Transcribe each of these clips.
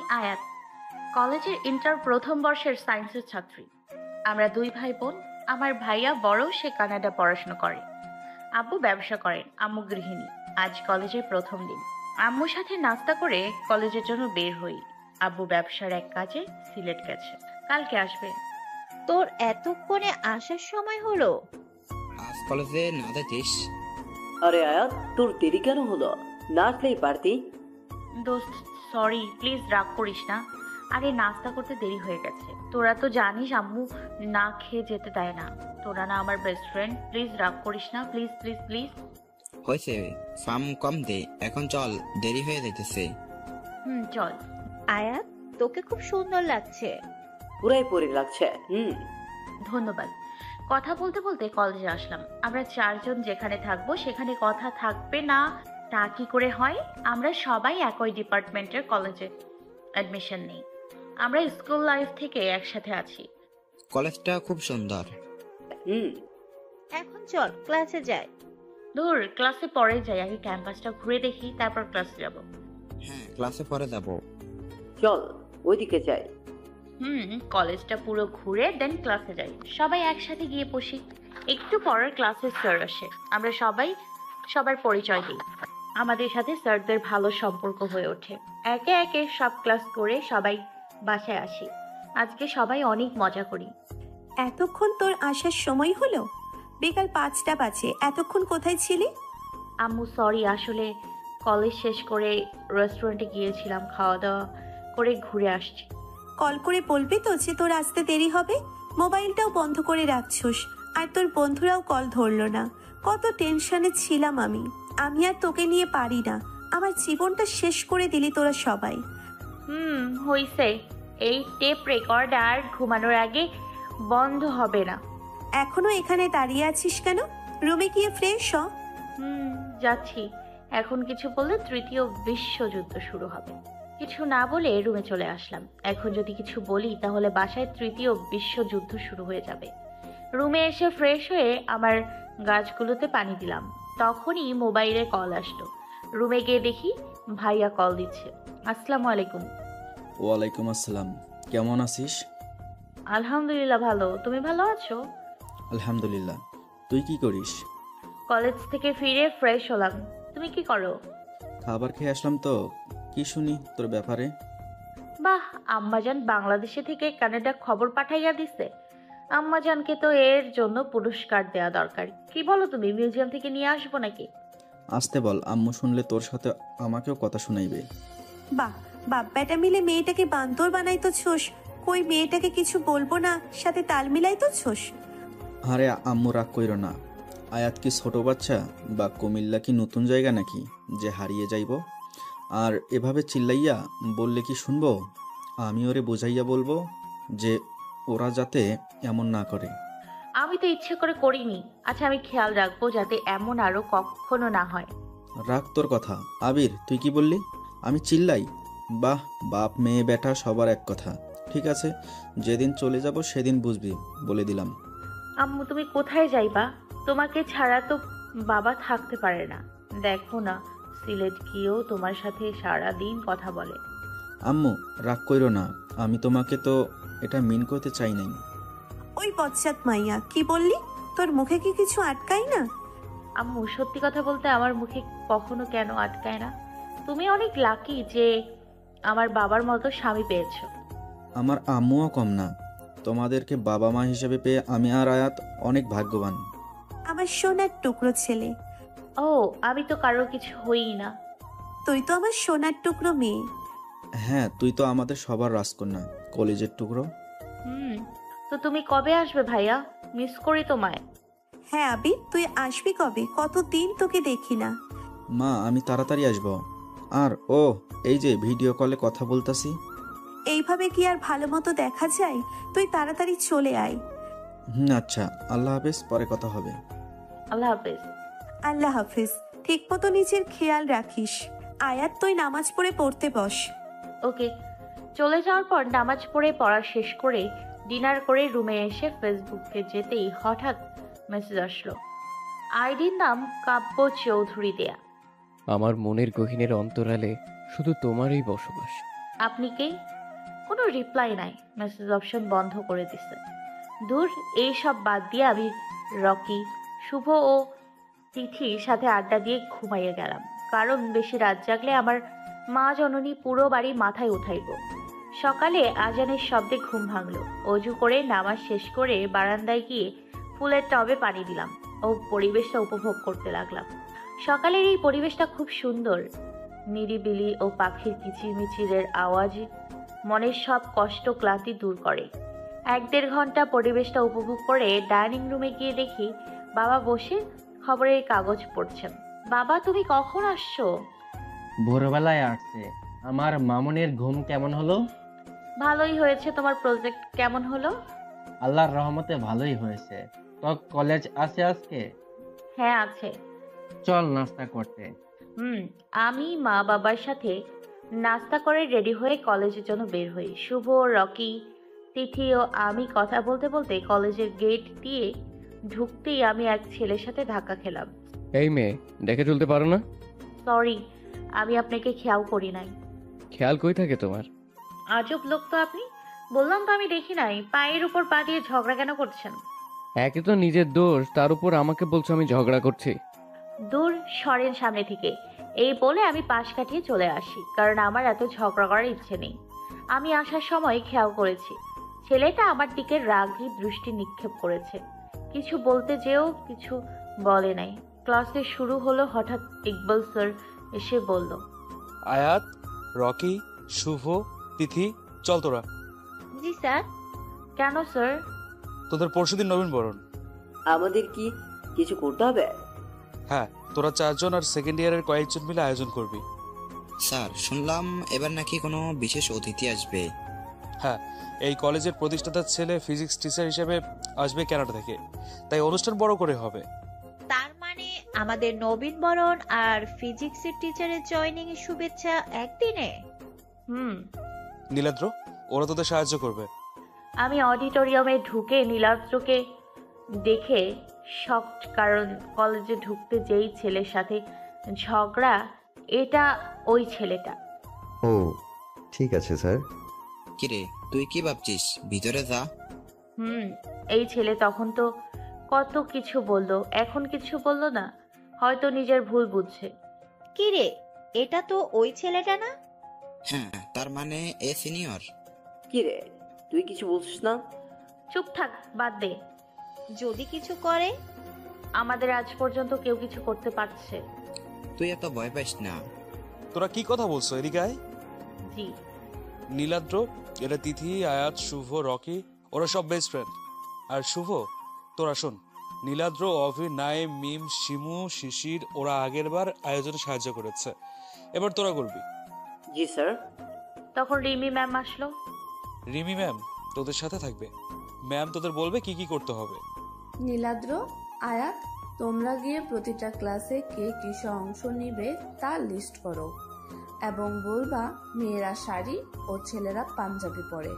আয়াত, কলেজের ইন্টার প্রথম বর্ষের সায়েন্সের ছাত্রী। আমরা দুই ভাই বোন। আমার ভাইয়া বড়, সে কানাডা পড়াশোনা করে। আব্বু ব্যবসা করেন, আম্মু গৃহিণী। আজ কলেজের প্রথম দিন। আম্মুর সাথে নাস্তা করে কলেজের জন্য বের হই। আব্বু ব্যবসার এক কাজে সিলেট গেছে, কালকে আসবে। তোর এতক্ষণে আসার সময় হলো? আজ কলেজে না যাচ্ছিস? আরে আয়াত, তোর দেরি কেন হলো? না আসলেই পারতি। দোস্ত সরি, প্লিজ রাগ করিস না। আরে নাস্তা করতে দেরি হয়ে গেছে। তোরা তো জানিস আম্মু না খেয়ে যেতে দেয় না। তোরা না আমার বেস্ট ফ্রেন্ড, প্লিজ রাগ করিস না, প্লিজ প্লিজ প্লিজ। হয়েছে, ফার্ম কম দে, এখন চল, দেরি হয়ে যাইতেছে। চল। আয়াত, তোকে খুব সুন্দর লাগছে। পুরাই পরি লাগছে। ধন্যবাদ। কথা বলতে বলতে কলেজে আসলাম। আমরা চারজন যেখানে থাকবো সেখানে কথা থাকবে না তা কি করে হয়? আমরা সবাই একই ডিপার্টমেন্টের কলেজে অ্যাডমিশন নেই। আমরা স্কুল লাইফ থেকে একসাথে আছি। কলেজটা খুব সুন্দর। এখন চল ক্লাসে যাই। ধুর, ক্লাসে পরে যাই, আগে ক্যাম্পাসটা ঘুরে দেখি, তারপর ক্লাসে যাব। হ্যাঁ, ক্লাসে পরে যাব। চল ওইদিকে যাই। কলেজটা পুরো ঘুরে দেন ক্লাসে যাই। সবাই একসাথে গিয়ে বসি। একটু পরের ক্লাসে স্যার আসে। আমরা সবাই সবার পরিচয় দিই। আমাদের সাথে স্যারদের ভালো সম্পর্ক হয়ে ওঠে। একে একে সব ক্লাস করে সবাই বাসায় আসি। আজকে সবাই অনেক মজা করি। এতক্ষণ তোর আসার সময় হলো? বিকাল 5টা বাজে, এতক্ষণ কোথায় ছিলি? আম্মু সরি, আসলে কলেজ শেষ করে রেস্টুরেন্টে গিয়েছিলাম, খাওয়া দাওয়া করে ঘুরে আসছি। কল করে বলবি তো যে তোর আসতে দেরি হবে? মোবাইলটাও বন্ধ করে রাখছোস, আর তোর বন্ধুরাও কল ধরলো না। কত টেনশনে ছিলাম আমি। আমি আর তোকে নিয়ে পারি না। আমার জীবনটা শেষ করে দিলি তোরা সবাই। হইছে। এই টেপ রেকর্ড আর ঘুমানোর আগে বন্ধ হবে না। এখনো এখানে দাঁড়িয়ে আছিস কেন? রুমে গিয়ে ফ্রেশ হ। যাচ্ছি। এখন কিছু বললে তৃতীয় বিশ্বযুদ্ধ শুরু হবে। কিছু না বলে রুমে চলে আসলাম। এখন যদি কিছু বলি তাহলে বাসায় তৃতীয় বিশ্বযুদ্ধ শুরু হয়ে যাবে। রুমে এসে ফ্রেশ হয়ে আমার গাছগুলোতে পানি দিলাম। তখনই মোবাইলে কল আসলো। রুমে গিয়ে দেখি ভাইয়া কল দিচ্ছে। আসসালামু আলাইকুম। ওয়ালাইকুম আসসালাম। কেমন আছিস? আলহামদুলিল্লাহ ভালো। তুমি ভালো আছো? আলহামদুলিল্লাহ। তুই কি করিস? কলেজ থেকে ফিরে ফ্রেশ হলাম। তুমি কি করো? খাবার খেয়ে আসলাম তো। কি শুনি তোর ব্যাপারে? বাহ, আম্মাজান বাংলাদেশে থেকে কানাডা খবর পাঠাইয়া দিছে। আম্মাজানকে তো এর জন্য পুরস্কার দেয়া দরকার। কি বলো তুমি, মিউজিয়াম থেকে নিয়ে আসবো নাকি? আসতে বল, আম্মু শুনলে তোর সাথে আমাকেও কথা শুনাইবে। বাহ, বাপ বেটা মিলে মেয়েটাকে বান্দর বানাইতো ছোস। কই মেয়েটাকে কিছু বলবো না, সাথে তাল মিলাইতো ছোস। আরে আম্মু রাগ কইর না। আয়াত কি ছোট বাচ্চা, বা কুমিল্লা কি নতুন জায়গা নাকি যে হারিয়ে যাইব? আর এভাবে চিল্লাইয়া বললে কি শুনবো? আমি ওরে বোঝাইয়া বলবো যে ওরা যাতে এমন না করে। আমি তো ইচ্ছে করে করিনি। আচ্ছা, আমি খেয়াল রাখবো যাতে এমন আরো কখনো না হয়। রাখ তোর কথা। আবির, তুই কি বললি? আমি চিল্লাই? বাহ, বাপ মেয়ে বেটা সবার এক কথা। ঠিক আছে, যেদিন চলে যাব সেদিন বুঝবি, বলে দিলাম। আম্মু, তুমি কোথায় যাইবা? তোমাকে ছাড়া তো বাবা থাকতে পারে না। দেখো না, সিলেট গিয়েও তোমার সাথে সারা দিন কথা বলে। আম্মু রাগ কইরো না, আমি তোমাকে তো এটা মিন করতে চাই নাই। ওই বচ্চাত মাইয়া, কি বললি? তোর মুখে কি কিছু আটকাই না? আম্মু, সত্যি কথা বলতে আমার মুখে কখনো কেন আটকায় না। তুমি অনেক লাকি যে আমার বাবার মতো স্বামী পেয়েছো। আমার আম্মুও কম না। তোমাদেরকে বাবা মা হিসেবে পেয়ে আমি আর আয়াত অনেক ভাগ্যবান। আমার সোনার টুকরো ছেলে। ও, আমি তো কারোর কিছু হই না। তুই তো আমার সোনার টুকরো মেয়ে। হ্যাঁ, তুই তো আমাদের সবার রাজকন্যা, কলেজের টুকরো। তো তুমি কবে আসবে ভাইয়া? মিস করি তোমায়। হ্যাঁ আবি, তুই আসবি কবে? কতদিন তোকে দেখি না। মা, আমি তাড়াতাড়ি আসবো। আর ও, এই যে ভিডিও কলে কথা বলতাছি। এইভাবে কি আর ভালো মতো দেখা যায়? তুই তাড়াতাড়ি চলে আয়। আচ্ছা, আল্লাহ হাফেজ, পরে কথা হবে। আল্লাহ হাফেজ। আল্লাহ হাফিজ। ঠিক মতো নিজের খেয়াল রাখিস। আয়াত, তুই নামাজ পড়তে বস। ওকে। চলে যাওয়ার পর নামাজ পড়ে পড়া শেষ করে ডিনার করে রুমে এসে ফেসবুকে যেতেই হঠাৎ মেসেজ আসলো। আইডির নাম কাব্য চৌধুরী দেয়া। আমার মনের গহীনের অন্তরালে শুধু তোমারই বসবাস। আপনি কে? কোনো রিপ্লাই নাই, মেসেজ অপশন বন্ধ করে দিছে। দূর, এই সব বাদ দিয়ে আমি রকি, শুভ ও তিথির সাথে আড্ডা দিয়ে ঘুমাইয়ে গেলাম। কারণ বেশি রাত জাগলে আমার মা জননী পুরো বাড়ি মাথায় উঠাইব। সকালে আজানের শব্দে ঘুম ভাঙলো। অজু করে নামাজ শেষ করে বারান্দায় গিয়ে ফুলের টবে পানি দিলাম ও পরিবেশটা উপভোগ করতে লাগলাম। সকালের এই পরিবেশটা খুব সুন্দর। নিরিবিলি ও পাখির কিচিরমিচিরের আওয়াজ মনের সব কষ্ট ক্লান্তি দূর করে। 1-1.5 ঘন্টা পরিবেশটা উপভোগ করে ডাইনিং রুমে গিয়ে দেখি বাবা বসে খবরের কাগজ পড়ছেন। বাবা, তুমি কখন আসছো? ভোরবেলায় আসছে। আমার মামুনের ঘুম কেমন হলো? ভালোই হয়েছে। তোমার প্রজেক্ট কেমন হলো? আল্লাহর রহমতে ভালোই হয়েছে। তো কলেজ আছে আজকে? হ্যাঁ আছে। চল নাস্তা করতে। আমি মা বাবার সাথে নাস্তা করে রেডি হয়ে কলেজের জন্য বের হই। শুভ, রকি, তিথি ও আমি কথা বলতে বলতে কলেজের গেট দিয়ে ঢুকতেই আমি এক ছেলের সাথে ধাক্কা খেলাম। এই মেয়ে, দেখে চলতে পারো না? সরি, আমি আপনাকে খেয়াল করি নাই। খেয়াল কই থাকে তোমার? আজব লোক তো আপনি। বললাম তো আমি দেখি নাই। পায়ের উপর পা দিয়ে ঝগড়া কেন করছেন? একে তো নিজের দোষ, তার উপর আমাকে বলছো আমি ঝগড়া করছি। দূর সরেন সামনে থেকে। এই বলে আমি পাশ কাটিয়ে চলে আসি, কারণ আমার এত ঝগড়া করার ইচ্ছে নেই। আমি আসার সময় খেয়াল করেছি ছেলেটা আমার দিকে রাগী দৃষ্টি নিক্ষেপ করেছে। কিছু বলতে যেও কিছু বলে নাই। ক্লাসে শুরু হলো। হঠাৎ ইকবাল স্যার এসে বলল, আয়াত, রকি, শুভ, তিথি, চল তোরা। জি স্যার। কেন স্যার? তোদের পরশুদিন নবীনবরণ। আমাদের কি কিছু করতে হবে? হ্যাঁ, তোরা 4 জন আর সেকেন্ড ইয়ারের কয়েকজন মিলে আয়োজন করবি। স্যার, শুনলাম এবার নাকি কোনো বিশেষ অতিথি আসবে। হ্যাঁ, এই কলেজের প্রতিষ্ঠাতার ছেলে ফিজিক্স টিচার হিসেবে আসবে কানাডা থেকে, তাই অনুষ্ঠান বড় করে হবে। তার মানে আমাদের নবীনবরণ আর ফিজিক্সের টিচারের জয়েনিং এর শুভেচ্ছা একদিনে? নীলাদ্র, ওরা তোদের সাহায্য করবে। আমি অডিটোরিয়ামে ঢুকে নীলাদ্রকে দেখে শকড, কারণ কলেজে ঢুকতে যেই ছেলের সাথে ঝগড়া, এটা ওই ছেলেটা। ও ঠিক আছে স্যার। কিরে, তুই কি ভাবছিস? ভিতরে যা। এই ছেলে তখন তো কত কিছু বললো, এখন কিছু বললো না। হয়তো নিজের ভুল বুঝছে। কি রে, এটা তো ওই ছেলেটা না? হ্যাঁ, তার মানে এ সিনিয়র। কি রে, তুই কিছু বলছিস না? চুপ থাক, বাদ দে। যদি কিছু করে? আমাদের আজ পর্যন্ত কেউ কিছু করতে পারছে। তুই এত ভয় পাইস না। তোরা কি কথা বলছো? এদিকে আয়। জি। নীলাদ্র, এটা তিথি, আয়াত, শুভ, রকি, ওরা সব বেস্ট ফ্রেন্ড। আর শুভ, তোরা শোন, নীলাদ্র, অভি, নাইম, মিম, শিমু, শিশির ওরা আগের বার আয়োজনে সাহায্য করেছে, এবার তোরা করবি। জি স্যার। তখন রিমি ম্যাম আসলো। রিমি ম্যাম তোদের সাথে থাকবে। ম্যাম তোদের বলবে কি কি করতে হবে। নীলাদ্র, আয়াত, তোমরা গিয়ে প্রতিটা ক্লাসে কে কিসে অংশ নিবে তার লিস্ট করো এবং বলবা মেয়েরা শাড়ি ও ছেলেরা পাঞ্জাবি পরে।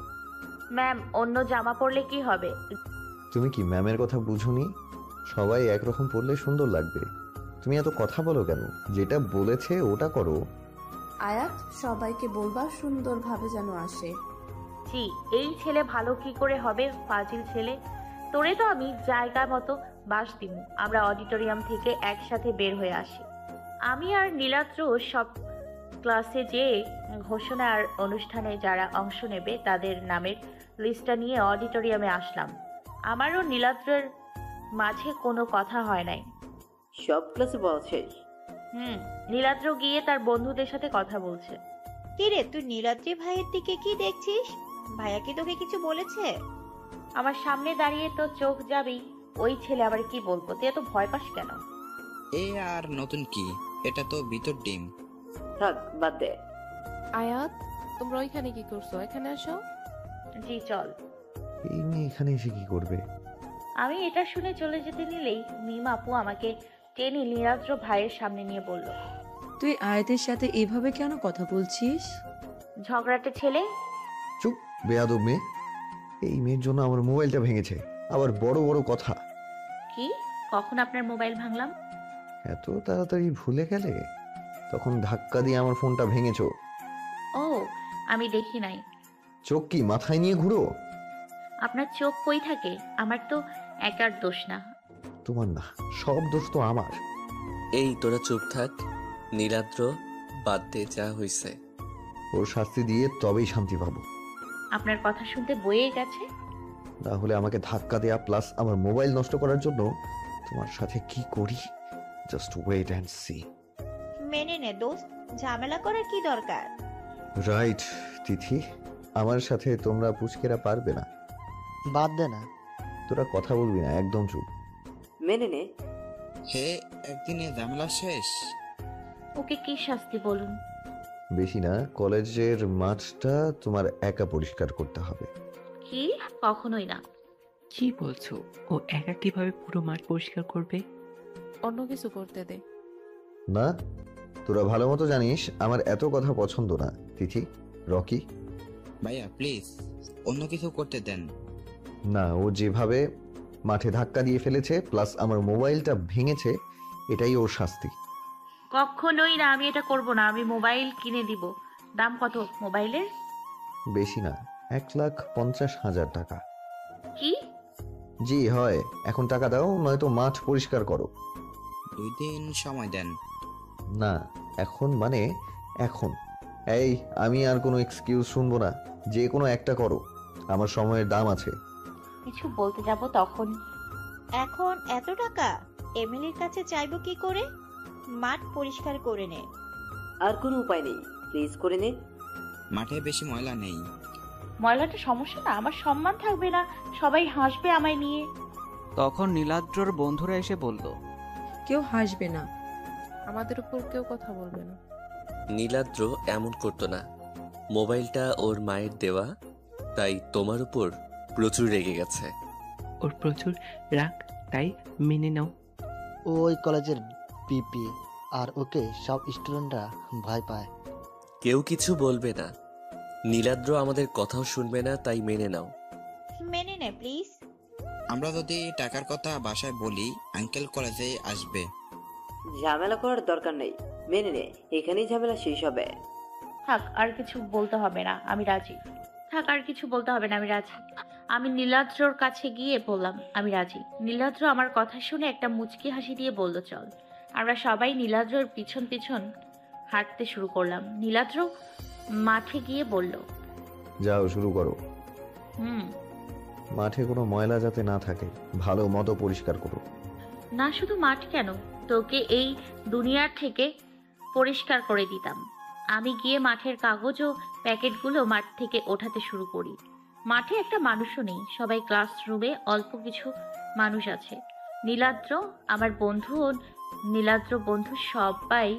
ম্যাম, অন্য জামা পরলে কি হবে? তুমি কি ম্যামের কথা বুঝোনি? সবাই একরকম পড়লে সুন্দর লাগবে। তুমি এত কথা বলো কেন? যেটা বলেছে ওটা করো। আয়াত, সবাইকে বলবা সুন্দরভাবে যেন আসে। জি। এই ছেলে ভালো কি করে হবে? ফাজিল ছেলে। তোরে তো আমি জায়গা মতো বাস দিব। আমরা অডিটোরিয়াম থেকে একসাথে বের হয়ে আসি। আমি আর নীলাদ্র সব ক্লাসে যেয়ে ঘোষণার অনুষ্ঠানে যারা অংশ নেবে তাদের নামের লিস্টটা নিয়ে অডিটোরিয়ামে আসলাম। আমারও নীলাদ্রের মাঝে কোনো কথা হয় নাই। সব ক্লাসে বলা শেষ? নীলাদ্র গিয়ে তার বন্ধুদের সাথে কথা বলছে। কি রে, তুই নীলাদ্রি ভাইয়ের দিকে কি দেখছিস? ভাইয়া কি তোকে কিছু বলেছে? আমার সামনে দাঁড়িয়ে তো চোখ যাবেই। ওই ছেলে আবার কি বলবো? তুই এত ভয় পাস কেন? এ আর নতুন কি, এটা তো ভিতর ডিম। থাক, বাদ দে। আয়াত, তোমরা ওইখানে কি করছো? এখানে আসো। জি চল। এই মেয়ে এখানে এসে কি করবে? আমি এটা শুনে চলে যেতে নিলেই মিম আপু আমাকে টেনে নীলাদ্র ভাইয়ের সামনে নিয়ে বলল, তুই আয়াতের সাথে এভাবে কেন কথা বলছিস? ঝগড়াটে ছেলে। চুপ, বেয়াদব মেয়ে। এই মেয়ের জন্য আমার মোবাইলটা ভেঙেছে, আবার বড় বড় কথা। কি? কখন আপনার মোবাইল ভাঙলাম? এত তাড়াতাড়ি ভুলে গেলে? তখন ধাক্কা দিয়ে আমার ফোনটা ভেঙেছো। ও, আমি দেখি নাই। চোখ কি মাথায় নিয়ে ঘুরো? আপনার চোখ কই থাকে? আমার তো একার দোষ না। তোমার না, সব দোষ তো আমার। এই তোরা চুপ থাক। নীলাদ্র, বাদ দে, যা হইছে। ওর শাস্তি দিয়ে তবেই শান্তি পাবো। আপনার কথা শুনতে বয়ে গেছে। না হলে আমাকে ধাক্কা দেয়া প্লাস আমার মোবাইল নষ্ট করার জন্য তোমার সাথে কি করি, জাস্ট ওয়েট অ্যান্ড সি। মেনে নে দোস্ত, ঝামেলা করার কি দরকার? রাইট তিথি, আমার সাথে তোমরা পুচকেরা পারবে না। বাদ দে না। তোরা কথা বলবি না, একদম চুপ। মেনে নে। হে, একদিনে ঝামেলা শেষ। ওকে কি শাস্তি বলুন? বেশি না, কলেজের মাঠটা তোমার একা পরিষ্কার করতে হবে। কি? কখনোই না। কি বলছো? ও একা কিভাবে পুরো মাঠ পরিষ্কার করবে? অন্য কিছু করতে দে। না, তোরা ভালো মতো জানিস আমার এত কথা পছন্দ না। তিথি, রকি, ভাইয়া প্লিজ অন্য কিছু করতে দেন। না, ও যেভাবে মাঠে ধাক্কা দিয়ে ফেলেছে প্লাস আমার মোবাইলটা ভেঙেছে, এটাই ওর শাস্তি। কখনোই না, আমি এটা করব না। আমি মোবাইল কিনে দিব। দাম কত মোবাইলের? বেশি না, 1,50,000 টাকা। কি? জি হয়। এখন টাকা দাও, নয়তো মাঠ পরিষ্কার করো। 2 দিন সময় দেন। না, এখন মানে এখন। এই, আমি আর কোনো এক্সকিউজ শুনবো না, যে কোনো একটা করো, আমার সময়ের দাম আছে। কিছু বলতে যাব তখন এখন এত টাকা এমিলির কাছে চাইবো কি করে? মাঠ পরিষ্কার করে নে। আর কোনো উপায় নেই, প্লিজ করে নে। মাঠে বেশি ময়লা নেই। ময়লাটা সমস্যা না, আমার সম্মান থাকবে না, সবাই হাসবে আমায় নিয়ে। তখন নীলাদ্রর বন্ধুরা এসে বলল, কেউ হাসবে না, আমাদের উপর কেউ কথা বলবে না। নীলাদ্র এমন করতো না। মোবাইলটা ওর মায়ের দেওয়া, তাই তোমার উপর প্রচুর রেগে গেছে। ওর প্রচুর রাগ, তাই মেনে নাও। ও ওই কলেজের পিপি, আর ওকে সব স্টুডেন্টরা ভয় পায়। কেউ কিছু বলবে না। নীলাদ্র আমাদের কথাও শুনবে না, তাই মেনে নাও। মেনে নে প্লিজ। আমরা যদি টাকার কথা বাসায় বলি, আঙ্কেল কলেজে আসবে। ঝামেলা করার দরকার নেই, মেনে নে, এখানেই ঝামেলা শেষ হবে। থাক, আর কিছু বলতে হবে না, আমি রাজি। থাক, আর কিছু বলতে হবে না, আমি রাজি। আমি নীলাদ্রর কাছে গিয়ে বললাম আমি রাজি। নীলাদ্র আমার কথা শুনে একটা মুচকি হাসি দিয়ে বলল চল। আমরা সবাই নীলাদ্রর পিছন পিছন হাঁটতে শুরু করলাম। নীলাদ্র মাঠে গিয়ে বলল, যাও শুরু করো। হুম। মাঠে কোনো ময়লা যাতে না থাকে ভালো মতো পরিষ্কার করো। না, শুধু মাঠ কেন, তোকে এই দুনিয়ার থেকে পরিষ্কার করে দিতাম। আমি গিয়ে মাঠের কাগজ ও প্যাকেটগুলো মাঠ থেকে ওঠাতে শুরু করি। মাঠে একটা মানুষও নেই, সবাই ক্লাসরুমে, অল্প কিছু মানুষ আছে। নীলাদ্র, আমার বন্ধু ও নীলাদ্র বন্ধু সবাই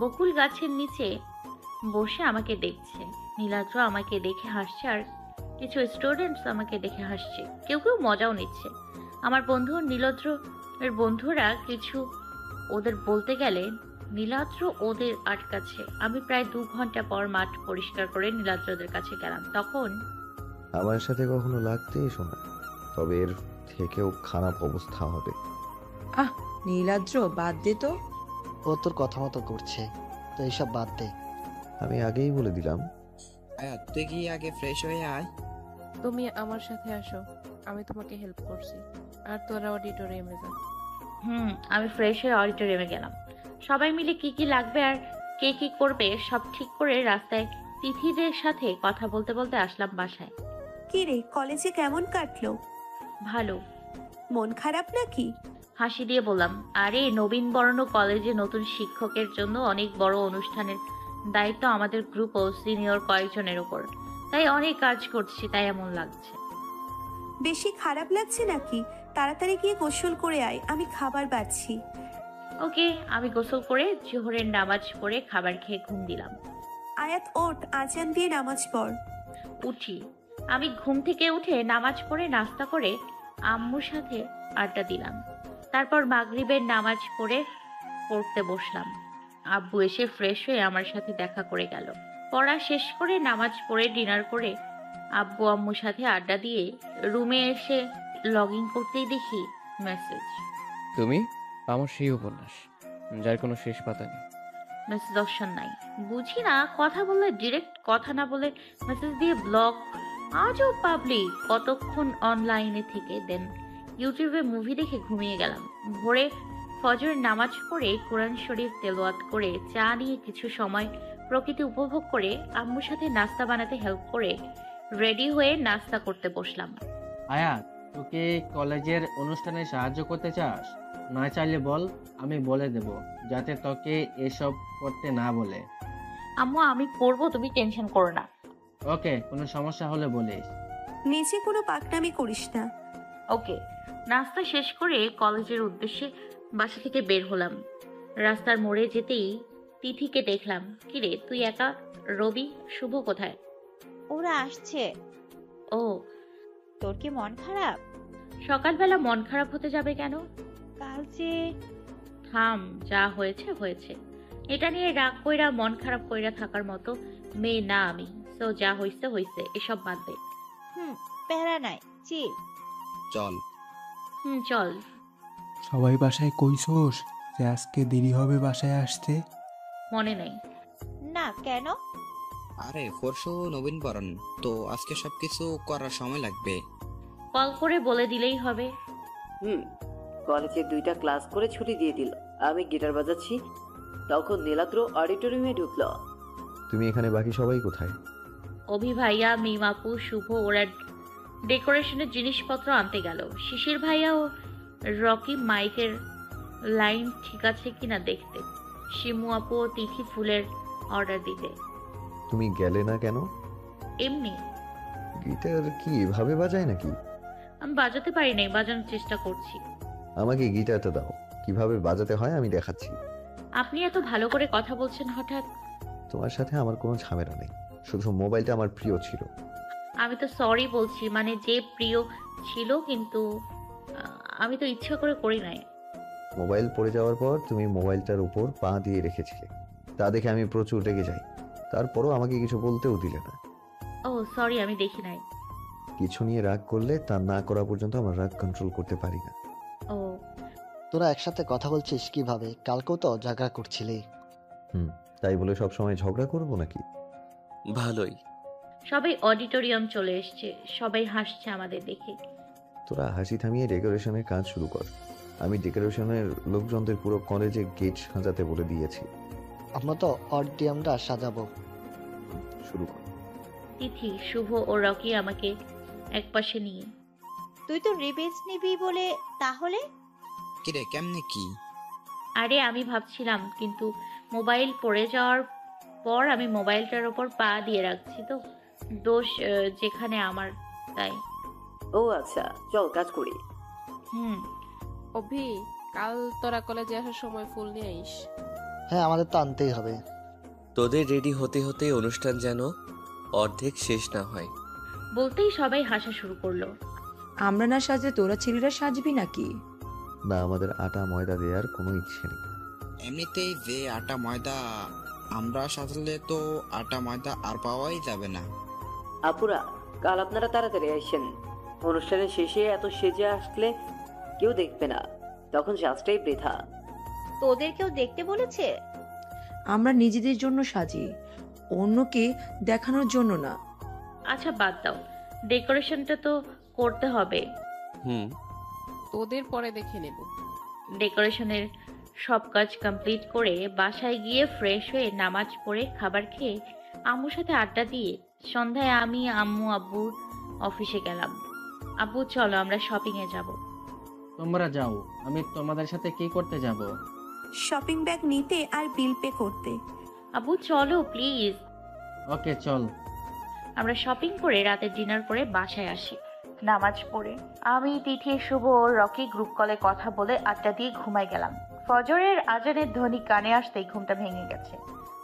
বকুল গাছের নিচে বসে আমাকে দেখছে। নীলাদ্র আমাকে দেখে হাসছে, আর কিছু স্টুডেন্টস আমাকে দেখে হাসছে, কেউ কেউ মজাও নিচ্ছে। আমার বন্ধু নীলাদ্র এর বন্ধুরা কিছু ওদের বলতে গেলে নীলাদ্র ওদের আটকাচ্ছে। আমি প্রায় 2 ঘন্টা পর মাঠ পরিষ্কার করে নীলাদ্রদের কাছে গেলাম। তখন আমার সাথে কখনো লাগতে এসো না, তবে এর থেকেও খারাপ অবস্থা হবে। আহ নীলাদ্র, বাদ দে তো। ও তোর কথা মতো করছে, তো এইসব বাদ দে। আমি আগেই বলে দিলাম। আয়াত, তুই কি আগে ফ্রেশ হয়ে আয়। তুমি আমার সাথে আসো, আমি তোমাকে হেল্প করছি। আর তোরা অডিটোরিয়ামে যা। আমি ফ্রেশ হয়ে অডিটোরিয়ামে গেলাম। সবাই মিলে কি কি লাগবে আর কে কি করবে সব ঠিক করে রাস্তায় তিথিদের সাথে কথা বলতে বলতে আসলাম বাসায়। কি রে, কলেজে কেমন কাটলো? ভালো। মন খারাপ নাকি? হাসি দিয়ে বললাম, আরে নবীন বরণ কলেজে নতুন শিক্ষকের জন্য অনেক বড় অনুষ্ঠানের দায়িত্ব আমাদের গ্রুপ ও সিনিয়র কয়েকজনের উপর, তাই অনেক কাজ করছি, তাই এমন লাগছে। বেশি খারাপ লাগছে নাকি? তাড়াতাড়ি গিয়ে গোসল করে আয়, আমি খাবার বাড়ছি। ওকে। আমি গোসল করে জোহরের নামাজ পড়ে খাবার খেয়ে ঘুম দিলাম। আয়াত ওঠ, আজান দিয়ে নামাজ পড়। উঠি। আমি ঘুম থেকে উঠে নামাজ পড়ে নাস্তা করে আম্মুর সাথে আড্ডা দিলাম। তারপর মাগরিবের নামাজ পড়তে বসলাম। আব্বু এসে ফ্রেশ হয়ে আমার সাথে দেখা করে গেল। পড়া শেষ করে নামাজ পড়ে ডিনার করে আব্বু আম্মুর সাথে আড্ডা দিয়ে রুমে এসে লগ ইন করতেই দেখি মেসেজ। তুমি আমার সেই উপন্যাস, যার কোনো শেষ পাতা নেই। মেসেজ অপশন নাই। বুঝি না, কথা বললে ডিরেক্ট, কথা না বলে মেসেজ দিয়ে ব্লক। আজও পাবলিক। কতক্ষণ অনলাইনে থেকে দেন ইউটিউবে মুভি দেখে ঘুমিয়ে গেলাম। ভোরে ফজরের নামাজ পড়ে কোরআন শরীফ তেলাওয়াত করে চা নিয়ে কিছু সময় প্রকৃতি উপভোগ করে আম্মুর সাথে নাস্তা বানাতে হেল্প করে রেডি হয়ে নাস্তা করতে বসলাম। আয়াত, তোকে কলেজের অনুষ্ঠানে সাহায্য করতে চাস? না চাইলে বল, আমি বলে দেব, যাতে তোকে এসব করতে না বলে। আম্মু আমি করব, তুমি টেনশন করো না। ওকে, কোনো সমস্যা হলে বলিস। নিচে কোনো পাকনামি করিস না। ওকে। নাস্তা শেষ করে কলেজের উদ্দেশ্যে বাসা থেকে বের হলাম। রাস্তার মোড়ে যেতেই তিথিকে দেখলাম। কিরে তুই একা? রবি, শুভ কোথায়? ওরা আসছে। ও, তোর কি মন খারাপ? সকালবেলা মন খারাপ হতে যাবে কেন? কাল যে থাম, যা হয়েছে হয়েছে। এটা নিয়ে রাগ কইরা মন খারাপ কইরা থাকার মতো মেয়ে না আমি। সো যা হইছে হইছে, এসব বাদ দে। প্যারা নাই, চিল। চল। চল। সবাই বাসায় কইছোস যে আজকে দেরি হবে বাসায় আসতে? মনে নেই। না, কেন? আরে পরশু নবীনবরণ তো, আজকে সবকিছু করার সময় লাগবে। কল করে বলে দিলেই হবে। কলেজে 2টা ক্লাস করে ছুটি দিয়ে দিল। আমি গিটার বাজাচ্ছি, তখন নীলাদ্র অডিটোরিয়ামে ঢুকলো। তুমি এখানে, বাকি সবাই কোথায়? অভি ভাইয়া, মিমাপু, শুভ ওরা ডেকোরেশনের জিনিসপত্র আনতে গেল। শিশির ভাইয়া ও রকি মাইকের লাইন ঠিক আছে কিনা দেখতে। শিমু আপু ও তিথি ফুলের অর্ডার দিতে। তুমি গেলে না কেন? এমনি। গিটার কি এভাবে বাজায় নাকি? আমি বাজাতে পারি নাই, বাজানোর চেষ্টা করছি। আমাকে গিটারটা দাও, কিভাবে বাজাতে হয় আমি দেখাচ্ছি। আপনি এত ভালো করে কথা বলছেন হঠাৎ? তোমার সাথে আমার কোনো ঝামেলা নেই, শুধু মোবাইলটা আমার প্রিয় ছিল। আমি তো সরি বলছি, মানে যে প্রিয় ছিল, কিন্তু আমি তো ইচ্ছা করে করি নাই। মোবাইল পড়ে যাওয়ার পর তুমি মোবাইলটার উপর পা দিয়ে রেখেছিলে, তা দেখে আমি প্রচুর রেগে যাই। তারপরও আমাকে কিছু বলতেও দিলে না। ও সরি, আমি দেখি নাই। কিছু নিয়ে রাগ করলে তা না করা পর্যন্ত আমার রাগ কন্ট্রোল করতে পারি না। ও, তোরা একসাথে কথা বলছিস কিভাবে? কালকেও তো ঝগড়া করছিলি। তাই বলে সব সময় ঝগড়া করব নাকি? ভালোই। সবাই অডিটোরিয়াম চলে এসছে, সবাই হাসছে আমাদের দেখে। তোরা হাসি থামিয়ে ডেকোরেশনের কাজ শুরু কর। আমি ডেকোরেশনের লোকজনদের পুরো কলেজে গেট সাজাতে বলে দিয়েছি। আমরা তো অডিটোরিয়ামটা সাজাবো। শুরু কর। তিথি, শুভ ও রকি আমাকে একপাশে নিয়ে। তুই তো রিভেঞ্জ নিবি বলে, তাহলে? কিরে, কেমনে কি? আরে আমি ভাবছিলাম, কিন্তু মোবাইল পড়ে যাওয়ার পর আমি মোবাইলটার ওপর পা দিয়ে রাখছি, তো দোষ যেখানে আমার, তাই। ও আচ্ছা, চল কাজ করি। অভি, কাল তোরা কলেজে আসার সময় ফুল নিয়ে আইস। হ্যাঁ, আমাদের তো আনতেই হবে। তোদের রেডি হতে হতে অনুষ্ঠান যেন অর্ধেক শেষ না হয়। বলতেই সবাই হাসা শুরু করলো। আমরা না সাজে তোরা ছেলেরা সাজবি নাকি? না, আমাদের আটা ময়দা দেওয়ার কোনো ইচ্ছে নেই। এমনিতেই যে আটা ময়দা আমরা সাজলে তো আটা ময়দা আর পাওয়াই যাবে না। আপুরা, কাল আপনারা তাড়াতাড়ি আসেন। অনুষ্ঠানের শেষে এত সেজে আসলে কেউ দেখবে না, তখন সাজটাই বৃথা। তোদের কেউ দেখতে বলেছে? আমরা নিজেদের জন্য সাজি, অন্যকে দেখানোর জন্য না। আচ্ছা বাদ দাও, ডেকোরেশনটা তো করতে হবে। তোদের পরে দেখে নেব। ডেকোরেশনের সব কাজ কমপ্লিট করে বাসায় গিয়ে ফ্রেশ হয়ে নামাজ পড়ে খাবার খেয়ে আম্মুর সাথে আড্ডা দিয়ে সন্ধ্যায় আমি, আম্মু, আব্বুর অফিসে গেলাম। আব্বু চলো আমরা শপিং এ যাব। তোমরা যাও, আমি তোমাদের সাথে কি করতে যাব? শপিং ব্যাগ নিতে আর বিল পে করতে। আব্বু চলো প্লিজ। ওকে চল। আমরা শপিং করে রাতে ডিনার করে বাসায় আসি। নামাজ পড়ে আমি, তিথি, শুভ ও রকি গ্রুপ কলে কথা বলে আড্ডা দিয়ে ঘুমাই গেলাম। ফজরের আজানের ধ্বনি কানে আসতেই ঘুমটা ভেঙে গেছে।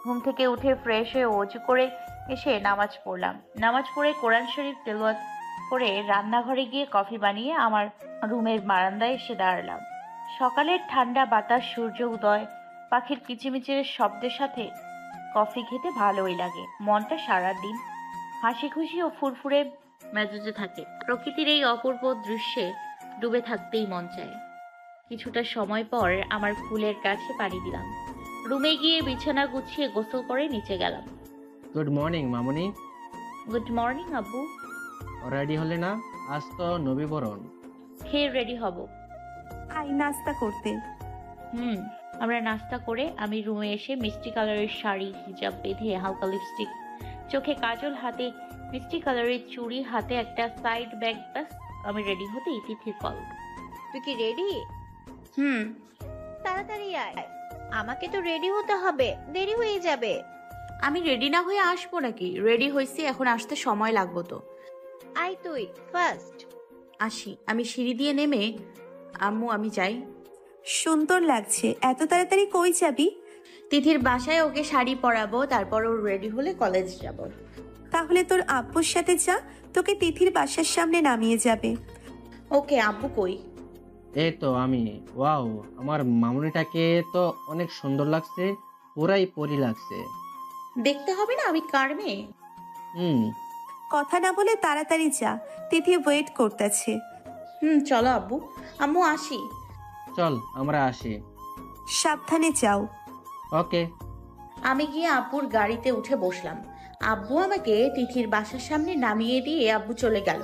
ঘুম থেকে উঠে ফ্রেশ হয়ে ওযু করে এসে নামাজ পড়লাম। নামাজ পড়ে কোরআন শরীফ তেলাওয়াত করে রান্নাঘরে গিয়ে কফি বানিয়ে আমার রুমের বারান্দায় এসে দাঁড়ালাম। সকালের ঠান্ডা বাতাস, সূর্য উদয়, পাখির কিচিমিচির শব্দের সাথে কফি খেতে ভালোই লাগে। মনটা সারাদিন হাসি খুশি ও ফুরফুরে মেজাজে থাকে। প্রকৃতির এই অপূর্ব দৃশ্যে ডুবে থাকতেই মন চায়। কিছুটা সময় পর আমার ফুলের কাছে পাড়ি দিলাম। রুমে গিয়ে বিছানা গুছিয়ে গোসল করে নিচে গেলাম। গুড মর্নিং মামুনি। গুড মর্নিং আব্বু। রেডি হলে না? আজ তো নবীবরণ। খেয়ে রেডি হব। আই নাস্তা করতে। আমরা নাস্তা করে আমি রুমে এসে মিষ্টি কালারের শাড়ি হিজাব বেঁধে হালকা লিপস্টিক, চোখে কাজল, হাতে মিষ্টি কালারের চুড়ি, হাতে একটা সাইড ব্যাগ, ব্যাস আমি রেডি হতেই তিথির কল। তুই কি রেডি? তাড়াতাড়ি আয়, আমাকে তো রেডি হতে হবে, দেরি হয়ে যাবে। আমি রেডি না হয়ে আসবো নাকি? রেডি হয়েছি, এখন আসতে সময় লাগবো তো। আয় তুই ফার্স্ট। আসি। আমি সিঁড়ি দিয়ে নেমে, আম্মু আমি যাই। সুন্দর লাগছে, এত তাড়াতাড়ি কই যাবি? তিথির বাসায় ওকে শাড়ি পরাবো, তারপর ওর রেডি হলে কলেজ যাব। তাহলে তোর আব্বুর সাথে যা, তোকে তিথির বাসার সামনে নামিয়ে যাবে। ওকে, আব্বু কই? এই তো আমি। ওয়াও, আমার মামুনিটাকে তো অনেক সুন্দর লাগছে, পুরাই পরি লাগছে। দেখতে হবে না আমি কার মেয়ে? কথা না বলে তাড়াতাড়ি যা, তিথি ওয়েট করতেছে। চলো আব্বু। আম্মু আসি। চল আমরা আসি। সাবধানে যাও। ওকে। আমি গিয়ে আব্বুর গাড়িতে উঠে বসলাম। আব্বু আমাকে তিথির বাসার সামনে নামিয়ে দিয়ে আব্বু চলে গেল।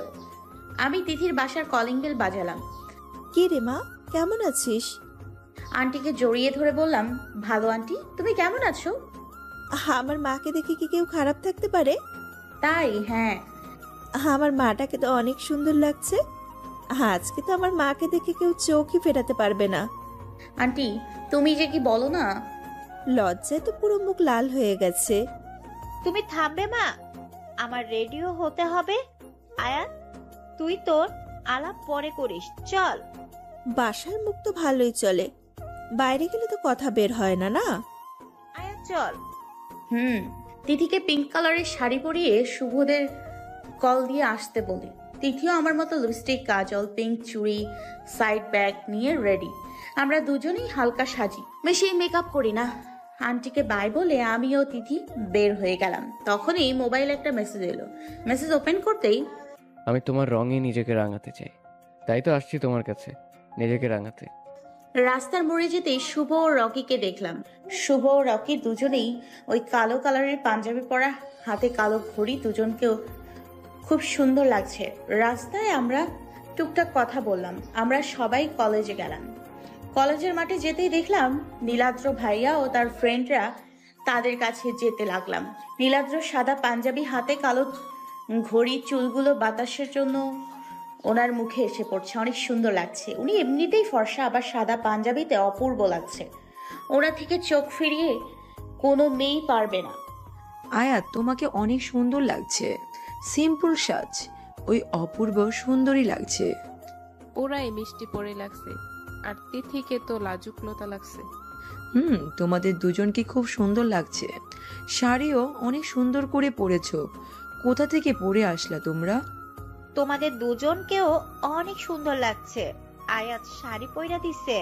আমি তিথির বাসার কলিং বেল বাজালাম। কি রে মা, কেমন আছিস? আন্টিকে জড়িয়ে ধরে বললাম, ভালো আন্টি, তুমি কেমন আছো? আমার মাকে দেখে কি কেউ খারাপ থাকতে পারে? তাই? হ্যাঁ। আমার মাটাকে তো অনেক সুন্দর লাগছে। আজকে তো আমার মাকে দেখে কেউ চোখই ফেরাতে পারবে না। আন্টি তুমি যে কি বলো না। লজ্জায় তো পুরো মুখ লাল হয়ে গেছে। তুমি থামবে মা, আমার রেডিও হতে হবে। আয়াত, তুই তোর আলাপ পরে করিস, চল। বাসার মুখ তো ভালোই চলে, বাইরে গেলে তো কথা বের হয় না। না আয়াত চল। তিথিকে পিঙ্ক কালারের শাড়ি পরিয়ে শুভদের কল দিয়ে আসতে বলি। তিথিও আমার মতো লিপস্টিক, কাজল, পিঙ্ক চুড়ি, সাইড ব্যাগ নিয়ে রেডি। আমরা দুজনেই হালকা সাজি, বেশি মেকআপ করি না। আন্টিকে বাই বলে আমিও তিথি বের হয়ে গেলাম। তখনই মোবাইলে একটা মেসেজ এলো। মেসেজ ওপেন করতেই, আমি তোমার রঙে নিজেকে রাঙাতে চাই, তাই তো আসছি তোমার কাছে নিজেকে রাঙাতে। রাস্তার মোড়ে যেতেই শুভ ও রকিকে দেখলাম। শুভ ও রকি দুজনেই ওই কালো কালারের পাঞ্জাবি পরা, হাতে কালো ঘড়ি, দুজনকেও খুব সুন্দর লাগছে। রাস্তায় আমরা টুকটাক কথা বললাম। আমরা সবাই কলেজে গেলাম। কলেজের মাঠে যেতেই দেখলাম নীলাদ্র ভাইয়া ও তার ফ্রেন্ডরা, তাদের কাছে যেতে লাগলাম। নীলাদ্র সাদা পাঞ্জাবি, হাতে কালো ঘড়ি, চুলগুলো বাতাসের জন্য ওনার মুখে এসে পড়ছে, অনেক সুন্দর লাগছে। উনি এমনিতেই ফর্সা, আবার সাদা পাঞ্জাবিতে অপূর্ব লাগছে। ওরা থেকে চোখ ফিরিয়ে কোনো মেয়েই পারবে না। আয়াত, তোমাকে অনেক সুন্দর লাগছে। সিম্পল সাজ, ওই অপূর্ব সুন্দরী লাগছে। ওরাই মিষ্টি পরে লাগছে, আর তিথিকে তো লাজুকলতা লাগছে। তোমাদের দুজনকে খুব সুন্দর লাগছে। শাড়িও অনেক সুন্দর করে পরেছো। কোথা থেকে পরে আসলা তোমরা? তোমাদের দুজনকেও অনেক সুন্দর লাগছে। আয়াত শাড়ি পয়রা দিছে।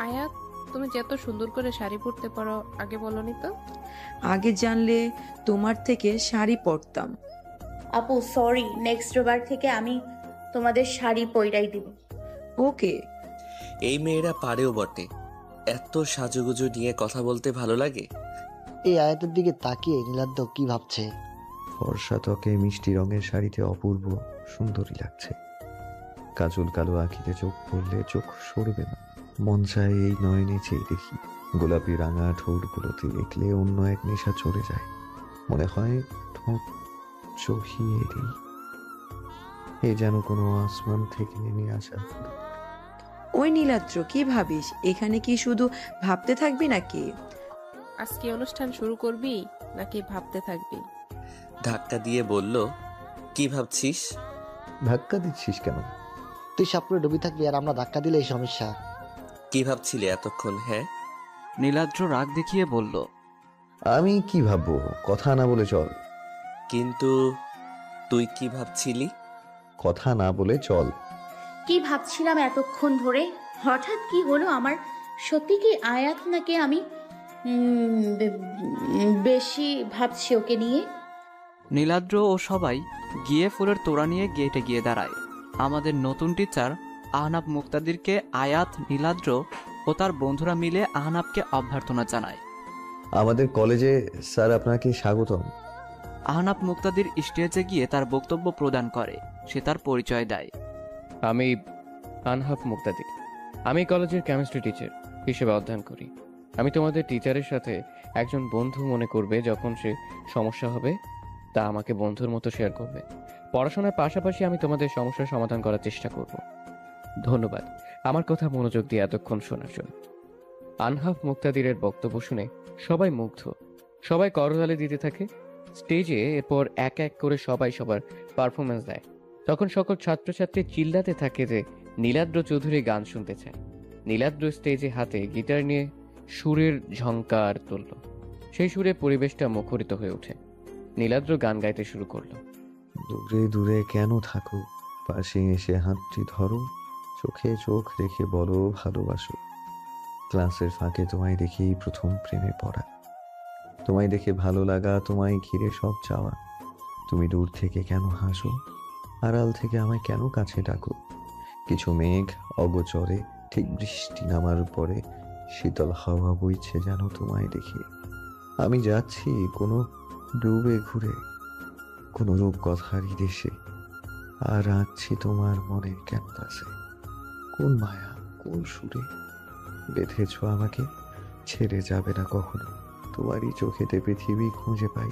আয়াত, তুমি যে এত সুন্দর করে শাড়ি পরতে পারো আগে বলনি তো? আগে জানলে তোমার থেকে শাড়ি পরতাম। আপু সরি, নেক্সট বার থেকে আমি তোমাদের শাড়ি পয়রাই দিব। ওকে। এই মেয়েরা পারেও বটে, এত সাজুগুজু নিয়ে কথা বলতে ভালো লাগে। এই আয়াতের দিকে তাকিয়ে নীলাদ্র কি ভাবছে? ফর্সা ত্বকে মিষ্টি রঙের শাড়িতে অপূর্ব সুন্দরী লাগছে। কাজল কালো আঁখিতে চোখ পড়লে চোখ সরবে না। মন চায় এই নয়নে চেয়ে দেখি। গোলাপি রাঙা ঠোঁটগুলোতে দেখলে অন্য এক নেশা চলে যায়। মনে হয় ঠোঁট চহিয়ে দিই, এ যেন কোনো আসমান থেকে নেমে আসা। ওই নীলাদ্র, কি ভাবিস? এখানে কি শুধু ভাবতে থাকবি নাকি? আজকে অনুষ্ঠান শুরু করবি নাকি ভাবতে থাকবি? ধাক্কা দিয়ে বলল, কি ভাবছিস? ধাক্কা দিচ্ছিস কেন? তুই স্বপ্নে ডুবি থাকবি আর আমরা ধাক্কা দিলে এই সমস্যা। কি ভাবছিলে এতক্ষণ? হ্যাঁ, নীলাদ্র রাগ দেখিয়ে বলল, আমি কি ভাববো? কথা না বলে চল। কিন্তু তুই কি ভাবছিলি? কথা না বলে চল। কি ভাবছিলাম এতক্ষণ ধরে? হঠাৎ কি হলো আমার? সত্যি কি আয়াত নাকি আমি বেশি ভাবছি ওকে নিয়ে? নীলাদ্র ও সবাই গিয়ে ফুলের তোড়া নিয়ে গেটে গিয়ে দাঁড়ায়। আমাদের নতুন টিচার আহনাব মুক্তাদিরকে আয়াত, নীলাদ্র ও তার বন্ধুরা মিলে আহনাবকে অভ্যর্থনা জানায়। আমাদের কলেজে স্যার আপনাকে স্বাগতম। আহনাফ মুক্তাদির স্টেজে গিয়ে তার বক্তব্য প্রদান করে। সে তার পরিচয় দেয়। আমি আনহাফ মুক্তাদির। আমি কলেজের কেমিস্ট্রি টিচার হিসেবে অধ্যয়ন করি। আমি তোমাদের টিচারের সাথে একজন বন্ধু মনে করবে। যখন সে সমস্যা হবে তা আমাকে বন্ধুর মতো শেয়ার করবে। পড়াশোনার পাশাপাশি আমি তোমাদের সমস্যার সমাধান করার চেষ্টা করব। ধন্যবাদ আমার কথা মনোযোগ দিয়ে এতক্ষণ শোনার জন্য। আনহাফ মুক্তাদিরের বক্তব্য শুনে সবাই মুগ্ধ, সবাই করতালি দিতে থাকে। স্টেজে এরপর এক এক করে সবাই সবার পারফরমেন্স দেয়। তখন সকল ছাত্রছাত্রী চিল্লাতে থাকে যে নীলাদ্র চৌধুরী গান শুনতে চায়। নীলাদ্র স্টেজে হাতে গিটার নিয়ে সুরের ঝংকার তুলল। সেই সুরে পরিবেশটা মুখরিত হয়ে ওঠে। নীলাদ্র গান গাইতে শুরু করলো। দূরে দূরে কেন থাকো, পাশে এসে হাতটি ধরো, চোখে চোখ রেখে বলো ভালোবাসো। ক্লাসের ফাঁকে তোমায় দেখেই প্রথম প্রেমে পড়া, তোমায় দেখে ভালো লাগা, তোমায় ঘিরে সব চাওয়া। তুমি দূর থেকে কেন হাসো, আড়াল থেকে আমায় কেন কাছে ডাকো। কিছু মেঘ অগোচরে, ঠিক বৃষ্টি নামার পরে শীতল হাওয়া বইছে যেন তোমায় দেখে। আমি যাচ্ছি কোনো ডুবে ঘুরে, কোনো রূপকথারই দেশে, আর আঁকছি তোমার মনের ক্যানভাসে। কোন মায়া কোন সুরে বেঁধেছ আমাকে, ছেড়ে যাবে না কখনো। তোমারই চোখেতে পৃথিবী খুঁজে পাই,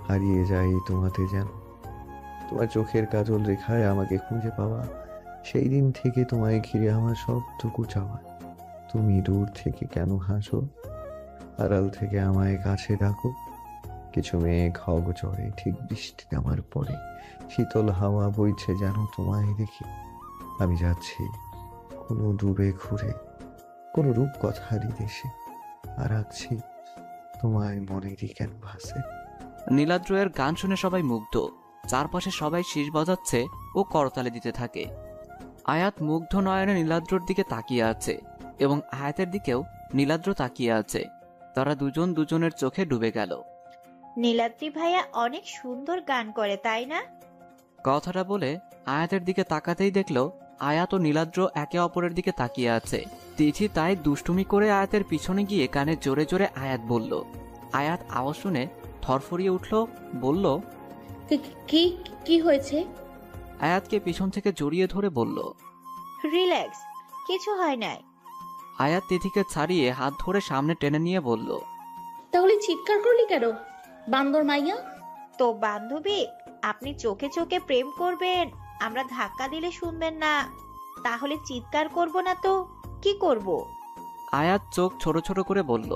হারিয়ে যাই তোমাতে যেন। তোমার চোখের কাজল রেখায় আমাকে খুঁজে পাওয়া, সেই দিন থেকে তোমায় ঘিরে আমার সবটুকু চাওয়া। তুমি দূর থেকে কেন হাসো, আড়াল থেকে আমায় কাছে ডাকো। কিছু মেঘ অগোচরে, ঠিক বৃষ্টি নামার পরে শীতল হাওয়া বইছে যেন তোমায় দেখে। আমি যাচ্ছি কোনো ডুবে ঘুরে, কোনো রূপকথারই দেশে, আর আঁকছি তোমায় মনেরই ক্যানভাসে। নীলাদ্রয়ের গান শুনে সবাই মুগ্ধ। চারপাশে সবাই শীষ বাজাচ্ছে ও করতালি দিতে থাকে। আয়াত মুগ্ধ নয়নে নীলাদ্রর দিকে তাকিয়ে আছে এবং আয়াতের দিকেও নীলাদ্র তাকিয়ে আছে। তারা দুজন দুজনের চোখে ডুবে গেল। নীলাদ্রি ভাইয়া অনেক সুন্দর গান করে, তাই না? কথাটা বলে আয়াতের দিকে তাকাতেই দেখলো আয়াত ও নীলাদ্র একে অপরের দিকে তাকিয়ে আছে। তিথি তাই দুষ্টুমি করে আয়াতের পিছনে গিয়ে কানে জোরে জোরে আয়াত বলল। আয়াত আওয়াজ শুনে থরফরিয়ে উঠল, বলল, কি কি হয়েছে? আয়াতকে পিছন থেকে জড়িয়ে ধরে বলল, রিল্যাক্স, কিছু হয় নাই। আয়াত তিথিকে ছাড়িয়ে হাত ধরে সামনে টেনে নিয়ে বলল, তাহলে চিৎকার করলি কেন বান্দর মাইয়া? তো বান্ধবী, আপনি চোখে চোখে প্রেম করবেন, আমরা ধাক্কা দিলে শুনবেন না, তাহলে চিৎকার করব না তো কি করব? আয়াত চোখ ছোট ছোট করে বলল,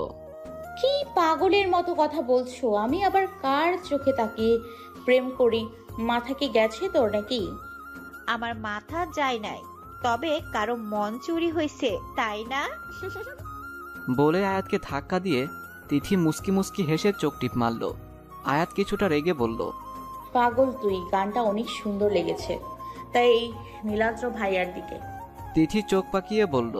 কি পাগলের মতো কথা বলছো? আমি আবার কার চোখে তাকিয়ে প্রেম করি? মাথা কি গেছে তোর নাকি? আমার মাথা যায় নাই, তবে কারো মন চুরি হয়েছে, তাই না? বলে আয়াতকে ধাক্কা দিয়ে তিথি মুস্কি মুস্কি হেসে চোখ টিপ মারল। আয়াত কিছুটা রেগে বলল, পাগল তুই, গানটা অনেক সুন্দর লেগেছে, তাই নীলাদ্র ভাইয়ার দিকে। তিথি চোখ পাকিয়ে বলল,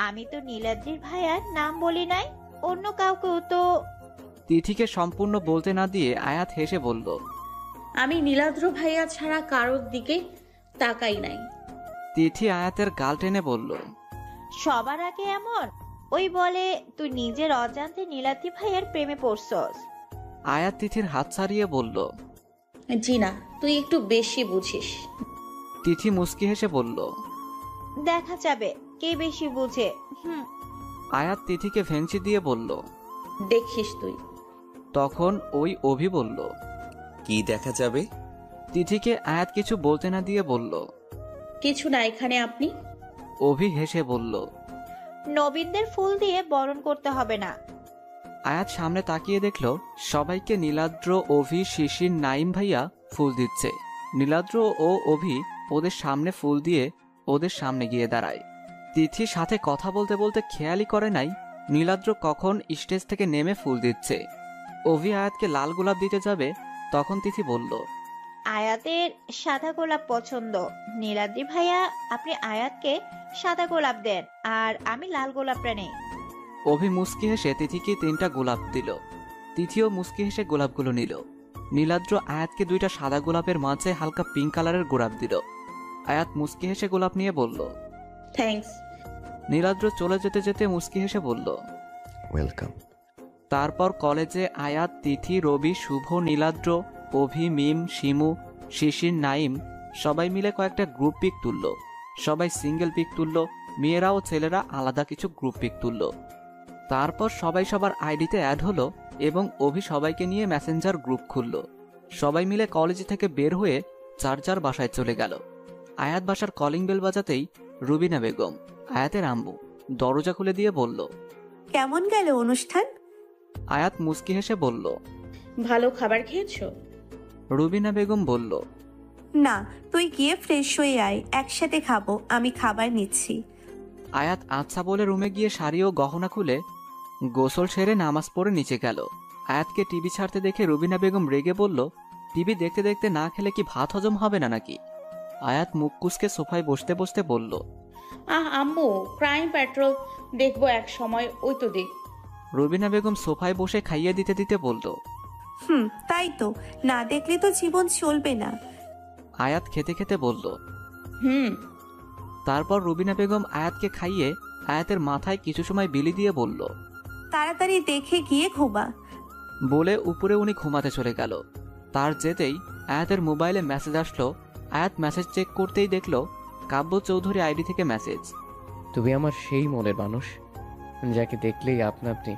আমি তো নীলাদ্রির ভাইয়ার নাম বলি নাই, অন্য কাউকেও তো। তিথিকে সম্পূর্ণ বলতে না দিয়ে আয়াত হেসে বলল, আমি নীলাদ্র ভাইয়া ছাড়া কারোর দিকে তাকাই নাই। তিথি আয়াতের গাল টেনে বলল, সবার আগে এমন? ওই বলে তুই নিজের অজান্তে নীলাদ্রি ভাইয়ার প্রেমে পড়ছস। আয়াত তিথির হাত ছাড়িয়ে বলল, জি না, তুই একটু বেশি বুঝিস। তিথি মুস্কি হেসে বলল, দেখা যাবে কে বেশি বুঝে। আয়াত তিথিকে ভেঞ্চি দিয়ে বলল, দেখিস তুই। তখন ওই অভি বলল, কি দেখা যাবে? তিথিকে আয়াত কিছু বলতে না দিয়ে বলল, কিছু না, এখানে আপনি। অভি হেসে বলল, নবীনদের ফুল দিয়ে বরণ করতে হবে না। আয়াত সামনে তাকিয়ে দেখল সবাইকে নীলাদ্র, অভি, শিশির, নাইম ভাইয়া ফুল দিচ্ছে। নীলাদ্র ও অভি ওদের সামনে ফুল দিয়ে ওদের সামনে গিয়ে দাঁড়ায়। তিথি সাথে কথা বলতে বলতে খেয়ালই করে নাই নীলাদ্র কখন স্টেজ থেকে নেমে ফুল দিচ্ছে। অভি আয়াতকে লাল গোলাপ দিতে যাবে, তখন তিথি বলল, আয়াতের সাদা গোলাপ পছন্দ। নীলাদ্রি ভাইয়া, আপনি আয়াতকে সাদা গোলাপ দেন, আর আমি লাল গোলাপটা নেই। অভি মুস্কি হেসে তিথিকে 3টা গোলাপ দিল। তিথিও মুস্কি হেসে গোলাপগুলো নিল। নীলাদ্র আয়াতকে 2টা সাদা গোলাপের মাঝে হালকা পিঙ্ক কালারের গোলাপ দিল। আয়াত মুস্কি হেসে গোলাপ নিয়ে বলল, থ্যাঙ্কস। নীলাদ্র চলে যেতে যেতে মুস্কি হেসে বলল, ওয়েলকাম। তারপর কলেজে আয়াত, তিথি, রবি, শুভ, নীলাদ্র, অভি, মিম, শিমু, শিশির, নাইম সবাই মিলে কয়েকটা গ্রুপ পিক তুলল। সবাই সিঙ্গেল পিক তুলল, মেয়েরা ও ছেলেরা আলাদা কিছু গ্রুপ পিক তুলল। তারপর সবাই সবার আইডিতে অ্যাড হলো এবং অভি সবাইকে নিয়ে মেসেঞ্জার গ্রুপ খুলল। সবাই মিলে কলেজ থেকে বের হয়ে যার যার বাসায় চলে গেল। আয়াত বাসার কলিং বেল বাজাতেই রুবিনা বেগম, আয়াতের আম্মু, দরজা খুলে দিয়ে বলল, কেমন গেল অনুষ্ঠান? আয়াত মুস্কি হেসে বলল, ভালো খাবার খেয়েছো? রুবিনা বেগম বলল, না, তুই গিয়ে ফ্রেশ হয়ে আয়, একসাথে খাবো, আমি খাবার নিচ্ছি। আয়াত আচ্ছা বলে রুমে গিয়ে শাড়ি ও গহনা খুলে গোসল সেরে নামাজ পড়ে নিচে গেল। আয়াতকে টিভি ছাড়তে দেখে রুবিনা বেগম রেগে বলল, টিভি দেখতে দেখতে না খেলে কি ভাত হজম হবে না নাকি? আয়াত মুখ কুঁচকে সোফায় বসতে বসতে বলল, আম্মু, ক্রাইম পেট্রোল দেখবো এক সময়, ওই তো দেখ। রুবিনা বেগম সোফায় বসে খাইয়ে দিতে দিতে বলল, তাই তো, না দেখলে তো জীবন চলবে না। আয়াত খেতে খেতে বলল, তারপর রুবিনা বেগম আয়াতকে খাইয়ে আয়াতের মাথায় কিছু সময় বিলি দিয়ে বলল, তাড়াতাড়ি দেখে গিয়ে ঘুমা। বলে উপরে উনি ঘুমাতে চলে গেল। তার যেতেই আয়াতের মোবাইলে মেসেজ আসলো। আয়াত মেসেজ চেক করতেই দেখল কাব্য চৌধুরী আইডি থেকে মেসেজ, তুমি আমার সেই মনের মানুষ যাকে দেখলেই আপনা আপনি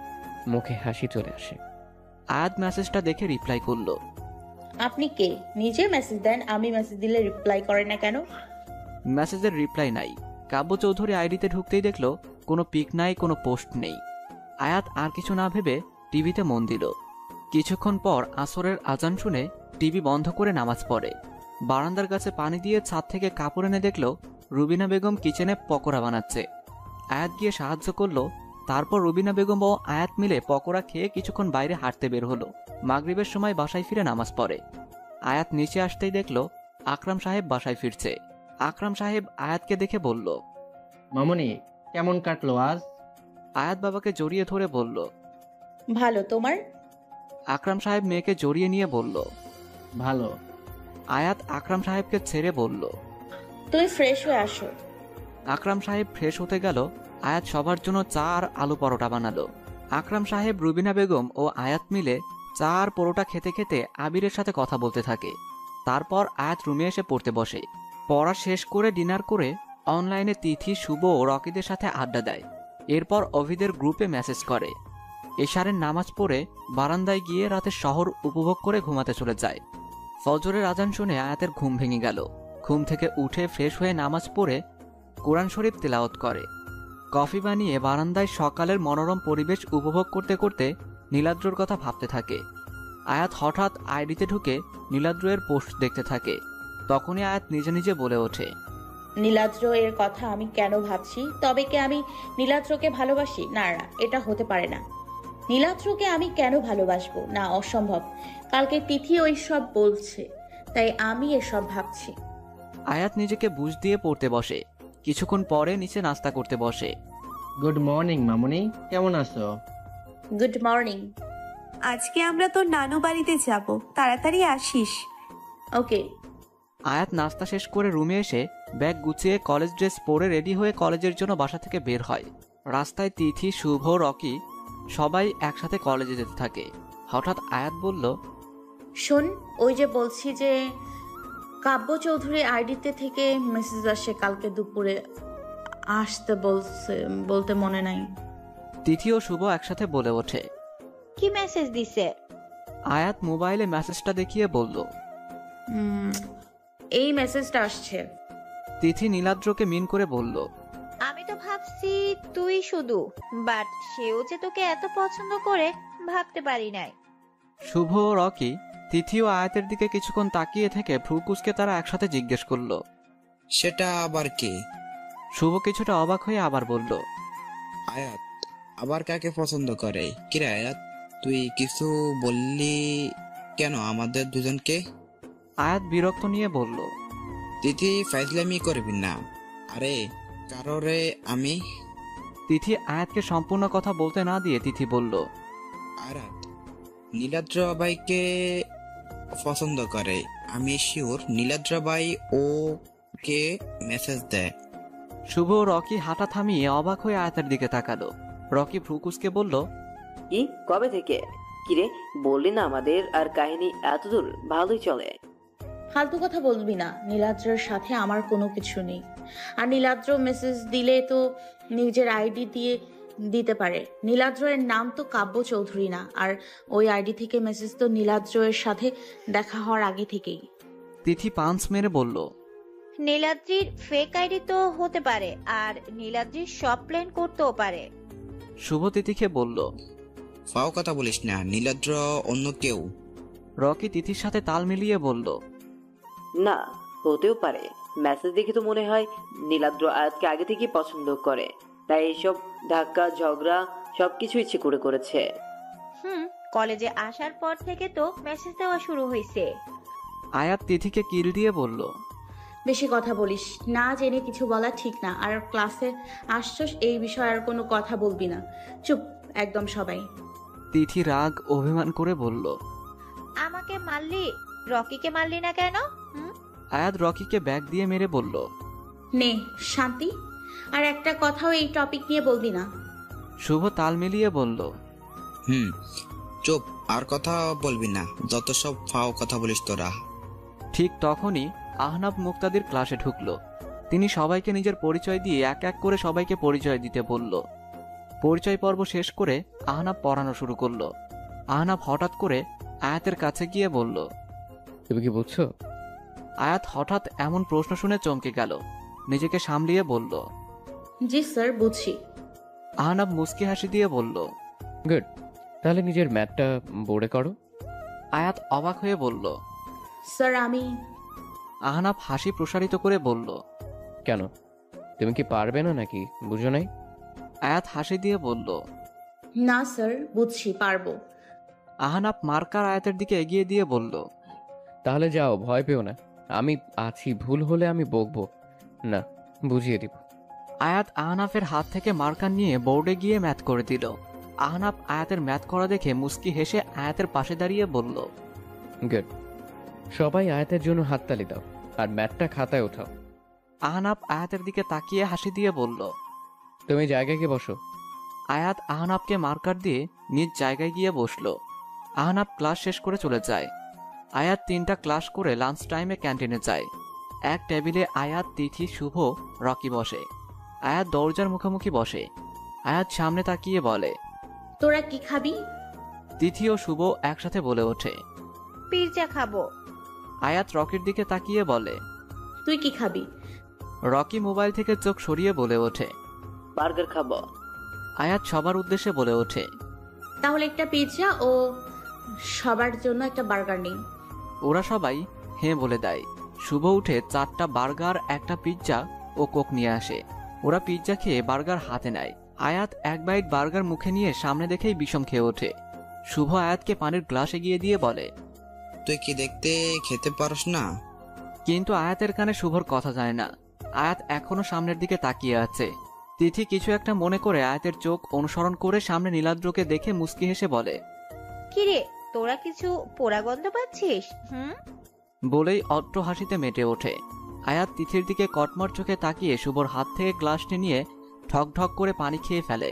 মুখে হাসি চলে আসে। আয়াত মেসেজটা দেখে রিপ্লাই করল, আপনি কে? নিজে মেসেজ দেন, আমি মেসেজ দিলে রিপ্লাই করে না কেন? মেসেজের রিপ্লাই নাই। কাব্য চৌধুরী আইডিতে ঢুকতেই দেখল কোনো পিক নাই, কোনো পোস্ট নেই। আয়াত আর কিছু না ভেবে টিভিতে মন দিল। কিছুক্ষণ পর আসরের আজান শুনে টিভি বন্ধ করে নামাজ পড়ে। বারান্দার কাছে পানি দিয়ে ছাদ থেকে কাপড় এনে দেখল রুবিনা বেগম কিচেনে পকোড়া বানাচ্ছে। আয়াত গিয়ে সাহায্য করলো। তারপর রুবিনা বেগম ও আয়াত মিলে পকোড়া খেয়ে কিছুক্ষণ বাইরে হাঁটতে বের হলো। মাগরিবের সময় বাসায় ফিরে নামাজ পড়ে। আয়াত নিচে আসতেই দেখল আকরাম সাহেব বাসায় ফিরছে। আকরাম সাহেব আয়াতকে দেখে বলল, মামুনি, কেমন কাটলো আজ? আয়াত বাবাকে জড়িয়ে ধরে বলল, ভালো। তোমার? আকরাম সাহেব মেয়েকে জড়িয়ে নিয়ে বলল, ভালো। আয়াত আকরাম সাহেবকে ছেড়ে বলল, তুমি ফ্রেশ হয়ে আসো। আকরাম সাহেব ফ্রেশ হতে গেল। আয়াত সবার জন্য চা আর আলু পরোটা বানালো। আকরাম সাহেব, রুবিনা বেগম ও আয়াত মিলে চা আর পরোটা খেতে খেতে আবিরের সাথে কথা বলতে থাকে। তারপর আয়াত রুমে এসে পড়তে বসে। পড়া শেষ করে ডিনার করে অনলাইনে তিথি, শুভ ও রকিদের সাথে আড্ডা দেয়। এরপর অভিদের গ্রুপে মেসেজ করে। এশারের নামাজ পড়ে বারান্দায় গিয়ে রাতের শহর উপভোগ করে ঘুমাতে চলে যায়। ফজরের আজান শুনে আয়াতের ঘুম ভেঙে গেল। ঘুম থেকে উঠে ফ্রেশ হয়ে নামাজ পড়ে কোরআন শরীফ তেলাওয়াত করে। কফি বানিয়ে বারান্দায় সকালের মনোরম পরিবেশ উপভোগ করতে করতে নীলাদ্রর কথা ভাবতে থাকে। আয়াত হঠাৎ আইডিতে ঢুকে নীলাদ্র-এর পোস্ট দেখতে থাকে। তখনই আয়াত নিজে নিজে বলে ওঠে, নীলাদ্র এর কথা আমি কেন ভাবছি? তবে কি আমি নীলাদ্রকে ভালোবাসি? না, এটা হতে পারে না। নীলাদ্রকে আমি কেন ভালোবাসবো? না, অসম্ভব। কালকে তিথি ওই সব বলছে, তাই আমি এসব ভাবছি। আয়াত নিজেকে বুঝ দিয়ে পড়তে বসে। কিছুক্ষণ পরে নিচে নাস্তা করতে বসে। গুড মর্নিং মামুনি, কেমন আছো? Good morning. আজকে আমরা তোর নানু বাড়িতে যাব, তাড়াতাড়ি আসিস। ওকে। আয়াত নাস্তা শেষ করে রুমে এসে ব্যাগ গুছিয়ে কলেজ ড্রেস পরে রেডি হয়ে কলেজের জন্য বাসা থেকে বের হয়। রাস্তায় তিথি, শুভ, রকি সবাই একসাথে কলেজে যেতে থাকে। হঠাৎ আয়াত বলল, শোন, ওই যে বলছি যে কাব্য চৌধুরী আইডিতে থেকে মেসেজ আসে, কালকে দুপুরে আসতে বলতে মনে নাই। তিথি ও শুভ একসাথে বলে ওঠে, কি মেসেজ দিছে? আয়াত মোবাইলে মেসেজটা দেখিয়ে বলল, এই মেসেজটা আসছে। তিথি নীলাদ্রকে মিন করে বলল, আমি তো ভাবছি তুই শুধু, বাট সেও যে তোকে এত পছন্দ করে ভাবতে পারি নাই। শুভ ও রকি তিথি ও আয়াতের দিকে কিছুক্ষণ তাকিয়ে থেকে ভ্রু কুঁচকে তারা একসাথে জিজ্ঞেস করলো, সেটা আবার কে? শুভ কিছুটা অবাক হয়ে আবার বলল, আয়াত আবার কাকে পছন্দ করে? কিরে আয়াত, তুই কিছু বললি কেন আমাদের দুজনকে? আয়াত বিরক্ত নিয়ে বলল, তিথি ফাইজলামি করবি না। আরে কারোরে আমি। তিথি আয়াতকে সম্পূর্ণ কথা বলতে না দিয়ে তিথি বলল, আয়াত নীলাদ্র ভাইকে পছন্দ করে, আমি শিওর নীলাদ্র ভাই ওকে মেসেজ দেয়। শুভ ও রকি হাঁটা থামিয়ে অবাক হয়ে আয়াতের দিকে তাকালো। রকি ভ্রু কুঁচকে বলল, কি কবে থেকে? কিরে বললি না আমাদের আর কাহিনী এতদূর ভালোই চলে। ফালতু কথা বলবি না, নীলাদ্রের সাথে আমার কোনো কিছু নেই। আর নীলাদ্র মেসেজ দিলে তো নিজের আইডি দিয়ে দিতে পারে। নীলাদ্রের নাম তো কাব্য চৌধুরী না, আর ওই আইডি থেকে মেসেজ তো নীলাদ্রের সাথে দেখা হওয়ার আগে থেকেই। তিথি পাঞ্চ মেরে বলল, নীলাদ্রির ফেক আইডি তো হতে পারে, আর নীলাদ্রির সব প্ল্যান করতেও পারে। শুভ তিথিকে বলল, ফাও কথা বলিস না, নীলাদ্র অন্য কেউ। রকি তিথির সাথে তাল মিলিয়ে বলল, না হতেও পারে, মেসেজ দেখে তো মনে হয় নীলাদ্র আয়াতকে আগে থেকেই পছন্দ করে, তাই এইসব ধাক্কা ঝগড়া সবকিছু ইচ্ছে করে করেছে। কলেজে আসার পর থেকে তো মেসেজ দেওয়া শুরু হয়েছে। আয়াত তিথিকে কিল দিয়ে বলল, বেশি কথা বলিস না, জেনে কিছু বলা ঠিক না। আর ক্লাসে আসছস এই বিষয়ে আর কোনো কথা বলবি না, চুপ একদম সবাই। তিথি রাগ অভিমান করে বলল, আমাকে মারলি, রকিকে মারলি না কেন? আয়াত রকিকে ব্যাগ দিয়ে মেরে বলল, নে শান্তি, আর একটা কথাও এই টপিক নিয়ে বলবি না। শুভ তাল মিলিয়ে বলল, চুপ, আর কথা বলবি না, যত সব ফাও কথা বলিস তোরা। ঠিক তখনই আহনাব মুক্তাদির ক্লাসে ঢুকলো। তিনি সবাইকে নিজের পরিচয় দিয়ে এক এক করে সবাইকে পরিচয় দিতে বলল। পরিচয় পর্ব শেষ করে আহনাব পড়ানো শুরু করলো। আহনাব হঠাৎ করে আয়াতের কাছে গিয়ে বলল, তুমি কি বুঝছো? আয়াত হঠাৎ এমন প্রশ্ন শুনে চমকে গেল, নিজেকে সামলিয়ে বলল, জি স্যার বুঝছি। আহনাব মুস্কি হাসি দিয়ে বলল, গুড, তাহলে নিজের ম্যাথটা বোর্ডে করো। আয়াত অবাক হয়ে বলল, স্যার আমি। আহনাব হাসি প্রসারিত করে বলল, কেন, তুমি কি পারবে না নাকি, বুঝো নাই? আয়াত হাসি দিয়ে বলল, না স্যার বুঝছি, পারবো। আহনাব মার্কার আয়াতের দিকে এগিয়ে দিয়ে বলল, তাহলে যাও, ভয় পেও না, আমি আছি, ভুল হলে আমি বকবো না, বুঝিয়ে দিব। আয়াত আহনাফের হাত থেকে মার্কার নিয়ে বোর্ডে গিয়ে ম্যাথ করে দিল। আহনাফ আয়াতের ম্যাথ করা দেখে মুস্কি হেসে আয়াতের পাশে দাঁড়িয়ে বলল, গুড, সবাই আয়াতের জন্য হাততালি দাও আর ম্যাথটা খাতায় ওঠাও। আহনাফ আয়াতের দিকে তাকিয়ে হাসি দিয়ে বলল, তুমি জায়গায় গিয়ে বসো। আয়াত আহনাফকে মার্কার দিয়ে নিজ জায়গায় গিয়ে বসলো। আহনাফ ক্লাস শেষ করে চলে যায়। আয়াত 3টা ক্লাস করে লাঞ্চ টাইমে ক্যান্টিনে যায়। এক টেবিলে আয়াত, তিথি, শুভ, রকি বসে। আয়াত দরজার মুখোমুখি বসে। আয়াত সামনে তাকিয়ে বলে, তোরা কি খাবি? তিথি ও শুভ একসাথে বলে ওঠে, পিৎজা খাবো। আয়াত রকির দিকে তাকিয়ে বলে, তুই কি খাবি? রকি মোবাইল থেকে চোখ সরিয়ে বলে ওঠে, বার্গার খাবো। আয়াত সবার উদ্দেশ্যে বলে ওঠে, তাহলে একটা পিৎজা ও সবার জন্য একটা বার্গার নিন। ওরা সবাই হ্যাঁ বলে দেয়। শুভ উঠে 4টা বার্গার, একটা পিৎজা ও কোক নিয়ে আসে। ওরা পিৎজা খেয়ে বার্গার হাতে নেয়। আয়াত এক বাইট বার্গার মুখে নিয়ে সামনে দেখেই বিষম খেয়ে ওঠে। শুভ আয়াতকে পানির গ্লাস এগিয়ে দিয়ে বলে, তুই কি দেখতে খেতে পারস না? কিন্তু আয়াতের কানে শুভর কথা যায় না। আয়াত এখনো সামনের দিকে তাকিয়ে আছে। তিথি কিছু একটা মনে করে আয়াতের চোখ অনুসরণ করে সামনে নীলাদ্রকে দেখে মুস্কি হেসে বলে, কিরে তোরা কিছু পোড়া গন্ধ পাচ্ছিস? বলেই অট্ট হাসিতে মেতে ওঠে। আয়াত তিথির দিকে কটমট চোখে তাকিয়ে শুভর হাত থেকে গ্লাসটি নিয়ে ঠক ঠক করে পানি খেয়ে ফেলে।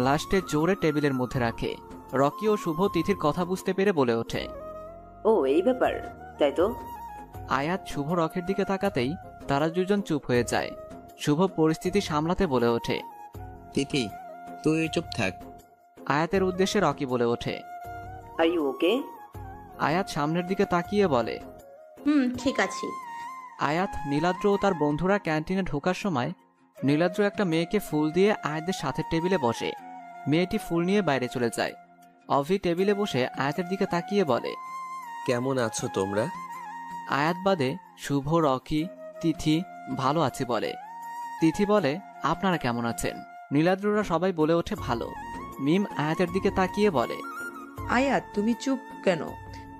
লাস্টে জোরে টেবিলের মধ্যে রাখে। রকি ও শুভ তিথির কথা বুঝতে পেরে বলে ওঠে, ও এই ব্যাপার, তাই তো। আয়াত শুভ রকের দিকে তাকাতেই তারা দুজন চুপ হয়ে যায়। শুভ পরিস্থিতি সামলাতে বলে ওঠে, তিথি তুই চুপ থাক। আয়াতের উদ্দেশ্যে রকি বলে ওঠে, আর ইউ ওকে? আয়াত সামনের দিকে তাকিয়ে বলে, ঠিক আছে। আয়াত, নীলাদ্র ও তার বন্ধুরা ক্যান্টিনে ঢোকার সময় নীলাদ্র একটা মেয়েকে ফুল দিয়ে আয়াতের সাথের টেবিলে বসে। মেয়েটি ফুল নিয়ে বাইরে চলে যায়। অভি টেবিলে বসে আয়াতের দিকে তাকিয়ে বলে, কেমন আছো তোমরা? আয়াত বাদে শুভ, রকি, তিথি ভালো আছে বলে। তিথি বলে, আপনারা কেমন আছেন? নীলাদ্ররা সবাই বলে ওঠে ভালো। মিম আয়াতের দিকে তাকিয়ে বলে, আয়াত তুমি চুপ কেন?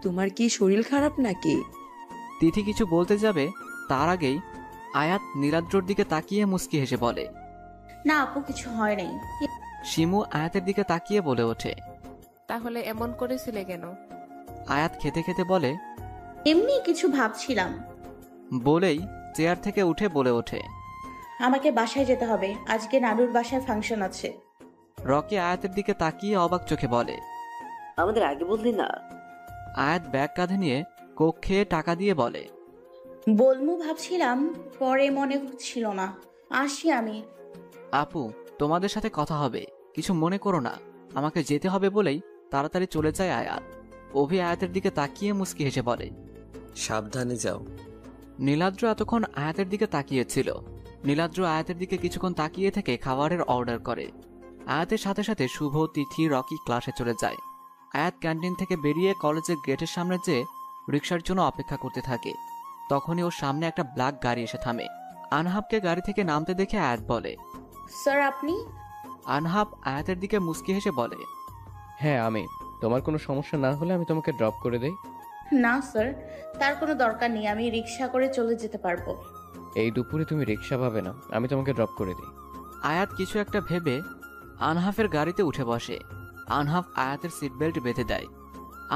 তোমার কি শরীর খারাপ নাকি? তিথি কিছু বলতে যাবে, তার আগেই আয়াত নীলাদ্রর দিকে তাকিয়ে মুস্কি হেসে বলে, না আপু কিছু হয় নাই। শিমু আয়াতের দিকে তাকিয়ে বলে ওঠে, তাহলে এমন করেছিলে কেন? আয়াত খেতে খেতে বলে, এমনি কিছু ভাবছিলাম। বলেই চেয়ার থেকে উঠে বলে ওঠে, আমাকে বাসায় যেতে হবে, আজকে নানুর বাসায় ফাংশন আছে। রকি আয়াতের দিকে তাকিয়ে অবাক চোখে বলে, আমাদের আগে বললি না? আয়াত ব্যাগ কাঁধে নিয়ে কোক খেয়ে টাকা দিয়ে বলে, বলমু ভাবছিলাম, পরে মনে হচ্ছিল না। আসি আমি। আপু, তোমাদের সাথে কথা হবে, কিছু মনে করো না। আমাকে যেতে হবে বলেই তাড়াতাড়ি চলে যায় আয়াত। অভি আয়াতের দিকে তাকিয়ে মুচকি হেসে বলে, সাবধানে যাও। নীলাদ্র এতক্ষণ আয়াতের দিকে তাকিয়েছিল। নীলাদ্র আয়াতের দিকে কিছুক্ষণ তাকিয়ে থেকে খাবারের অর্ডার করে। আয়াতের সাথে সাথে শুভ, তিথি, রকি ক্লাসে চলে যায়। আয়াত ক্যান্টিন থেকে বেরিয়ে কলেজের গেটের সামনে যেয়ে রিকশার জন্য অপেক্ষা করতে থাকে। তখনই ওর সামনে একটা ব্ল্যাক গাড়ি এসে থামে। আনহাবকে গাড়ি থেকে নামতে দেখে আয়াত বলে, স্যার আপনি? আনহাব আয়াতের দিকে মুচকি হেসে বলে, হ্যাঁ আমি। তোমার কোনো সমস্যা না হলে আমি তোমাকে ড্রপ করে দেই। না স্যার, তার কোনো দরকার নেই, আমি রিক্সা করে চলে যেতে পারবো। এই দুপুরে তুমি রিক্সা পাবে না, আমি তোমাকে ড্রপ করে দিই। আয়াত কিছু একটা ভেবে আনহাফের গাড়িতে উঠে বসে। আনহাফ আয়াতের সিট বেল্ট বেঁধে দেয়।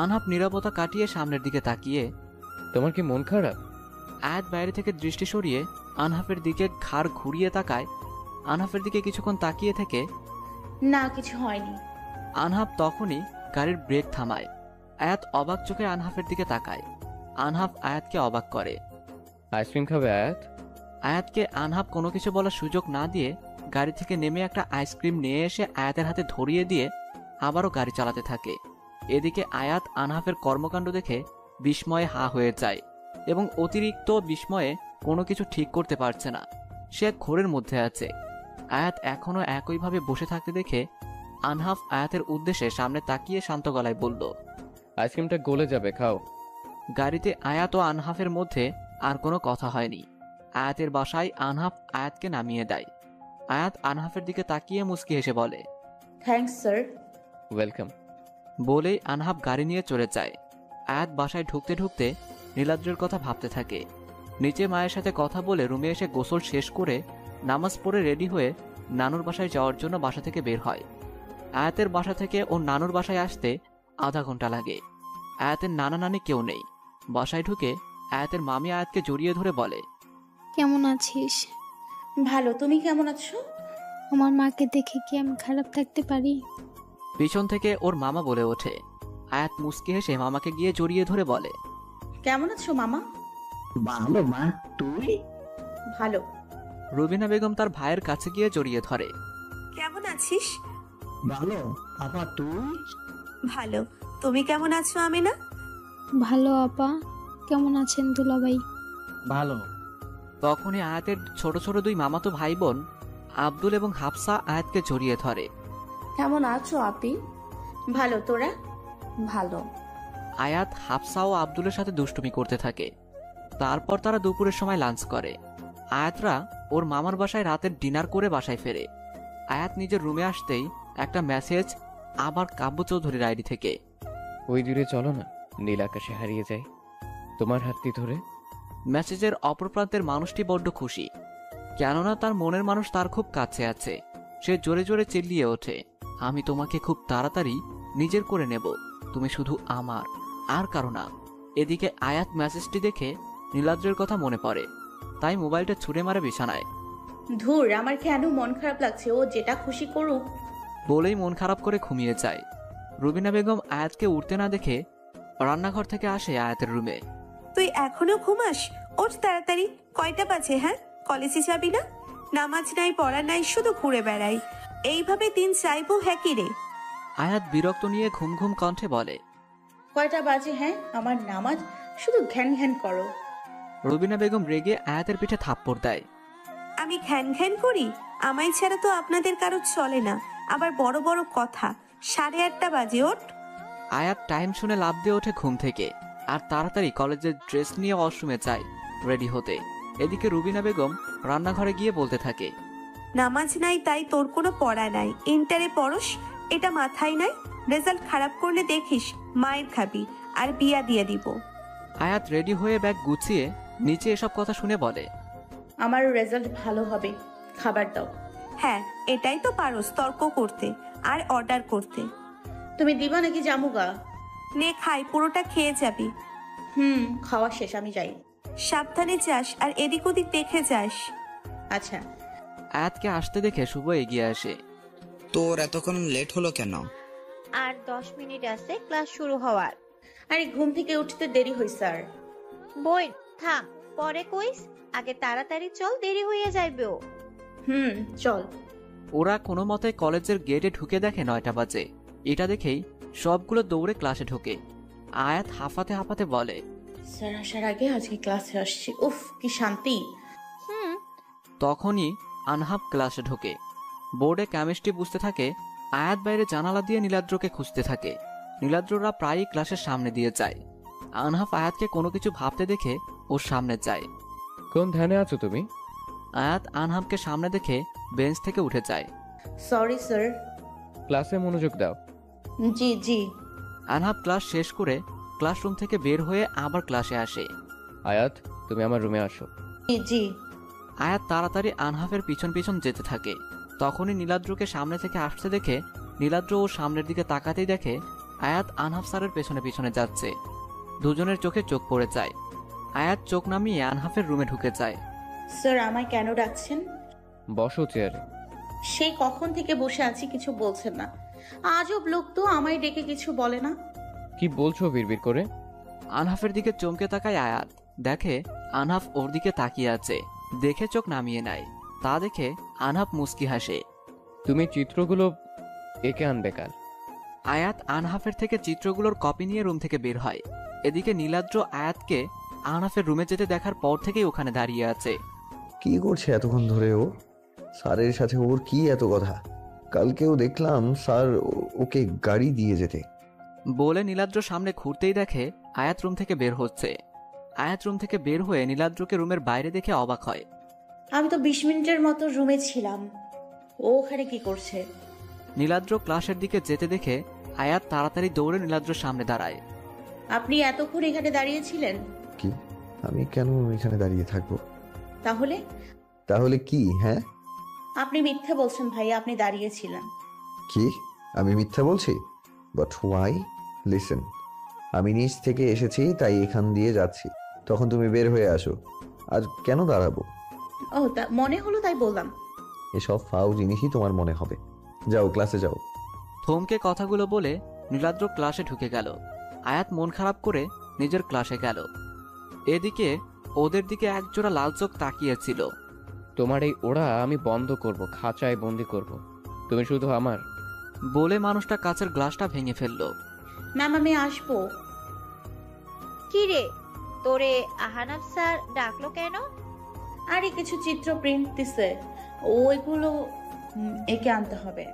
আনহাফ নীরবতা কাটিয়ে সামনের দিকে তাকিয়ে, তোমার কি মন খারাপ? আয়াত বাইরে থেকে দৃষ্টি সরিয়ে আনহাফের দিকে ঘাড় ঘুরিয়ে তাকায়। আনহাফের দিকে কিছুক্ষণ তাকিয়ে থেকে, না কিছু হয়নি। আনহাফ তখনই গাড়ির ব্রেক থামায়। আয়াত অবাক চোখে আনহাফের দিকে তাকায়। আনহাফ আয়াতকে অবাক করে। আইসক্রিম খাবে আয়াত? আয়াতকে আনহাফ কোনো কিছু বলার সুযোগ না দিয়ে গাড়ি থেকে নেমে একটা আইসক্রিম নিয়ে এসে আয়াতের হাতে ধরিয়ে দিয়ে আবারও গাড়ি চালাতে থাকে। এদিকে আয়াত আনহাফের কর্মকাণ্ড দেখে বিস্ময়ে হা হয়ে যায় এবং অতিরিক্ত বিস্ময়ে কোনো কিছু ঠিক করতে পারছে না। সে এক ঘোরের মধ্যে আছে। আয়াত এখনো একইভাবে বসে থাকতে দেখে আনহাফ আয়াতের উদ্দেশ্যে সামনে তাকিয়ে শান্ত গলায় বলল, আইসক্রিমটা গলে যাবে, খাও। গাড়িতে আয়াত ও আনহাফের মধ্যে আর কোনো কথা হয়নি। আয়াতের বাসায় আনহাফ আয়াতকে নামিয়ে দেয়। আয়াত আনহাফের দিকে তাকিয়ে মুচকি হেসে বলে, থ্যাঙ্কস স্যার। ওয়েলকাম। বলেই আনহাফ গাড়ি নিয়ে চলে যায়। আয়াত বাসায় ঢুকতে ঢুকতে নীলাদ্রের কথা ভাবতে থাকে। নিচে মায়ের সাথে কথা বলে রুমে এসে গোসল শেষ করে নামাজ পড়ে রেডি হয়ে নানুর বাসায় যাওয়ার জন্য বাসা থেকে বের হয়। আয়াতের বাসা থেকে ও নানুর বাসায় আসতে আধা ঘন্টা লাগে। আয়াতের নানা নানি কেউ নেই। বাসায় ঢুকে আয়াতের মামি আয়াতকে জড়িয়ে ধরে বলে, কেমন আছিস? ভালো, তুমি কেমন আছো? আমার মাকে দেখে কি আমি খারাপ থাকতে পারি? পিছন থেকে ওর মামা বলে ওঠে। আয়াত মুচকি হেসে মামাকে গিয়ে জড়িয়ে ধরে বলে, কেমন আছো মামা? ভালো মা, তুই? ভালো। রুবিনা বেগম তার ভাইয়ের কাছে গিয়ে জড়িয়ে ধরে, কেমন আছিস? ভালো। আপা তুই? ভালো। তুমি কেমন আছো আমিনা? ভালো আপা। কেমন আছেন দুলাভাই? ভালো। তখনই আয়াতের ছোট ছোট দুই মামাতো ভাই বোন আব্দুল এবং হাফসা আয়াতকে জড়িয়ে ধরে। কেমন আছো আপি? ভালো, তোরা? ভালো। আয়াত হাফসা ও আব্দুলের সাথে দুষ্টুমি করতে থাকে। তারপর তারা দুপুরের সময় লাঞ্চ করে। আয়াতরা ওর মামার বাসায় রাতের ডিনার করে বাসায় ফেরে। আয়াত নিজের রুমে আসতেই একটা মেসেজ আবার কাব্য চৌধুরীর আইডি থেকে, ওই দূরে চলো না, নীল আকাশে হারিয়ে যায় তোমার হাতটি ধরে। মেসেজের অপর প্রান্তের মানুষটি বড্ড খুশি, কেননা তার মনের মানুষ তার খুব কাছে আছে। সে জোরে জোরে চিল্লিয়ে ওঠে, আমি তোমাকে খুব তাড়াতাড়ি নিজের করে নেব, তুমি শুধু আমার, আর কারো না। এদিকে আয়াত মেসেজটি দেখে নীলাদ্রের কথা মনে পড়ে, তাই মোবাইলটা ছুঁড়ে মারে বিছানায়। ধুর, আমার কেন মন খারাপ লাগছে, ও যেটা খুশি করুক। বলেই মন খারাপ করে ঘুমিয়ে যায়। রুবিনা বেগম আয়াতকে উঠতে না দেখে রান্নাঘর থেকে আসে আয়াতের রুমে। তুই এখনো ঘুমাস? ওঠ তাড়াতাড়ি। কয়টা বাজে? হ্যাঁ, কলেজে যাবি না? নামাজ নাই, পড়া নাই, শুধু ঘুরে বেড়াই। এইভাবে দিন চাইবো হ্যাঁ কি রে? আয়াত বিরক্ত নিয়ে ঘুম ঘুম কণ্ঠে বলে, কয়টা বাজে? হ্যাঁ, আমার নামাজ, শুধু ঘ্যান ঘ্যান করো। রুবিনা বেগম রেগে আয়াতের পিঠে থাপ্পড় দেয়। আমি ঘ্যান ঘ্যান করি? আমায় ছাড়া তো আপনাদের কারো চলে না। আবার বড় বড় কথা। 8:30 বাজে, ওঠ। আয়াত টাইম শুনে লাফ দিয়ে ওঠে ঘুম থেকে আর তাড়াতাড়ি কলেজের ড্রেস নিয়ে ওয়াশরুমে যায় রেডি হতে। এদিকে রুবিনা বেগম রান্নাঘরে গিয়ে বলতে থাকে, নামাজ নাই তাই তোর কোনো পড়া নাই, ইন্টারে পড়স, এটা মাথায় নাই। রেজাল্ট খারাপ করলে দেখিস মায়ের খাবি, আর বিয়া দিয়ে দিব। আয়াত রেডি হয়ে ব্যাগ গুছিয়ে নিচে এসব কথা শুনে বলে, আমার রেজাল্ট ভালো হবে, খাবার দাও। হ্যাঁ, এটাই তো পারোস, তর্ক করতে আর অর্ডার করতে। তুমি দিবা নাকি জামুগা? নে খাই, পুরোটা খেয়ে যাবি। খাওয়া শেষ, আমি যাই। সাবধানে যাস আর এদিক ওদিক দেখে যাস। আচ্ছা। আয়াতকে আসতে দেখে শুভ এগিয়ে আসে। তোর এতক্ষণ লেট হলো কেন? আর 10 মিনিট আছে ক্লাস শুরু হওয়ার। আরে ঘুম থেকে উঠতে দেরি হই স্যার। বই থাম, পরে কইস, আগে তাড়াতাড়ি চল, দেরি হয়ে যাইবে। চল। ওরা কোনো মতে কলেজের গেটে ঢুকে দেখে 9টা বাজে। এটা দেখেই সবগুলো দৌড়ে ক্লাসে ঢোকে। আয়াত হাঁফাতে হাঁপাতে বলে, স্যার আসার আগে আজকে ক্লাসে আসছি, উফ কি শান্তি। তখনই আনহাব ক্লাসে ঢোকে। বোর্ডে কেমিস্ট্রি বুঝতে থাকে। আয়াত বাইরে জানালা দিয়ে নীলাদ্রকে খুঁজতে থাকে। নীলাদ্ররা প্রায়ই ক্লাসের সামনে দিয়ে যায়। আনহাব আয়াতকে কোনো কিছু ভাবতে দেখে ওর সামনে যায়। কোন ধ্যানে আছো তুমি? আয়াত আনহাবকে সামনে দেখে বেঞ্চ থেকে উঠে যায়। Sorry sir. ক্লাসে মনোযোগ দাও। জি জি। আনহাব ক্লাস শেষ করে ক্লাসরুম থেকে বের হয়ে আবার ক্লাসে আসে। আয়াত, তুমি আমার রুমে আসো। জি জি। আয়াত তাড়াতাড়ি আনহাফের পিছন পিছন যেতে থাকে। তখনই নীলাদ্রকে সামনে থেকে আসতে দেখে নীলাদ্র ওর সামনের দিকে তাকাতেই দেখে আয়াত আনহাফ স্যারের পেছনে পিছনে যাচ্ছে। দুজনের চোখে চোখ পড়ে যায়। আয়াত চোখ নামিয়ে আনহাফের রুমে ঢুকে যায়। স্যার আমায় কেন ডাকছেন? বসো চেয়ারে। সেই কখন থেকে বসে আছি, কিছু বলছেন না। আজব লোক তো, আমায় ডেকে কিছু বলে না। কি বলছো বিড়বিড় করে? আনহাফের দিকে চমকে তাকায় আয়াত। দেখে আনহাফ ওর দিকে তাকিয়ে আছে। দেখে চোখ নামিয়ে নেয়। তা দেখে আনহাফ মুস্কি হাসে। তুমি চিত্রগুলো একে আনবে কাল। আয়াত আনহাফের থেকে চিত্রগুলোর কপি নিয়ে রুম থেকে বের হয়। এদিকে নীলাদ্র আয়াতকে আনহাফের রুমে যেতে দেখার পর থেকেই ওখানে দাঁড়িয়ে আছে। কি করছে এতক্ষণ ধরে ও? স্যারের সাথে ওর কি এত কথা? কালকেও দেখলাম স্যার ওকে গাড়ি দিয়ে যেতে। বলে নীলাদ্র সামনে ঘুরতেই দেখে আয়াত রুম থেকে বের হচ্ছে। আয়াত রুম থেকে বের হয়ে নীলাদ্রকে রুমের বাইরে দেখে অবাক হয়। আমি তো 20 মিনিটের মতো রুমে ছিলাম, ও ওখানে কি করছে? নীলাদ্র ক্লাসের দিকে যেতে দেখে আয়াত তাড়াতাড়ি দৌড়ে নীলাদ্রর সামনে দাঁড়ায়। আপনি এতক্ষণ এখানে দাঁড়িয়েছিলেন? কি, আমি কেন এখানে দাঁড়িয়ে থাকবো? তাহলে? তাহলে কি? হ্যাঁ, আপনি মিথ্যা বলছেন ভাইয়া, আপনি দাঁড়িয়েছিলেন। কি আমি মিথ্যা বলছি? But why? লিসেন, আমি নিচ থেকে এসেছি তাই এখান দিয়ে যাচ্ছি, তখন তুমি বের হয়ে আসো। আর কেন দাঁড়াবো? ও তা মনে হলো তাই বললাম। এসব ফাউ জিনিসই তোমার মনে হবে। যাও ক্লাসে যাও। থমকে কথাগুলো বলে নীলাদ্র ক্লাসে ঢুকে গেল। আয়াত মন খারাপ করে নিজের ক্লাসে গেল। এদিকে ওদের দিকে একজোড়া লাল চোখ তাকিয়েছিল। তোমার এই ওড়া আমি বন্ধ করব, খাঁচায় বন্দি করব, তুমি শুধু আমার। বলে মানুষটা কাচের গ্লাসটা ভেঙে ফেললো। ম্যাম আমি আসবো। কি রে, তোরে আহানাফ স্যার ডাকলো কেন? আরে কিছু চিত্র প্রিন্ট দিছে, ওইগুলো একে আনতে হবে।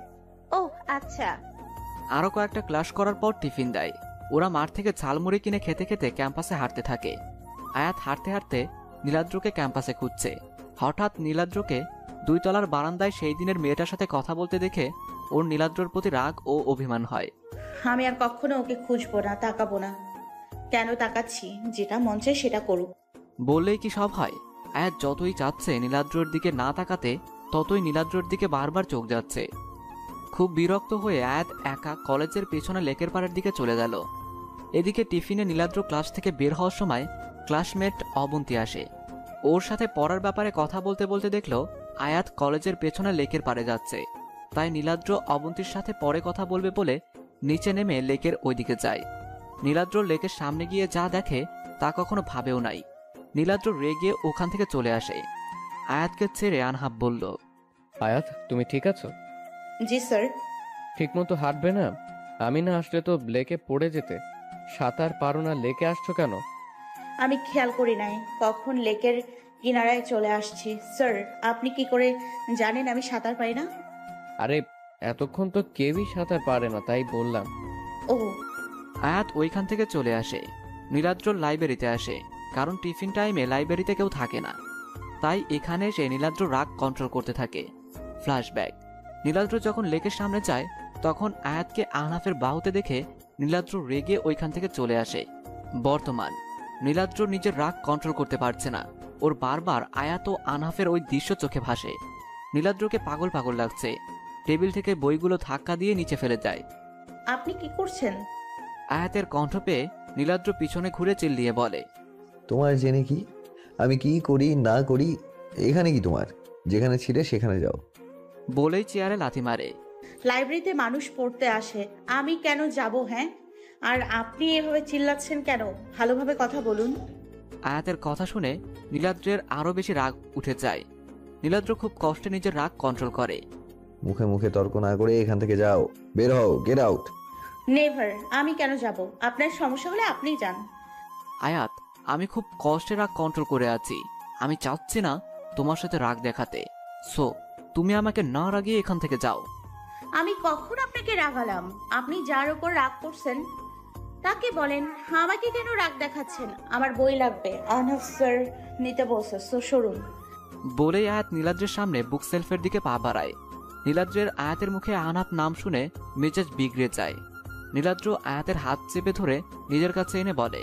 ও আচ্ছা। আরো কয়েকটা ক্লাস করার পর টিফিন দেয়। ওরা মাঠ থেকে ঝালমুড়ি কিনে খেতে খেতে ক্যাম্পাসে হাঁটতে থাকে। আয়াত হাঁটতে হাঁটতে নীলাদ্রকে ক্যাম্পাসে খুঁজছে। হঠাৎ নীলাদ্রকে 2 তলার বারান্দায় সেই দিনের মেয়েটার সাথে কথা বলতে দেখে ওর নীলাদ্রর প্রতি রাগ ও অভিমান হয়। আমি আর কখনো ওকে খুঁজবো না, তাকাবো না। কেন তাকাচ্ছি? যেটা মন চায় সেটা করুক। বললেই কি সব হয়? আয়াত যতই চাচ্ছে নীলাদ্রর দিকে না তাকাতে, ততই নীলাদ্রর দিকে বারবার চোখ যাচ্ছে। খুব বিরক্ত হয়ে আয়াত একা কলেজের পেছনে লেকের পাড়ের দিকে চলে গেল। এদিকে টিফিনে নীলাদ্র ক্লাস থেকে বের হওয়ার সময় ক্লাসমেট অবন্তী আসে। ওর সাথে পড়ার ব্যাপারে কথা বলতে বলতে দেখলো আয়াত কলেজের পেছনে লেকের পাড়ে যাচ্ছে। তাই নীলাদ্র অবন্তীর সাথে পরে কথা বলবে বলে নিচে নেমে লেকের ওইদিকে যায়। নীলাদ্র লেকের সামনে গিয়ে যা দেখে তা কখনো ভাবেও নাই। নীলাদ্র রেগে ওখান থেকে চলে আসে। আয়াতকে ছেড়ে আনহাব বলল, আয়াত তুমি ঠিক আছো? জি স্যার। ঠিক মতো হাঁটবে না? আমি না আসলে তো লেকে পড়ে যেতে। সাঁতার পারো না, লেকে আসছো কেন? আমি খেয়াল করি নাই, কখন লেকের কিনারায় চলে আসছি। স্যার আপনি কি করে জানেন আমি সাঁতার পারি না? আরে এতক্ষণ তো কেউই সাঁতার পারে না, তাই বললাম। ও। আয়াত ওইখান থেকে চলে আসে। নীলাদ্র লাইব্রেরিতে আসে, কারণ টিফিন টাইমে লাইব্রেরিতে কেউ থাকে না। তাই এখানে এসে নীলাদ্র রাগ কন্ট্রোল করতে থাকে। ফ্ল্যাশব্যাক। নীলাদ্র যখন লেকের সামনে যায় তখন আয়াতকে আহনাফের বাহুতে দেখে নীলাদ্র রেগে ওইখান থেকে চলে আসে। বর্তমান নীলাদ্র নিজের রাগ কন্ট্রোল করতে পারছে না। ওর বারবার আয়াত ও আহনাফের ওই দৃশ্য চোখে ভাসে। নীলাদ্রকে পাগল পাগল লাগছে। টেবিল থেকে বইগুলো ধাক্কা দিয়ে নিচে ফেলে যায়। আপনি কি করছেন? আয়াতের কণ্ঠ পেয়ে নীলাদ্র পিছনে ঘুরে চিল্লিয়ে বলে, তোমার জেনে কি? আমি কি করি না করি এখানে কি তোমার? যেখানে ছিলে সেখানে যাও। বলেই চেয়ারে লাথি মারে। লাইব্রেরিতে মানুষ পড়তে আসে, আমি কেন যাব? হ্যাঁ, আর আপনি এভাবে চিল্লাচ্ছেন কেন? ভালোভাবে কথা বলুন। আয়াতের কথা শুনে নীলাদ্রের আরো বেশি রাগ উঠে যায়। নীলাদ্র খুব কষ্টে নিজের রাগ কন্ট্রোল করে। মুখে মুখে তর্ক না করে এখান থেকে যাও, বের হও, গেট আউট। নেভার। আমি কেন যাব? আপনার সমস্যা হলে আপনিই যান। আয়াত, আমি খুব কষ্টে রাগ কন্ট্রোল করে আছি। আমি চাচ্ছি না তোমার সাথে রাগ দেখাতে, সো তুমি আমাকে না রাগিয়ে এখান থেকে যাও। আমি কখন আপনাকে রাগালাম? আপনি যার উপর রাগ করছেন তাকে বলেন, আমাকে কেন রাগ দেখাচ্ছেন? আমার বই লাগবে, আনহাফ স্যার নিতে বলছে, সো সরুন। বলেই আয়াত নীলাদ্রের সামনে বুক সেলফের দিকে পা বাড়ায়। নীলাদ্রের আয়াতের মুখে আহনাফ নাম শুনে মেজাজ বিগড়ে যায়। নীলাদ্র আয়াতের হাত চেপে ধরে নিজের কাছে এনে বলে,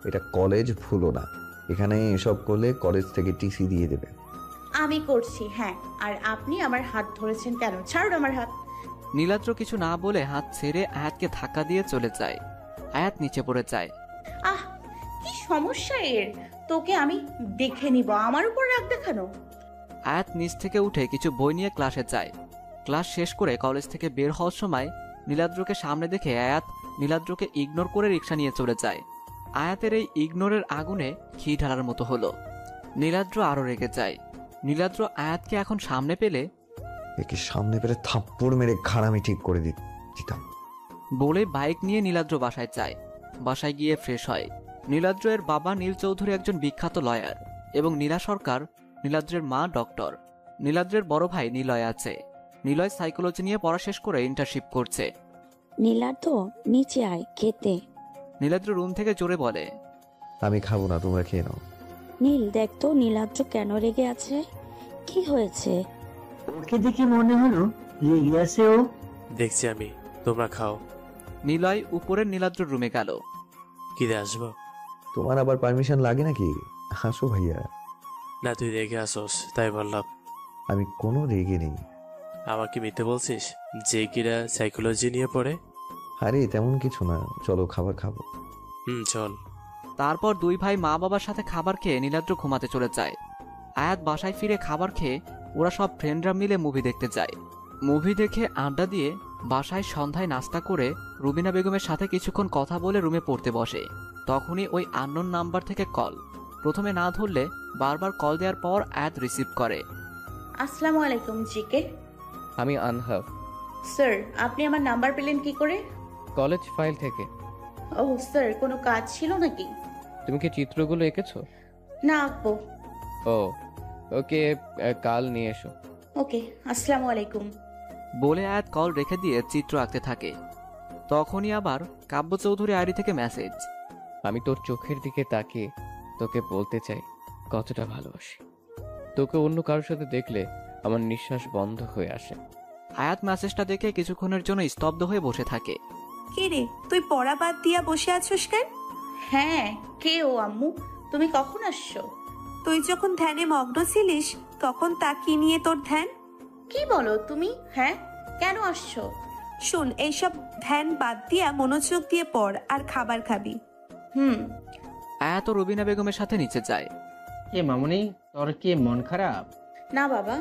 এটা কলেজ, ভুলো না। এখানে এসব করলে কলেজ থেকে টিসি দিয়ে দেবে। আমি করছি, হ্যাঁ। আর আপনি আমার হাত ধরেছেন কেন? ছাড়ুন আমার হাত। নীলাদ্র কিছু না বলে হাত ছেড়ে আয়াতকে ধাক্কা দিয়ে চলে যায়। আয়াত নিচে পড়ে যায়। আহ, কি সমস্যা এর? তোকে আমি দেখে নিব, আমার উপর রাগ দেখানো। আয়াত নিচ থেকে উঠে কিছু বই নিয়ে ক্লাসে যায়। ক্লাস শেষ করে কলেজ থেকে বের হওয়ার সময় নীলাদ্রকে সামনে দেখে আয়াত নীলাদ্রকে ইগনোর করে রিক্সা নিয়ে চলে যায়। আয়াতের এই ইগনোরের আগুনে ঘি ঢালার মতো হলো। নীলাদ্র আরো রেগে যায়। নীলাদ্র আয়াতকে এখন সামনে পেলে একে সামনে পেলে থাপ্পড় মেরে ঘাড়ামি ঠিক করে দিতাম বলে বাইক নিয়ে নীলাদ্র বাসায় যায়। বাসায় গিয়ে ফ্রেশ হয়। নীলাদ্রের বাবা নীল চৌধুরী একজন বিখ্যাত লয়ার এবং নীলা সরকার নীলাদ্রের মা ডক্টর। নীলাদ্রের বড় ভাই নিলয় আছে। নিলয় সাইকোলজি নিয়ে পড়া শেষ করে ইন্টার্নশিপ করছে। নীলাদ্র নিচে আয় খেতে। নীলাদ্র রুম থেকে জোরে বলে, আমি খাবো না, তোমরা খেয়ে নাও। নীল দেখ তো নীলাদ্র কেন রেগে আছে, কি হয়েছে? ওকে দেখে মনে হলো রেগে আছে ও। দেখছি আমি, তোমরা খাও। নিলয় উপরের নীলাদ্র রুমে গেল। কিরে আসবো? তোমার আবার পারমিশন লাগে নাকি? হাসো ভাইয়া। না, তুই রেগে আসোস তাই বললাম। আমি কোনো রেগে নেই। আমাকে মিথ্যে বলছিস যে কিরা সাইকোলজি নিয়ে পড়ে? আরে তেমন কিছু না, চলো খাবার খাবো। চল। তারপর দুই ভাই মা বাবার সাথে খাবার খেয়ে নীলাদ্র ঘুমাতে চলে যায়। আয়াত বাসায় ফিরে খাবার খেয়ে ওরা সব ফ্রেন্ডরা মিলে মুভি দেখতে যায়। মুভি দেখে আড্ডা দিয়ে বাসায় সন্ধ্যায় নাস্তা করে রুবিনা বেগমের সাথে কিছুক্ষণ কথা বলে রুমে পড়তে বসে। তখনই ওই আননোন নাম্বার থেকে কল। প্রথমে না ধরলে বারবার কল দেওয়ার পর আয়াত রিসিভ করে। আসসালামু আলাইকুম জিকে। আমি আনহাফ। স্যার, আপনি আমার নাম্বার পেলেন কি করে? কলেজ ফাইল থেকে। ও স্যার, কোনো কাজ ছিল নাকি? তুমি কি চিত্রগুলো এঁকেছো? না, আঁকবো। ও ওকে, কাল নিয়ে এসো। ওকে, আসসালামু আলাইকুম বলে আয়াত কল রেখে দিয়ে চিত্র আঁকতে থাকে। তখনই আবার কাব্য চৌধুরী আইডি থেকে মেসেজ। আমি তোর চোখের দিকে তাকিয়ে তোকে বলতে চাই কতটা ভালোবাসি। তোকে অন্য কারোর সাথে দেখলে আমার নিঃশ্বাস বন্ধ হয়ে আসে। আয়াত মেসেজটা দেখে কিছুক্ষণের জন্য স্তব্ধ হয়ে বসে থাকে। কে রে, তুই পড়া বাদ দিয়া বসে আছিস কেন? হ্যাঁ, কে ও আম্মু? তুমি কখন আসছো? তুই যখন ধ্যানে মগ্ন ছিলিস তখন তা কি নিয়ে তোর ধ্যান? কি বলো তুমি? হ্যাঁ, কেন আসছো? শোন, এইসব ধ্যান বাদ দিয়া মনোযোগ দিয়ে পড় আর খাবার খাবি। আয়াত ও রুবিনা বেগমের সাথে নিচে যায়। এ মামুনি, তোর কি মন খারাপ? না বাবা।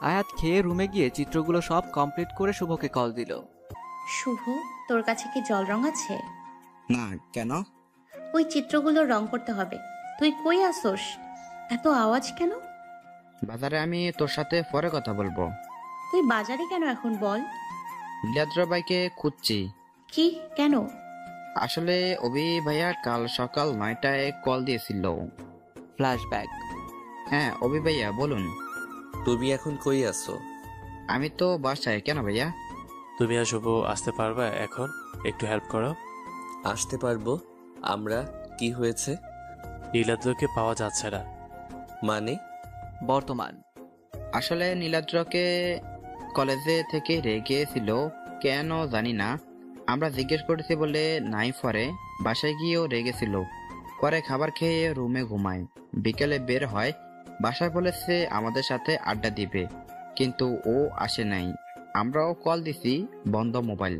আয়াত খেয়ে রুমে গিয়ে চিত্রগুলো সব কমপ্লিট করে শুভকে কল দিল। শুভ, তোর কাছে কি জল রং আছে? না, কেন? ওই চিত্রগুলো রং করতে হবে। তুই কই আসোস? এত আওয়াজ কেন? বাজারে আমি তোর সাথে পরে কথা বলবো। তুই বাজারে কেন এখন বল? নীলাদ্র ভাইকে খুঁজছি। কি, কেন? আসলে অভি ভাইয়া কাল সকাল 9টায় কল দিয়েছিল। ফ্ল্যাশব্যাক। হ্যাঁ অভি ভাইয়া বলুন। তুমি এখন কই আছো? আমি তো বাসায়। কেন ভাইয়া? তুমি আর শুভ আসতে পারবা এখন? একটু হেল্প করো। আসতে পারবো। আমরা? কি হয়েছে? নীলাদ্রকে পাওয়া যাচ্ছে না। মানে? বর্তমান। আসলে নীলাদ্রকে কলেজে থেকে রেখেছিল, কেন জানি না। আমরা জিজ্ঞেস করেছি বলে নাই, পরে বাসায় গিয়েও রেগেছিল। পরে খাবার খেয়ে রুমে ঘুমায়, বিকেলে বের হয়। বাসায় বলেছে আমাদের সাথে আড্ডা দিবে, কিন্তু ও আসে নাই। আমরাও কল দিছি, বন্ধ মোবাইল।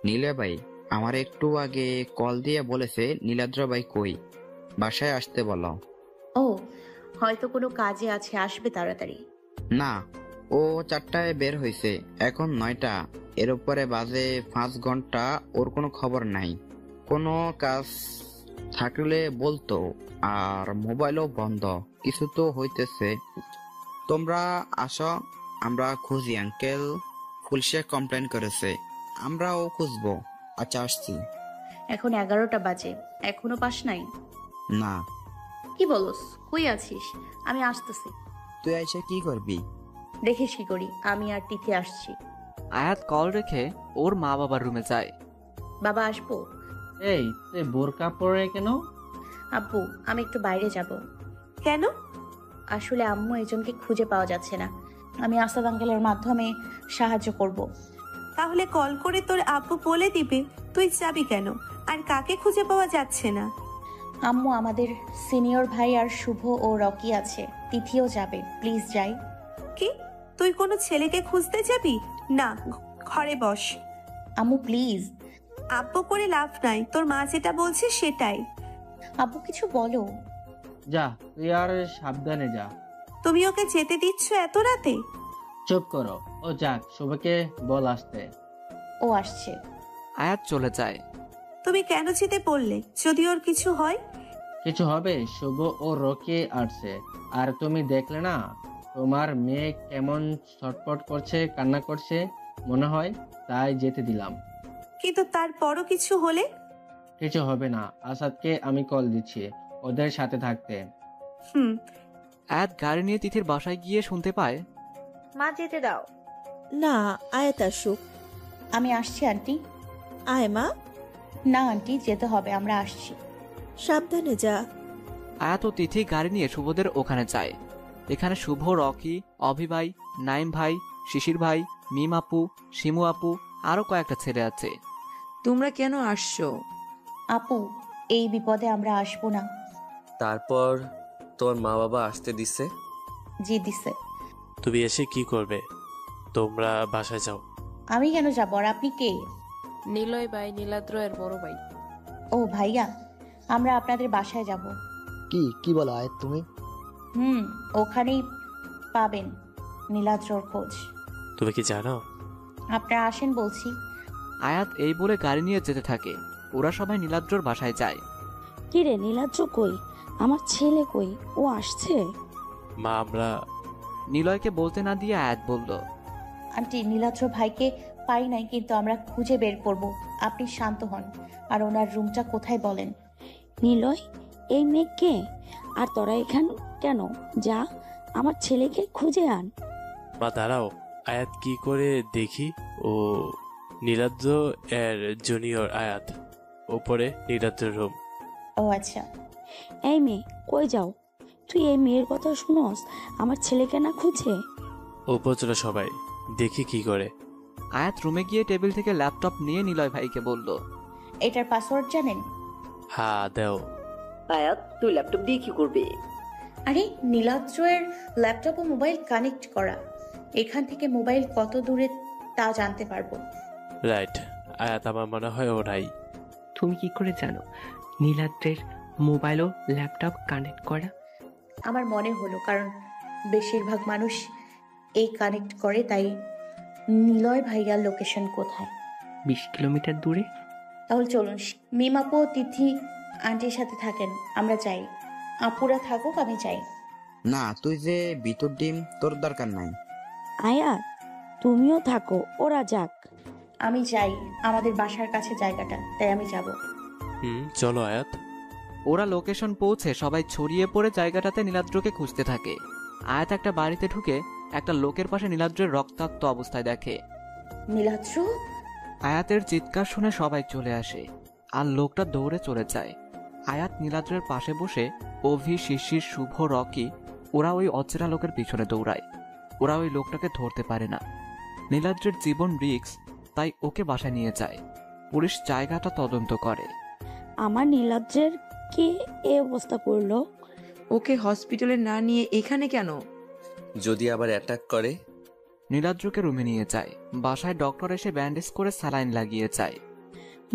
নীলা ভাই আমার একটু আগে কল দিয়ে বলেছে নীলাদ্র ভাই কই, বাসায় আসতে বলো। ও, হয়তো কোনো কাজে আছে, আসবে তাড়াতাড়ি। না, ও 4টায় বের হয়েছে, এখন 9টা, এর উপরে বাজে 5 ঘন্টা, ওর কোনো খবর নাই। কোনো কাজ থাকলে বলতো, আর মোবাইলও বন্ধ, কিছু তো হইতেছে। তোমরা আসো, আমরা খুঁজি। আঙ্কেল পুলিশে কমপ্লেন করেছে, আমরাও খুঁজবো। আচ্ছা আসছি। এখন 11টা বাজে, এখনো পাস নাই? না। কি বলস? কই আছিস? আমি আসতেছি। তুই আইসা কি করবি? দেখিস কি করি। আমি আর তিথি আসছি। আয়াত কল রেখে ওর মা বাবার রুমে যায়। বাবা আসবো? এই তুই বোরকা পরে কেন? আব্বু আমি একটু বাইরে যাব। কেন? আসলে আম্মু একজনকে খুঁজে পাওয়া যাচ্ছে না, আমি আসাদ আঙ্কেলের মাধ্যমে সাহায্য করব। তাহলে কল করে তোর আব্বু বলে দিবে তুই যাবি কেন, আর কাকে খুঁজে পাওয়া যাচ্ছে না? আম্মু আমাদের সিনিয়র ভাই আর শুভ ও রকি আছে, তিথিও যাবে, প্লিজ যাই। কি তুই কোনো ছেলেকে খুঁজতে যাবি? না, ঘরে বস। আম্মু প্লিজ। আব্বু করে লাভ নাই, তোর মা যেটা বলছে সেটাই। আব্বু কিছু বলো। যা, তুই আর সাবধানে যা। তুমি ওকে যেতে দিচ্ছ এত রাতে? চুপ করো, ও যাক, শুভকে বল আসতে। ও আসছে। আয়াত চলে যায়। তুমি কেন যেতে বললে? যদি ওর কিছু হয়? কিছু হবে? শুভ ও রকি আসছে, আর তুমি দেখলে না তোমার মেয়ে কেমন ছটপট করছে, কান্না করছে, মনে হয়, তাই যেতে দিলাম। কিন্তু তারপরও কিছু হলে? কিছু হবে না, আসাদকে আমি কল দিচ্ছি ওদের সাথে থাকতে। আয়াত গাড়ি নিয়ে তিথির বাসায় গিয়ে শুনতে পায়, মা যেতে দাও। না, আয়াত আসুক। আমি আসছি আন্টি। আয় মা। না আন্টি, যেতে হবে, আমরা আসছি। সাবধানে যা। আয়াত ও তিথি গাড়ি নিয়ে শুভদের ওখানে যায়। এখানে শুভ, রকি, অভি ভাই, নাইম ভাই, শিশির ভাই, মিম আপু, শিমু আপু, আরো কয়েকটা ছেলে আছে। তোমরা কেন আসছো? আপু, এই বিপদে আমরা আসবো না। তারপর তোমার মা বাবা আসতে দিছে? জি দিছে। তুমি এসে কি করবে? তোমরা বাসায় যাও। আমি কেন যাবো? আর আপনি কে? নিলয় ভাই, নীলাদ্র এর বড় ভাই। ও ভাইয়া, আমরা আপনাদের বাসায় যাব। কি বলো আয়াত তুমি? ওখানেই পাবেন নীলাদ্রর খোঁজ। তুমি কি জানো? আপনারা আসেন বলছি। আয়াত এই বলে গাড়ি নিয়ে যেতে থাকে। ওরা সবাই নীলাদ্রর বাসায় যায়। কি রে নীলাদ্র কই? আমার ছেলে কই? ও আসছে? মা, আমরা নিলয়কে বলতে না দিয়ে আয়াত বলল, আন্টি, নীলাদ্র ভাইকে পাই নাই, কিন্তু আমরা খুঁজে বের করব। আপনি শান্ত হন। আর ওনার রুমটা কোথায় বলেন? নিলয়, এই মেয়ে কে? আর তোরা এখানে কেন? যা, আমার ছেলেকে খুঁজে আন। মা দাঁড়াও, আয়াত কি করে দেখি। ও নীলাদ্র এর জুনিয়র আয়াত, ওপরে নীলাদ্র রুম। ও আচ্ছা। এই মেয়ে, কই যাও? তুই এই মেয়ের কথা শুনস? আমার ছেলেকে না খুঁজে? ওপর চলো সবাই, দেখি কি করে। আয়াত রুমে গিয়ে টেবিল থেকে ল্যাপটপ নিয়ে নিলয় ভাইকে বলল, এটার পাসওয়ার্ড জানেন? হ্যাঁ দাও। আয়াত, তুই ল্যাপটপ দিয়ে কি করবি? আরে নীলাদ্রের ল্যাপটপ ও মোবাইল কানেক্ট করা, এখান থেকে মোবাইল কত দূরে তা জানতে পারবো। রাইট, আয়াত আমার মনে হয় ওরাই। তুমি কি করে জানো নীলাদ্রের মোবাইল ও ল্যাপটপ কানেক্ট করা? আমার মনে হলো, কারণ বেশিরভাগ মানুষ এই কানেক্ট করে, তাই। নিলয় ভাইয়ার লোকেশন কোথায়? 20 কিলোমিটার দূরে। তাহলে চলুন, মিমাপু ও তিথি আন্টির সাথে থাকেন, আমরা যাই। আপুরা থাকুক, আমি যাই। না, তুই যে ভিতর ডিম, তোর দরকার নাই। আয়াত, তুমিও থাকো, ওরা যাক। আমি যাই, আমাদের বাসার কাছে জায়গাটা, তাই আমি যাব। চলো আয়াত। ওরা লোকেশন পৌঁছে সবাই ছড়িয়ে পড়ে জায়গাটাতে নীলাদ্রকে খুঁজতে থাকে। আয়াত একটা বাড়িতে ঢুকে একটা লোকের পাশে নীলাদ্রের রক্তাক্ত অবস্থায় দেখে। নীলাদ্র! আয়াতের চিৎকার শুনে সবাই চলে আসে, আর লোকটা দৌড়ে চলে যায়। আয়াত নীলাদ্রের পাশে বসে অভি, শিশির, শুভ, রকি ওরা ওই অচেনা লোকের পিছনে দৌড়ায়। ওরা ওই লোকটাকে ধরতে পারে না। নীলাদ্রের জীবন রিস্ক, তাই ওকে বাসায় নিয়ে যায়। পুলিশ জায়গাটা তদন্ত করে। আমার নীলাদ্রের কি এই অবস্থা করলো? ওকে হসপিটালে না নিয়ে এখানে কেন? যদি আবার অ্যাটাক করে? নীলাদ্রকে রুমে নিয়ে যায়। বাসায় ডক্টর এসে ব্যান্ডেজ করে স্যালাইন লাগিয়ে যায়।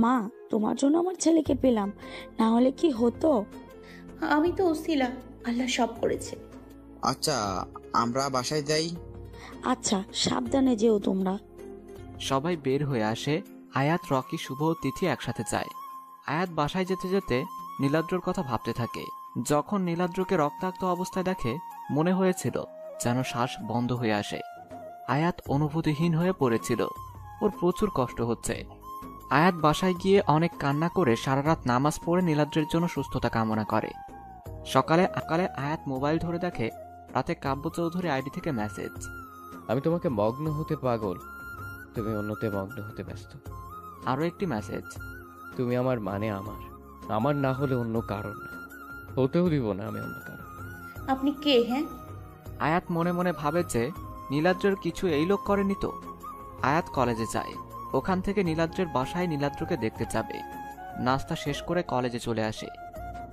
মা, তোমার জন্য আমার ছেলেকে পেলাম, না হলে কি হতো? আমি তো ওসিলা, আল্লাহ সব করেছে। আচ্ছা, আমরা বাসায় যাই। আচ্ছা, সাবধানে যেও তোমরা। সবাই বের হয়ে আসে। আয়াত, রকি, শুভ ও তিথি একসাথে যায়। আয়াত বাসায় যেতে যেতে নীলাদ্রর কথা ভাবতে থাকে। যখন নীলাদ্রকে রক্তাক্ত অবস্থায় দেখে মনে হয়েছিল যেন শ্বাস বন্ধ হয়ে আসে। আয়াত অনুভূতিহীন হয়ে পড়েছিল। ওর প্রচুর কষ্ট হচ্ছে। আয়াত বাসায় গিয়ে অনেক কান্না করে সারা রাত নামাজ পড়ে নীলাদ্রের জন্য সুস্থতা কামনা করে। সকালে আয়াত মোবাইল ধরে দেখে রাতে কাব্য চৌধুরী আইডি থেকে মেসেজ। আমি তোমাকে মগ্ন হতে পাগল, তুমি অন্যতে মগ্ন হতে ব্যস্ত। আরো একটি মেসেজ। তুমি আমার মানে আমার না হলে অন্য কারণ না, হতেও দিব না আমি অন্য কারণ। আপনি কে? হ্যাঁ, আয়াত মনে মনে ভাবে যে নীলাদ্রের কিছু এই লোক করেনি তো। আয়াত কলেজে যায়। ওখান থেকে নীলাদ্রের বাসায় নীলাদ্রকে দেখতে যাবে। নাস্তা শেষ করে কলেজে চলে আসে।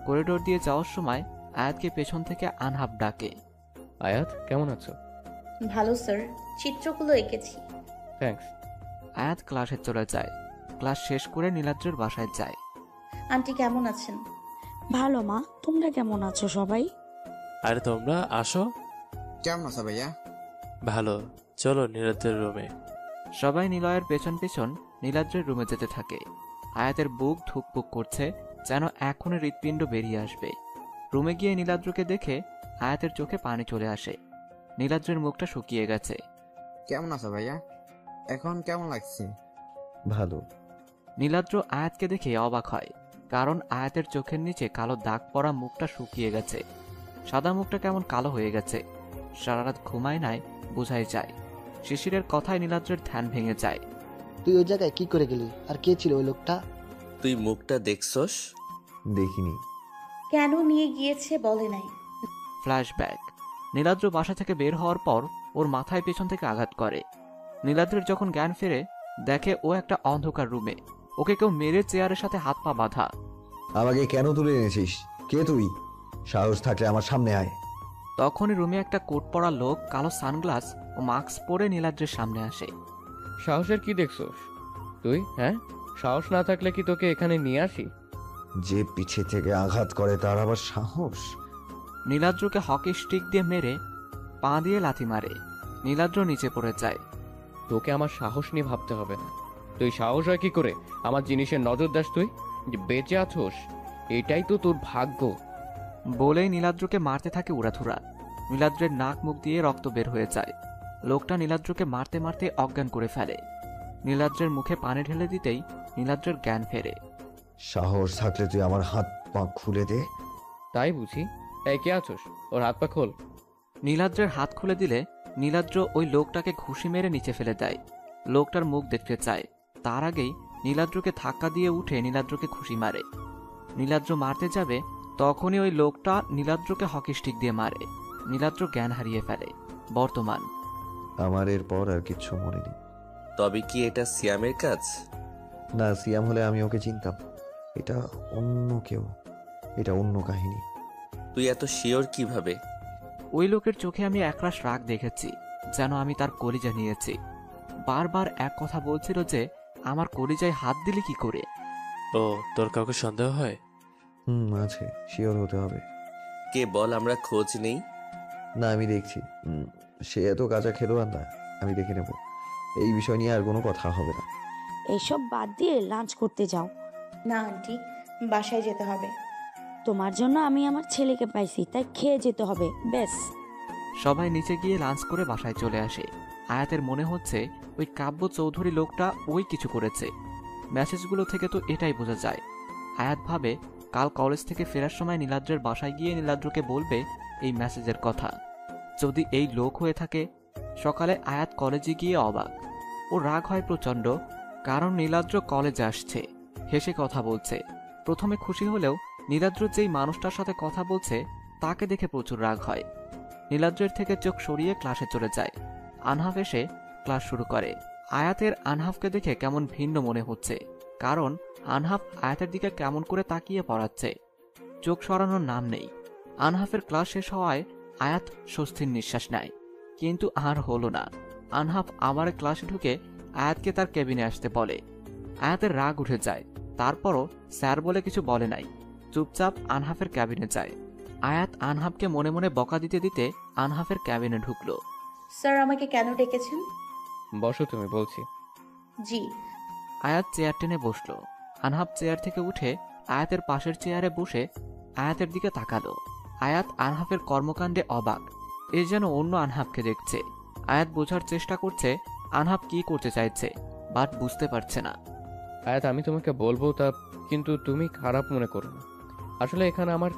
করিডোর দিয়ে যাওয়ার সময় আয়াতকে পেছন থেকে আনহাব ডাকে। আয়াত, কেমন আছো? ভালো স্যার, চিত্রগুলো এঁকেছি। থ্যাঙ্কস। আয়াত ক্লাসে চলে যায়। ক্লাস শেষ করে নীলাদ্রের বাসায় যায়। আন্টি কেমন আছেন? ভালো মা, তোমরা কেমন আছো সবাই? আরে তোমরা আসো। কেমন আছো ভাইয়া? ভালো, চলো নীলাদ্রের রুমে। সবাই নিলয়ের পেছন পেছন নীলাদ্রের রুমে যেতে থাকে। আয়াতের বুক ধুকপুক করছে, যেন এখনই হৃৎপিণ্ড বেরিয়ে আসবে। রুমে গিয়ে নীলাদ্রকে দেখে আয়াতের চোখে পানি চলে আসে। নীলাদ্রের মুখটা শুকিয়ে গেছে। কেমন আছো ভাইয়া? এখন কেমন লাগছে? ভালো। নীলাদ্র আয়াতকে দেখে অবাক হয়, কারণ আয়াতের চোখের নিচে কালো দাগ পড়া মুখটা শুকিয়ে গেছে। সাদা মুখটা কেমন কালো হয়ে গেছে। সারা রাত ঘুমায় নাই বোঝাই যায়। শিশিরের কথায় নীলাদ্রের ধ্যান ভেঙে যায়। তুই ওই জায়গায় কি করে গেলি? আর কে ছিল ওই লোকটা? তুই মুখটা দেখছস? দেখিনি। কেন নিয়ে গিয়েছে বলে নাই? ফ্ল্যাশব্যাক। নীলাদ্র বাসা থেকে বের হওয়ার পর ওর মাথায় পেছন থেকে আঘাত করে। নীলাদ্রের যখন জ্ঞান ফেরে দেখে ও একটা অন্ধকার রুমে। ওকে কেউ মেরে চেয়ারের সাথে হাত পা বাঁধা। আমাকে কেন তুলে এনেছিস? কে তুই? সাহস থাকলে আমার সামনে আয়। তখনই রুমে একটা কোট পরা লোক কালো সানগ্লাস ও মাস্ক পরে নীলাদ্রের সামনে আসে। সাহসের কি দেখছোস তুই? হ্যাঁ, সাহস না থাকলে কি তোকে এখানে নিয়ে আসি? যে পিছে থেকে আঘাত করে তার আবার সাহস? নীলাদ্রকে হকি স্টিক দিয়ে মেরে পা দিয়ে লাথি মারে। নীলাদ্র নিচে পড়ে যায়। তোকে আমার সাহস নিয়ে ভাবতে হবে না। তুই সাহস হয় কি করে আমার জিনিসের নজর দাস? তুই যে বেঁচে আছোস এটাই তো তোর ভাগ্য। বলেই নীলাদ্রকে মারতে থাকে উড়াধুরা। নীলাদ্রের নাক মুখ দিয়ে রক্ত বের হয়ে যায়। লোকটা নীলাদ্রকে মারতে মারতে অজ্ঞান করে ফেলে। নীলাদ্রের মুখে পানি ঢেলে দিতেই নীলাদ্রের জ্ঞান ফেরে। সাহস থাকলে তুই আমার হাত পা খুলে দে। তাই বুঝি? এই কে আছোস? ওর হাত পা খোল। নীলাদ্রের হাত খুলে দিলে নীলাদ্র ওই লোকটাকে ঘুষি মেরে নিচে ফেলে দেয়। লোকটার মুখ দেখতে চায়, তার আগেই নীলাদ্রকে ধাক্কা দিয়ে উঠে নীলাদ্রকে ঘুষি মারে। নীলাদ্র মারতে যাবে তখনই ওই লোকটা নীলাদ্রকে হকি স্টিক দিয়ে মারে। নীলাদ্র জ্ঞান হারিয়ে ফেলে। বর্তমান। আমার এরপর আর কিচ্ছু মনে নেই। তবে কি এটা সিয়ামের কাজ? না, সিয়াম হলে আমি ওকে চিনতাম। এটা অন্য কেউ, এটা অন্য কাহিনী। তুই এত শিওর কিভাবে? ওই লোকের চোখে আমি একরাশ রাগ দেখেছি, যেন আমি তার কলিজা নিয়েছি। বারবার এক কথা বলছিল যে আমার কলিজায় হাত দিলি কি করে। ও, তোর কাউকে সন্দেহ হয়? আছে, শিওর হতে হবে। কে বল, আমরা খোঁজ নেই। না, আমি দেখছি। সে এত কাঁচা খেলোয়াড় না, আমি দেখে নেব। এই বিষয় নিয়ে আর কোনো কথা হবে না। এইসব বাদ দিয়ে লাঞ্চ করতে যাও। না আন্টি, বাসায় যেতে হবে। তোমার জন্য আমি আমার ছেলেকে পাইছি, তাই খেয়ে যেতে হবে ব্যাস। সবাই নিচে গিয়ে লাঞ্চ করে বাসায় চলে আসে। আয়াতের মনে হচ্ছে ওই কাব্য চৌধুরী লোকটা ওই কিছু করেছে। মেসেজগুলো থেকে তো এটাই বোঝা যায়। আয়াত ভাবে কাল কলেজ থেকে ফেরার সময় নীলাদ্রের বাসায় গিয়ে নীলাদ্রকে বলবে এই মেসেজের কথা। যদি এই লোক হয়ে থাকে। সকালে আয়াত কলেজে গিয়ে অবাক। ও রাগ হয় প্রচণ্ড, কারণ নীলাদ্র কলেজে আসছে, হেসে কথা বলছে। প্রথমে খুশি হলেও নীলাদ্র যেই মানুষটার সাথে কথা বলছে তাকে দেখে প্রচুর রাগ হয়। নীলাদ্রের থেকে চোখ সরিয়ে ক্লাসে চলে যায়। আনহাফ এসে ক্লাস শুরু করে। আয়াতের আনহাফকে দেখে কেমন ভিন্ন মনে হচ্ছে, কারণ আনহাফ আয়াতের দিকে কেমন করে তাকিয়ে পড়াচ্ছে। চোখ সরানোর নাম নেই। আনহাফের ক্লাস শেষ হওয়ায় আয়াত স্বস্তির নিঃশ্বাস নেয়, কিন্তু আর হলো না। আনহাফ আবার ক্লাসে ঢুকে আয়াতকে তার কেবিনে আসতে বলে। আয়াতের রাগ উঠে যায়, তারপরও স্যার বলে কিছু বলে নাই, চুপচাপ আনহাফের ক্যাবিনে যায়। আয়াত আনহাফকে মনে মনে বকা দিতে দিতে আনহাফের ক্যাবিনে ঢুকলো। স্যার আমাকে কেন ডেকেছেন? বসো, তুমি বলছি। জি। আয়াত চেয়ার টেনে বসলো। আনহাফ চেয়ার থেকে উঠে আয়াতের পাশের চেয়ারে বসে আয়াতের দিকে তাকালো। আয়াত আনহাফের কর্মকাণ্ডে অবাক, এ যেন অন্য আনহাফকে দেখছে। আয়াত বোঝার চেষ্টা করছে আনহাফ কি করতে চাইছে, বাট বুঝতে পারছে না। আয়াত, আমি তোমাকে বলবো তা, কিন্তু তুমি খারাপ মনে করো না। আসলে এখানে আমার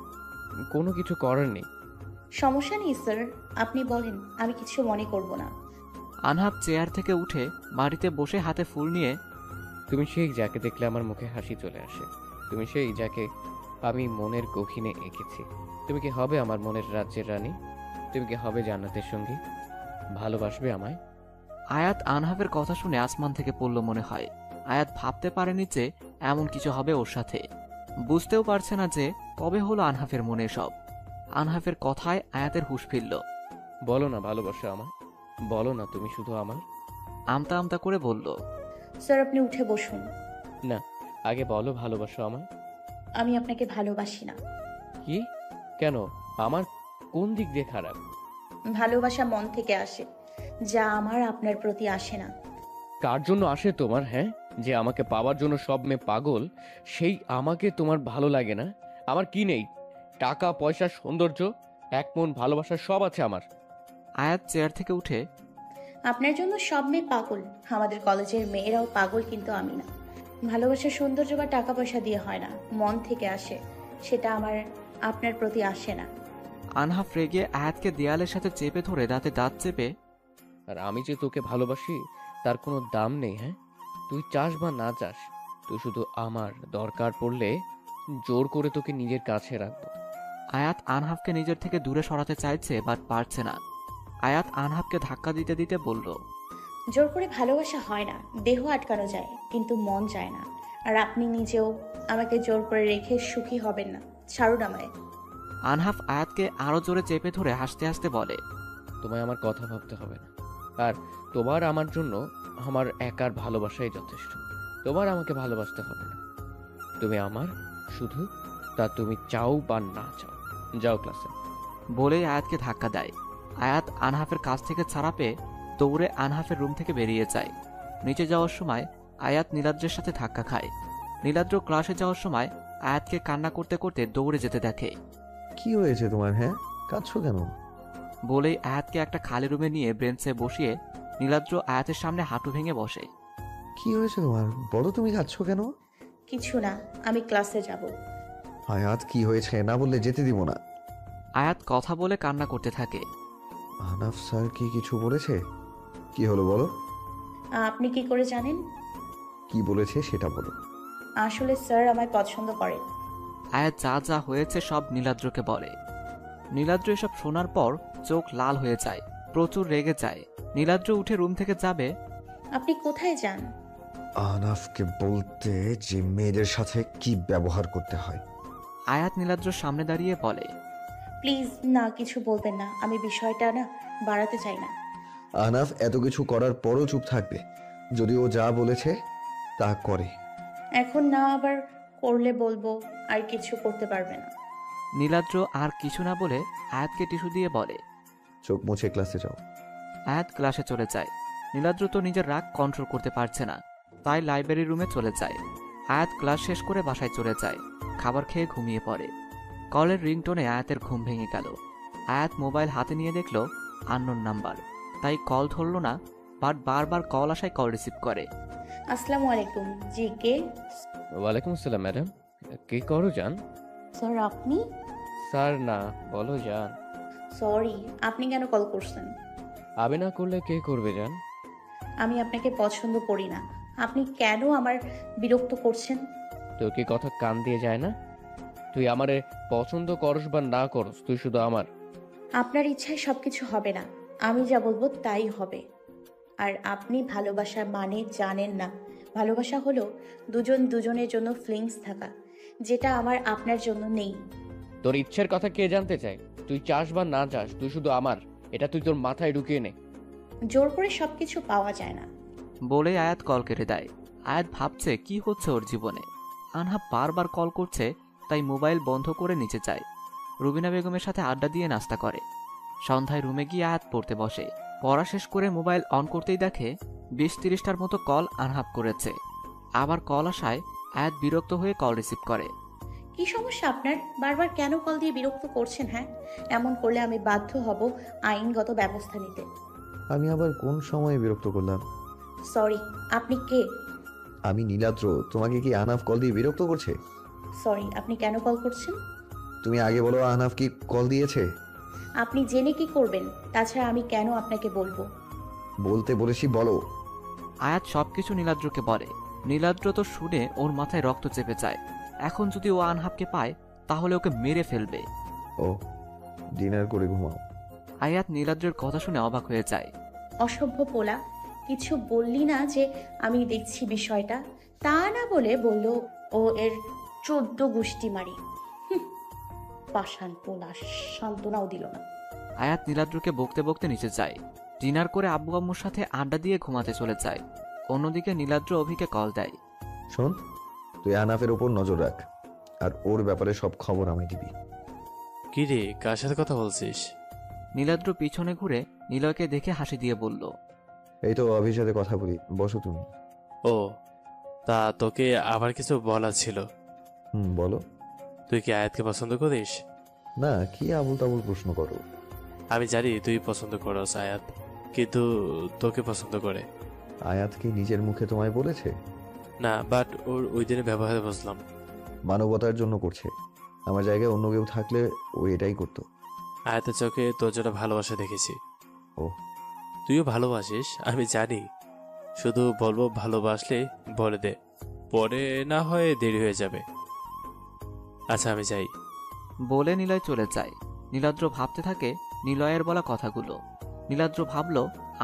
কোনো কিছু করার নেই। সমস্যা নেই স্যার, আপনি বলেন, আমি কিছু মনে করব না। আনহাফ চেয়ার থেকে উঠে মাটিতে বসে হাতে ফুল নিয়ে, তুমি সেই যাকে দেখলে আমার মুখে হাসি চলে আসে, তুমি সেই যাকে আমি মনের গহীনে এঁকেছি। তুমি কি হবে আমার মনের রাজ্যের রানী? তুমি কি হবে জান্নাতের সঙ্গী? ভালোবাসবে আমায়? আয়াত আনহাফের কথা শুনে আসমান থেকে পড়ল মনে হয়। আয়াত ভাবতে পারেনি যে এমন কিছু হবে ওর সাথে। বুঝতেও পারছে না যে কবে হলো আনহাফের মনে সব। আনহাফের কথায় আয়াতের হুঁশ ফিরল। বলো না ভালোবাসো আমায়, বলো না তুমি শুধু আমার। আমতা আমতা করে বলল, স্যার আপনি উঠে বসুন। না, আগে বলো ভালোবাসো আমায়। আমি আপনাকে ভালোবাসি না। কি? কেন? আমার কোন দিক দিয়ে খারাপ? ভালোবাসা মন থেকে আসে, যা আমার আপনার প্রতি আসে না। কার জন্য আসে তোমার? হ্যাঁ, যে আমাকে পাওয়ার জন্য সব মেয়ে পাগল, সেই আমাকে তোমার ভালো লাগে না? আমার কি নেই? টাকা পয়সা, সৌন্দর্য, এক মন, ভালোবাসা সব আছে আমার। আয়াত চেয়ার থেকে উঠে, আপনার জন্য সব মেয়ে পাগল, আমাদের কলেজের মেয়েরাও পাগল, কিন্তু আমি না। ভালোবাসা সৌন্দর্য বা টাকা পয়সা দিয়ে হয় না, মন থেকে আসে, সেটা আমার আপনার প্রতি আসে না। আনহাফ রেগে আয়াতকে দেয়ালের সাথে চেপে ধরে দাঁতে দাঁত চেপে, আর আমি যে তোকে ভালোবাসি তার কোনো দাম নেই। হ্যাঁ, তুই চাস বা না চাস, তুই শুধু আমার। দরকার পড়লে জোর করে তোকে নিজের কাছে রাখবো। আয়াত আনহাফকে নিজের থেকে দূরে সরাতে চাইছে, বাট পারছে না। আয়াত আনহাফকে ধাক্কা দিতে দিতে বলল, জোর করে ভালোবাসা হয় না, দেহ আটকানো যায় কিন্তু মন যায় না। আর আপনি নিজেও আমাকে জোর করে রেখে সুখী হবেন না, ছাড়ুন আমায়। আনহাফ আয়াতকে আরো জোরে চেপে ধরে হাসতে হাসতে বলে, তোমায় আমার কথা ভাবতে হবে না, আর তোমার আমার জন্য আমার একার ভালোবাসাই যথেষ্ট। তোমার আমাকে ভালোবাসতে হবে না, তুমি আমার শুধু, তা তুমি চাও বা না চাও। যাও ক্লাসে। বলেই আয়াতকে ধাক্কা দেয়। আয়াত আনহাফের কাছ থেকে ছাড়া পেয়ে দৌড়ে আনহাফের রুম থেকে বেরিয়ে যায়। নিচে যাওয়ার সময় আয়াত নীলাদ্রের সাথে ধাক্কা খায়। নীলাদ্র ক্লাসে যাওয়ার সময় আয়াতকে কান্না করতে করতে দৌড়ে যেতে দেখে। কি হয়েছে তোমার? হ্যাঁ, কাঁদছো কেন? বলেই আয়াতকে একটা খালি রুমে নিয়ে বেঞ্চে বসিয়ে নীলাদ্র আয়াতের সামনে হাঁটু ভেঙে বসে। কি হয়েছে তোমার? বলো, তুমি কাঁদছো কেন? কিছু না, আমি ক্লাসে যাব। আয়াত, কি হয়েছে? না বললে যেতে দিব না। আয়াত কথা বলে কান্না করতে থাকে। আহনাফ স্যার কি কিছু বলেছে? কি হলো বলো। আপনি কি করে জানেন? কি বলেছে সেটা বলো। আসলে স্যার আমায় পছন্দ করেন। আয়াত যা যা হয়েছে সব নীলাদ্রকে বলে। নীলাদ্র এসব শোনার পর চোখ লাল হয়ে যায়, প্রচুর রেগে যায়। নীলাদ্র উঠে রুম থেকে যাবে। আপনি কোথায় যান? আহনাফকে বলতে যে মেয়েদের সাথে কি ব্যবহার করতে হয়। আয়াত নীলাদ্রর সামনে দাঁড়িয়ে বলে, প্লিজ না, কিছু বলবেন না, আমি বিষয়টা না বাড়াতে চাই না। আহনাফ এত কিছু করার পরও চুপ থাকবে, যদি ও যা বলেছে তা করে। এখন না, আবার করলে বলবো আর কিছু করতে পারবে না। নীলাদ্র আর কিছু না বলে আয়াতকে টিস্যু দিয়ে বলে, চোখ মুছে ক্লাসে যাও। আয়াত ক্লাসে চলে যায়। নীলাদ্র তো নিজের রাগ কন্ট্রোল করতে পারছে না, তাই লাইব্রেরি রুমে চলে যায়। আয়াত ক্লাস শেষ করে বাসায় চলে যায়। খাবার খেয়ে ঘুমিয়ে পড়ে। কলের রিংটোনে আয়াতের ঘুম ভেঙে গেল। আয়াত মোবাইল হাতে নিয়ে দেখল আননোন নাম্বার, তাই কল ধরল না, বাট বারবার কল আসায় কল রিসিভ করে। আসসালামু আলাইকুম। জি, কে? ওয়ালাইকুম আসসালাম ম্যাডাম। কি করো জান? স্যার আপনি? স্যার না, বলো জান। সরি, আপনি কেন কল করছেন? আমি না করলে কে করবে জান? আমি আপনাকে পছন্দ করি না, আপনি কেন আমার বিরক্ত করছেন? তোর কি কথা কান দিয়ে যায় না? তুই আমারে পছন্দ করস বা না করস, তুই শুধু আমার। আপনার ইচ্ছায় সবকিছু হবে না, আমি যা বলবো তাই হবে। আর আপনি ভালোবাসার মানে জানেন না। ভালোবাসা হলো দুজন দুজনের জন্য ফিলিংস থাকা, যেটা আমার আপনার জন্য নেই। তোর ইচ্ছের কথা কে জানতে চায়? তুই চাস বা না চাস, তুই শুধু আমার, এটা তুই তোর মাথায় ঢুকিয়ে নে। জোর করে সবকিছু পাওয়া যায় না। বলে আয়াত কল কেটে দেয়। আয়াত ভাবছে কি হচ্ছে ওর জীবনে। আনহাফ বারবার কল করছে, তাই মোবাইল বন্ধ করে নিচে যায়। রুবিনা বেগমের সাথে আড্ডা দিয়ে নাস্তা করে। সন্ধ্যায় রুমে গিয়ে আয়াত পড়তে বসে। পড়া শেষ করে মোবাইল অন করতেই দেখে 20-30টার মতো কল আনহাফ করেছে। আবার কল আসায় আয়াত বিরক্ত হয়ে কল রিসিভ করে। কি সমস্যা আপনার? বারবার কেন কল দিয়ে বিরক্ত করছেন? হ্যাঁ, এমন করলে আমি বাধ্য হব আইনগত ব্যবস্থা নিতে। আমি আবার কোন সময়ে বিরক্ত করলাম? সরি, আপনি কে? আমি নীলাদ্র। তোমাকে কি আহনাফ কল দিয়ে বিরক্ত করছে? সরি, আপনি কেন কল করছেন? তুমি আগে বলো, আহনাফ কি কল দিয়েছে? আপনি জেনে কি করবেন? তাছাড়া আমি কেন আপনাকে বলবো? বলতে বলেছি, বলো। আয়াত সবকিছু নীলাদ্রকে বলে। নীলাদ্র তো শুনে ওর মাথায় রক্ত চেপে যায়। এখন যদি ও আনহাফকে পায় তাহলে ওকে মেরে ফেলবে। ও, ডিনার করে ঘুমাও। আয়াত নীলাদ্রের কথা শুনে অবাক হয়ে যায়। অসভ্য পোলা, কিছু বললি না যে আমি দেখছি বিষয়টা? তা না বলে বলল ও এর 14 গুষ্টি মারি। পাষাণ পোলা, সান্ত্বনাও দিল না। আয়াত নীলাদ্রকে বকতে বকতে নিচে যায়। ডিনার করে আব্বু আম্মুর সাথে আড্ডা দিয়ে ঘুমাতে চলে যায়। অন্যদিকে নীলাদ্র অভিকে কল দেয়। শোন, তুই আহনাফের উপর নজর রাখ, আর ওর ব্যাপারে সব খবর আমায় দিবি। কি রে, কার সাথে কথা বলছিস? নীলাদ্র পিছনে ঘুরে নিলয়কে দেখে হাসি দিয়ে বলল, এই তো অভির সাথে কথা বলি, বসো তুমি। ও, তা তোকে আবার কিছু বলা ছিল। বলো। তুই কি আয়াতকে পছন্দ করিস? না, কি আবুল তাবুল প্রশ্ন করো। আমি জানি তুই পছন্দ করস আয়াত, কিন্তু তোকে পছন্দ করে। আয়াত কি নিজের মুখে তোমায় বলেছে? না, বাট ওর ওই দিনে ব্যবহারে বুঝলাম। মানবতার জন্য করছে। আমার জায়গায় অন্য কেউ থাকলে ও এটাই করতো। আয়াতের চোখে তোর জন্য ভালোবাসা দেখেছি। ও, তুইও ভালোবাসিস আমি জানি, শুধু বলবো ভালোবাসলে বলে দে, পরে না হয় দেরি হয়ে যাবে। আচ্ছা, আমি যাই। বলে নিলয় চলে যায়। নীলাদ্র ভাবতে থাকে নিলয়ের বলা কথাগুলো। নীলাদ্র ভাবল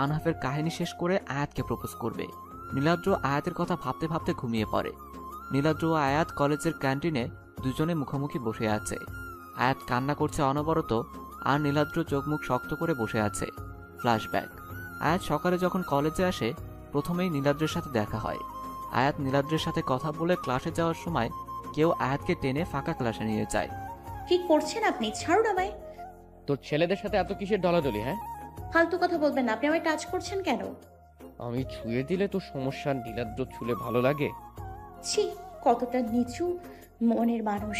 আনহাফের কাহিনী শেষ করে আয়াতকে প্রপোজ করবে। নীলাদ্র আয়াতের কথা ভাবতে ভাবতে ঘুমিয়ে পড়ে। নীলাদ্র ও আয়াত কলেজের ক্যান্টিনে দুজনে মুখোমুখি বসে আছে। আয়াত কান্না করছে অনবরত, আর নীলাদ্র চোখ মুখ শক্ত করে বসে আছে। ফ্ল্যাশব্যাক। আয়াত সকালে যখন কলেজে আসে প্রথমেই নীলাদ্রের সাথে দেখা হয়। আয়াত নীলাদ্রের সাথে কথা বলে ক্লাসে যাওয়ার সময় কেউ আয়াতকে টেনে ফাঁকা ক্লাসে নিয়ে যায়। কি করছেন আপনি? ছাড়ুন আমায়। তোর ছেলেদের সাথে এত কিসের ডলাডলি? হ্যাঁ, ফালতু কথা বলবেন না। আপনি আমায় টাচ করছেন কেন? আমি ছুঁয়ে দিলে তোর সমস্যা? নীলাদ্র ছুলে ভালো লাগে? ছি, কতটা নিচু মনের মানুষ।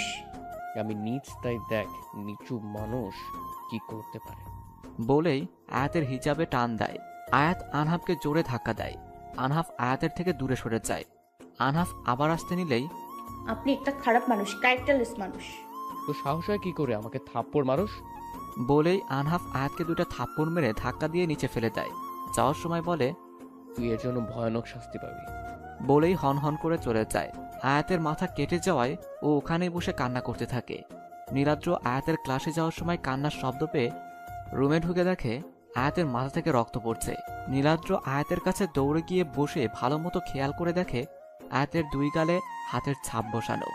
আমি নিচ, তাই দেখ নিচু মানুষ কি করতে পারে। বলেই আয়াতের হিজাবে টান দেয়। আয়াত আনহাফকে জোরে ধাক্কা দেয়। আনহাফ আয়াতের থেকে দূরে সরে যায়। আনহাফ আবার আসতে নিলেই, আপনি একটা খারাপ মানুষ, ক্যারেক্টারলেস মানুষ। তো সাহস হয় কি করে আমাকে থাপ্পড় মারুস? বলেই আনহাফ আয়াতকে দুটো থাপ্পড় মেরে ধাক্কা দিয়ে নিচে ফেলে দেয়। যাওয়ার সময় বলে, তুই এর জন্য ভয়ানক শাস্তি পাবি। বলেই হন হন করে চলে যায়। আয়াতের মাথা কেটে যাওয়ায় ও ওখানেই বসে কান্না করতে থাকে। নীলাদ্র আয়াতের ক্লাসে যাওয়ার সময় কান্নার শব্দ পেয়ে রুমে ঢুকে দেখে আয়াতের মাথা থেকে রক্ত পড়ছে। নীলাদ্র আয়াতের কাছে দৌড়ে গিয়ে বসে ভালো মতো খেয়াল করে দেখে আয়াতের 2 গালে হাতের ছাপ বসানো।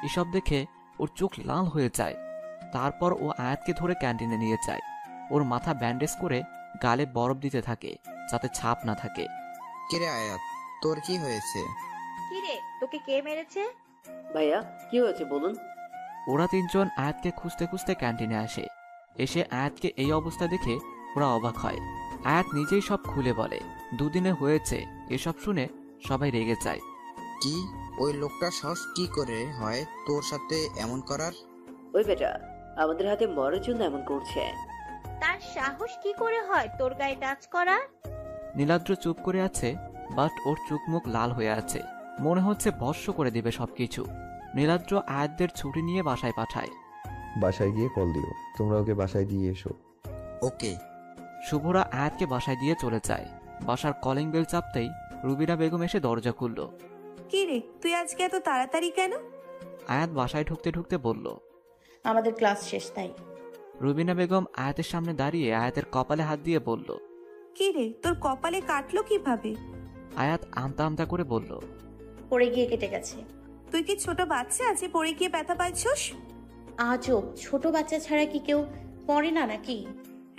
এসব দেখে ওর চোখ লাল হয়ে যায়। তারপর ও আয়াতকে ধরে ক্যান্টিনে নিয়ে যায়। ওর মাথা ব্যান্ডেজ করে গালে বরফ দিতে থাকে যাতে ছাপ না থাকে। কিরে আয়াত, তোর কি হয়েছে? কি রে, তোকে কে মেরেছে? ভাইয়া, কি হয়েছে বলুন। ওরা 3 জন আয়াতকে খুঁজতে খুঁজতে ক্যান্টিনে আসে। এসে আয়াতকে এই অবস্থা দেখে ওরা অবাক হয়। আয়াত নিজেই সব খুলে বলে। 2 দিনে হয়েছে। এসব শুনে সবাই রেগে যায়। কি, ওই লোকটা সাহস কি করে হয় তোর সাথে এমন করার? ওই বেটা আমাদের হাতে মরার জন্য এমন করছে। তার সাহস কি করে হয় তোর গায়ে টাচ করা? নীলাদ্র চুপ করে আছে, বাট ওর চোখ মুখ লাল হয়ে আছে। মনে হচ্ছে ভস্ম করে দিবে সবকিছু। নীলাদ্র আয়াতদের ছুটি নিয়ে বাসায় পাঠায়। বাসায় গিয়ে কল দিও, তোমরা ওকে বাসায় দিয়ে এসো। ওকে। শুভরা আয়াতকে বাসায় দিয়ে চলে যায়। বাসার কলিং বেল চাপতেই রুবিনা বেগম এসে দরজা খুলল। কি রে, তুই আজকে এত তাড়াতাড়ি কেন? আয়াত বাসায় ঢুকতে ঢুকতে বলল, আমাদের ক্লাস শেষ তাই। রুবিনা বেগম আয়াতের সামনে দাঁড়িয়ে আয়াতের কপালে হাত দিয়ে বলল, কি রে, তোর কপালে কাটলো কিভাবে? আয়াত আমতা আমতা করে বলল, পড়ে গিয়ে কেটে গেছে। তুই কি ছোট বাচ্চা আছে পড়ে গিয়ে ব্যথা পাচ্ছস? আজব, ছোট বাচ্চা ছাড়া কি কেউ পড়ে না নাকি?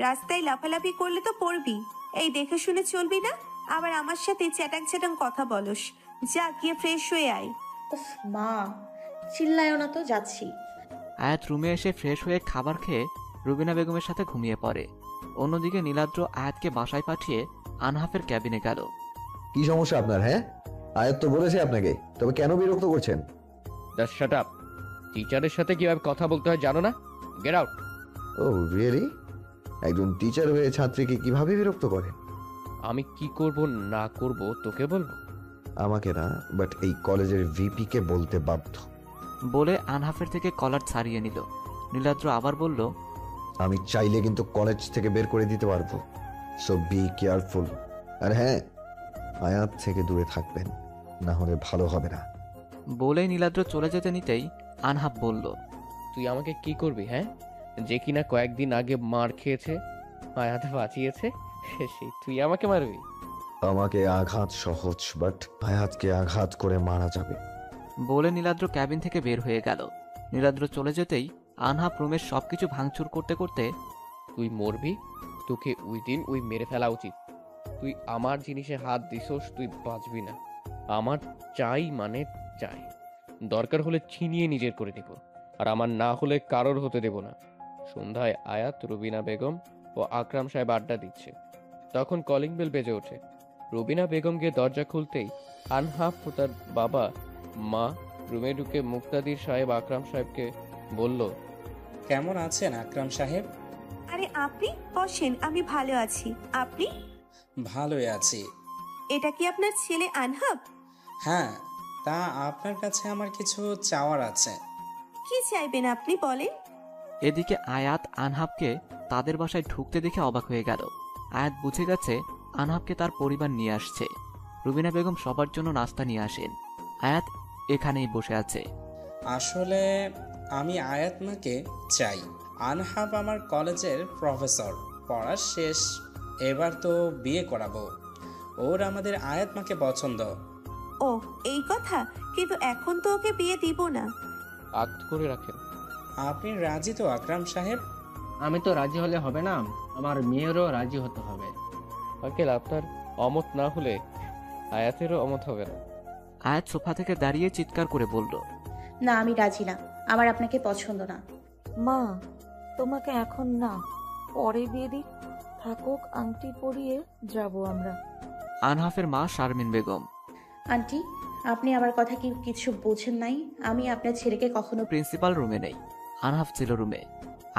রাস্তায় লাফালাফি করলে তো পড়বি। এই দেখে শুনে চলবি না, আবার আমার সাথে চ্যাটাং চ্যাটাং কথা বলস। যা গিয়ে ফ্রেশ হয়ে আয়। উফ মা, চিল্লায়ও না তো, যাচ্ছি। আয়াত রুমে এসে ফ্রেশ হয়ে খাবার খেয়ে রুবিনা বেগমের সাথে ঘুমিয়ে পড়ে। অন্যদিকে নীলাদ্র আয়াতকে বাসায় পাঠিয়ে আনহাফের ক্যাবিনে গেল। কি সমস্যা আপনার? হ্যাঁ, আয়াত তো বলেছে আপনাকে, তবে কেন বিরক্ত করছেন? Just shut up. টিচারের সাথে কিভাবে কথা বলতে হয় জানো না? Get out. Oh really? একজন টিচার হয়ে ছাত্রীকে কিভাবে বিরক্ত করেন? আমি কি করব না করব তোকে বলবো? আমাকে না, বাট এই কলেজের ভিপি কে বলতে বাধ্য। বলে আনহাফের থেকে কলার ছাড়িয়ে নিল। নীলাদ্র আবার বলল, আমি চাইলে কিন্তু কলেজ থেকে বের করে দিতে পারবো, সো বি কেয়ারফুল। আর হ্যাঁ, আয়াত থেকে দূরে থাকবেন, না হলে ভালো হবে না। বলে নীলাদ্র চলে যেতে নিতেই আনহাফ বলল, তুই আমাকে কি করবি? হ্যাঁ, যে কিনা কয়েকদিন আগে মার খেয়েছে, আয়াত বাঁচিয়েছে, সেই তুই আমাকে মারবি? আমাকে আঘাত সহজ, বাট আয়াতকে আঘাত করে মারা যাবে। বলে নীলাদ্র ক্যাবিন থেকে বের হয়ে গেল। নীলাদ্র চলে যেতেই আনহাফ রুমের সবকিছু ভাঙচুর করতে করতে, তুই মরবি, তোকে ওই দিন ওই মেরে ফেলা উচিত। তুই আমার জিনিসে হাত দিছস, তুই বাঁচবি না। আমার চাই মানে চাই, দরকার হলে ছিনিয়ে নিজের করে নিব, আর আমার না হলে কারোর হতে দেব না। সন্ধ্যায় আয়াত, রুবিনা বেগম ও আকরাম সাহেব আড্ডা দিচ্ছে। তখন কলিং বেল বেজে ওঠে। রুবিনা বেগম গিয়ে দরজা খুলতেই আনহাফ ও তার বাবা মা রুমে ঢুকে মুক্তাদির সাহেব আকরাম সাহেবকে বলল, কেমন আছেন আকরাম সাহেব? আরে আপনি বসেন, আমি ভালো আছি। আপনি? ভালোই আছি। এটা কি আপনার ছেলে আনহাব? হ্যাঁ, তা আপনার কাছে আমার কিছু চাওয়ার আছে। কি চাইবেন আপনি বলেন? এদিকে আয়াত আনহাবকে তাদের বাসায় ঢুকতে দেখে অবাক হয়ে গেল। আয়াত বুঝে গেছে আনহাবকে তার পরিবার নিয়ে আসছে। রুবিনা বেগম সবার জন্য নাস্তা নিয়ে আসেন। আয়াত এখানেই বসে আছে। আসলে আমি আয়াত মাকে চাই। আনহাব আমার কলেজের প্রফেসর, পড়া শেষ, এবার তো বিয়ে করাবো। ওর আমাদের আয়াত মাকে পছন্দ। ও এই কথা, কিন্তু এখন তো ওকে বিয়ে দিব না। আক্ত করে রাখেন। আপনি রাজি তো আকরাম সাহেব? আমি তো রাজি হলে হবে না, আমার মেয়েরও রাজি হতে হবে। আঙ্কেল, আপনার অমত না হলে আয়াতেরও অমত হবে না। আয়াত সোফা থেকে দাঁড়িয়ে চিৎকার করে বলল, না, আমি রাজি না, আমার আপনাকে পছন্দ না। মা, তোমাকে এখন না, পরে বিয়ে দিই, থাকুক, আংটি পরিয়ে যাব আমরা। আনহাফের মা শারমিন বেগম, আন্টি, আপনি আমার কথা কি কিছু বোঝেন নাই? আমি আপনার ছেলেকে কখনো। প্রিন্সিপাল রুমে নেই, আনহাফ ছিল রুমে।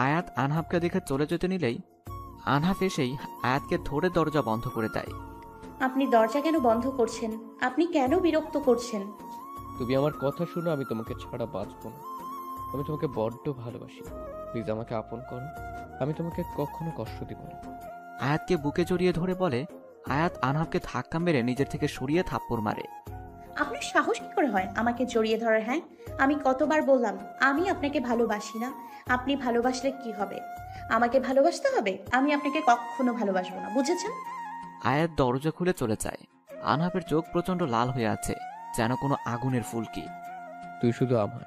আয়াত আনহাফকে দেখে চলে যেতে নিলেই আনহাফ এসেই আয়াতকে ধরে দরজা বন্ধ করে দেয়। আপনি দরজা কেন বন্ধ করছেন? আপনি কেন বিরক্ত করছেন? তুমি আমার কথা শুনো, আমি তোমাকে ছাড়া বাঁচবো না। আমি তোমাকে বড্ড ভালোবাসি, প্লিজ আমাকে আপন করো, আমি তোমাকে কখনো কষ্ট দিব না। আয়াতকে বুকে জড়িয়ে ধরে বলে। আয়াত আনহাফকে ধাক্কা মেরে নিজের থেকে সরিয়ে থাপ্পড় মারে। আপনার সাহস কি করে হয় আমাকে জড়িয়ে ধরার? হ্যাঁ, আমি কতবার বললাম আমি আপনাকে ভালোবাসি না। আপনি ভালোবাসলে কি হবে? আমাকে ভালোবাসতে হবে। আমি আপনাকে কখনো ভালোবাসবো না, বুঝেছেন? আয়াত দরজা খুলে চলে যায়। আনহাফের চোখ প্রচন্ড লাল হয়ে আছে, যেন কোনো আগুনের ফুলকি। তুই শুধু আমার,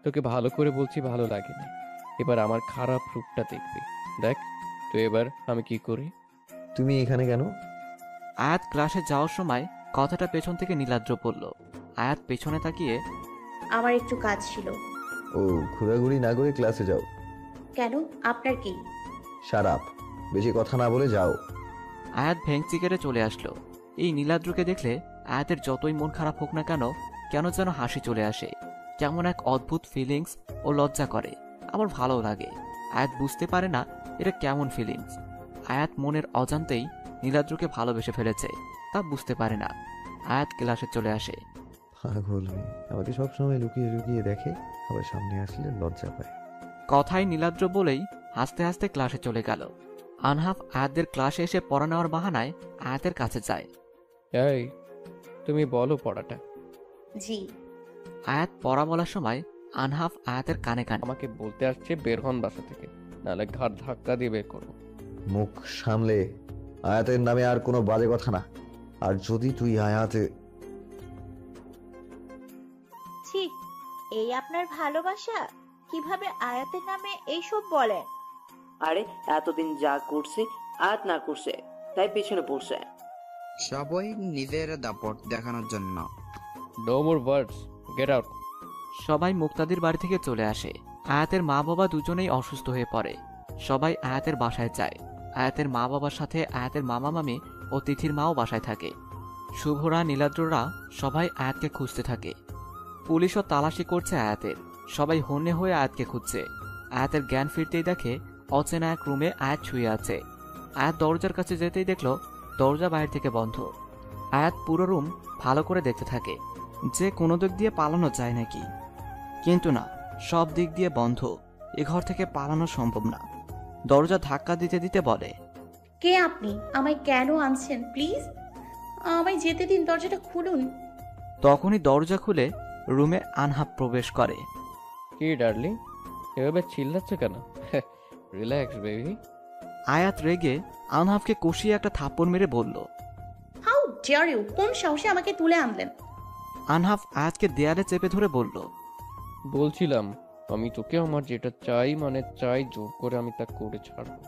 তোকে ভালো করে বলছি, ভালো লাগেনি। এবার আমার খারাপ রূপটা দেখবি। দেখ তো এবার আমি কি করি। তুমি এখানে কেন? আয়াত ক্লাসে যাওয়ার সময় কথাটা পেছন থেকে নীলাদ্র বলল। আয়াত পেছনে তাকিয়ে, আমার একটু কাজ ছিল। ও, ঘোরাঘুরি না করে ক্লাসে যাও। কেন, আপনার কি? শাট আপ, বেশি কথা না বলে যাও। আয়াত ভেঙচি কেটে চলে আসলো। এই নীলাদ্রকে দেখলে আয়াতের যতই মন খারাপ হোক না কেন, কেন যেন হাসি চলে আসে। কেমন এক অদ্ভুত ফিলিংস ও লজ্জা করে, আবার ভালো লাগে। আয়াত বুঝতে পারে না এটা কেমন ফিলিংস। আয়াত মনের অজান্তেই নীলাদ্রকে ভালোবেসে ফেলেছে, তা বুঝতে পারে না। আয়াত ক্লাসে চলে আসে। পাগল মেয়ে, আমাকে সবসময় লুকিয়ে লুকিয়ে দেখে, আবার সামনে আসলে লজ্জা পায়। কথায় নীলাদ্র বলেই হাসতে হাসতে ক্লাসে চলে গেল। আনহাফ আয়াতদের ক্লাসে এসে পড়া নেওয়ার বাহানায় আয়াতের কাছে যায়। এই, তুমি বলো পড়াটা। জি। আয়াত পড়া বলার সময় আনহাফ আয়াতের কানে কানে, আমাকে বলতে আসছে বের হন বাসা থেকে, নাহলে ঘাট ধাক্কা দিয়ে বের করবো। মুখ সামলে, আয়াতের নামে আর কোনো বাজে কথা না। আর যদি তুই আয়াতে। ছি, এই আপনার ভালোবাসা? কিভাবে আয়াতের নামে এইসব বলেন? আরে এতদিন যা করছে আয়াত না করছে, তাই পেছনে পড়ছে। সবাই নিজের দাপট দেখানোর জন্য। নো মোর ওয়ার্ডস, গেট আউট। সবাই মুক্তাদির বাড়ি থেকে চলে আসে। আয়াতের মা বাবা দুজনেই অসুস্থ হয়ে পড়ে। সবাই আয়াতের বাসায় যায়। আয়াতের মা বাবার সাথে আয়াতের মামা মামি ও তিথির মাও বাসায় থাকে। শুভরা নীলাদ্ররা সবাই আয়াতকে খুঁজতে থাকে। পুলিশও তালাশি করছে আয়াতের। সবাই হন্যে হয়ে আয়াতকে খুঁজছে। আয়াতের জ্ঞান ফিরতেই দেখে অচেনা এক রুমে আয়াত শুয়ে আছে। আয়াত দরজার কাছে যেতেই দেখলো দরজা বাইরে থেকে বন্ধ। আয়াত পুরো রুম ভালো করে দেখতে থাকে যে কোনো দিক দিয়ে পালানো যায় নাকি, কিন্তু না, সব দিক দিয়ে বন্ধ। এ ঘর থেকে পালানো সম্ভব না। দরজা ধাক্কা দিতে দিতে বলে, কে আপনি? আমায় কেন আনছেন? প্লিজ আমায় যেতে দিন, দরজাটা খুলুন। তখনই দরজা খুলে রুমে আনহাব প্রবেশ করে। কি ডার্লিং, এভাবে চিল্লাচ্ছে কেন? Relax baby. আয়াত রেগে আনহাবকে কষিয়ে একটা থাপ্পড় মেরে বলল, হাউ ডিয়ার ইউ! কোন সাহসে আমাকে তুলে আনলেন? আনহাব আয়াতকে দেয়ালে চেপে ধরে বলল, বলছিলাম আমি তোকে আমার যেটা চাই মানে চাই, জোর করে আমি তা করে ছাড়বো।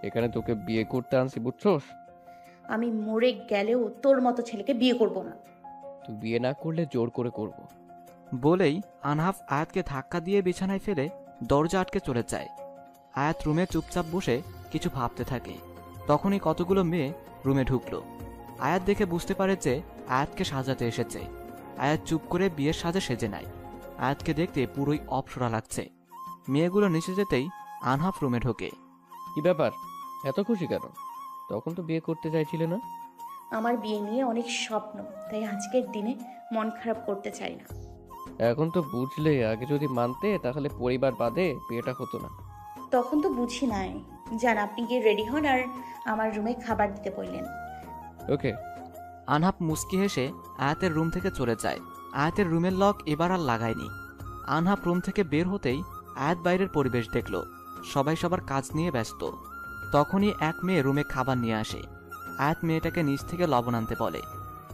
এখানে তোকে বিয়ে করতে আনছি, বুঝছস? আমি মরে গেলেও তোর মতো ছেলেকে বিয়ে করব না। তুই বিয়ে না করলে জোর করে করব। বলেই আনহাব আয়াতকে ধাক্কা দিয়ে বিছানায় ফেলে দরজা আটকে চলে যায়। আয়াত রুমে চুপচাপ বসে কিছু ভাবতে থাকে। তখনই কতগুলো মেয়ে রুমে ঢুকলো। আয়াত দেখে বুঝতে পারে যে আয়াতকে সাজাতে এসেছে। আয়াত চুপ করে বিয়ের সাজে সেজে নেয়। আয়াতকে দেখতে পুরোই অপসরা লাগছে। মেয়েগুলো নিচে যেতেই আনহাব রুমে ঢোকে। কি ব্যাপার, এত খুশি কেন? তখন তো বিয়ে করতে চাইছিলে না? আমার বিয়ে নিয়ে অনেক স্বপ্ন, তাই আজকের দিনে মন খারাপ করতে চাই না। এখন তো বুঝলে, আগে যদি মানতে তাহলে পরিবার বাদে বিয়েটা হতো না। তখন তো বুঝি নাই। যান, আপনি গিয়ে রেডি হন আর আমার রুমে খাবার দিতে বললেন। ওকে। আনহাব মুস্কি হেসে আয়াতের রুম থেকে চলে যায়। আয়াতের রুমের লক এবার আর লাগায়নি। আনহাব রুম থেকে বের হতেই আয়াত বাইরের পরিবেশ দেখল। সবাই সবার কাজ নিয়ে ব্যস্ত। তখনই এক মেয়ে রুমে খাবার নিয়ে আসে। আয়াত মেয়েটাকে নিচ থেকে লবণ আনতে বলে।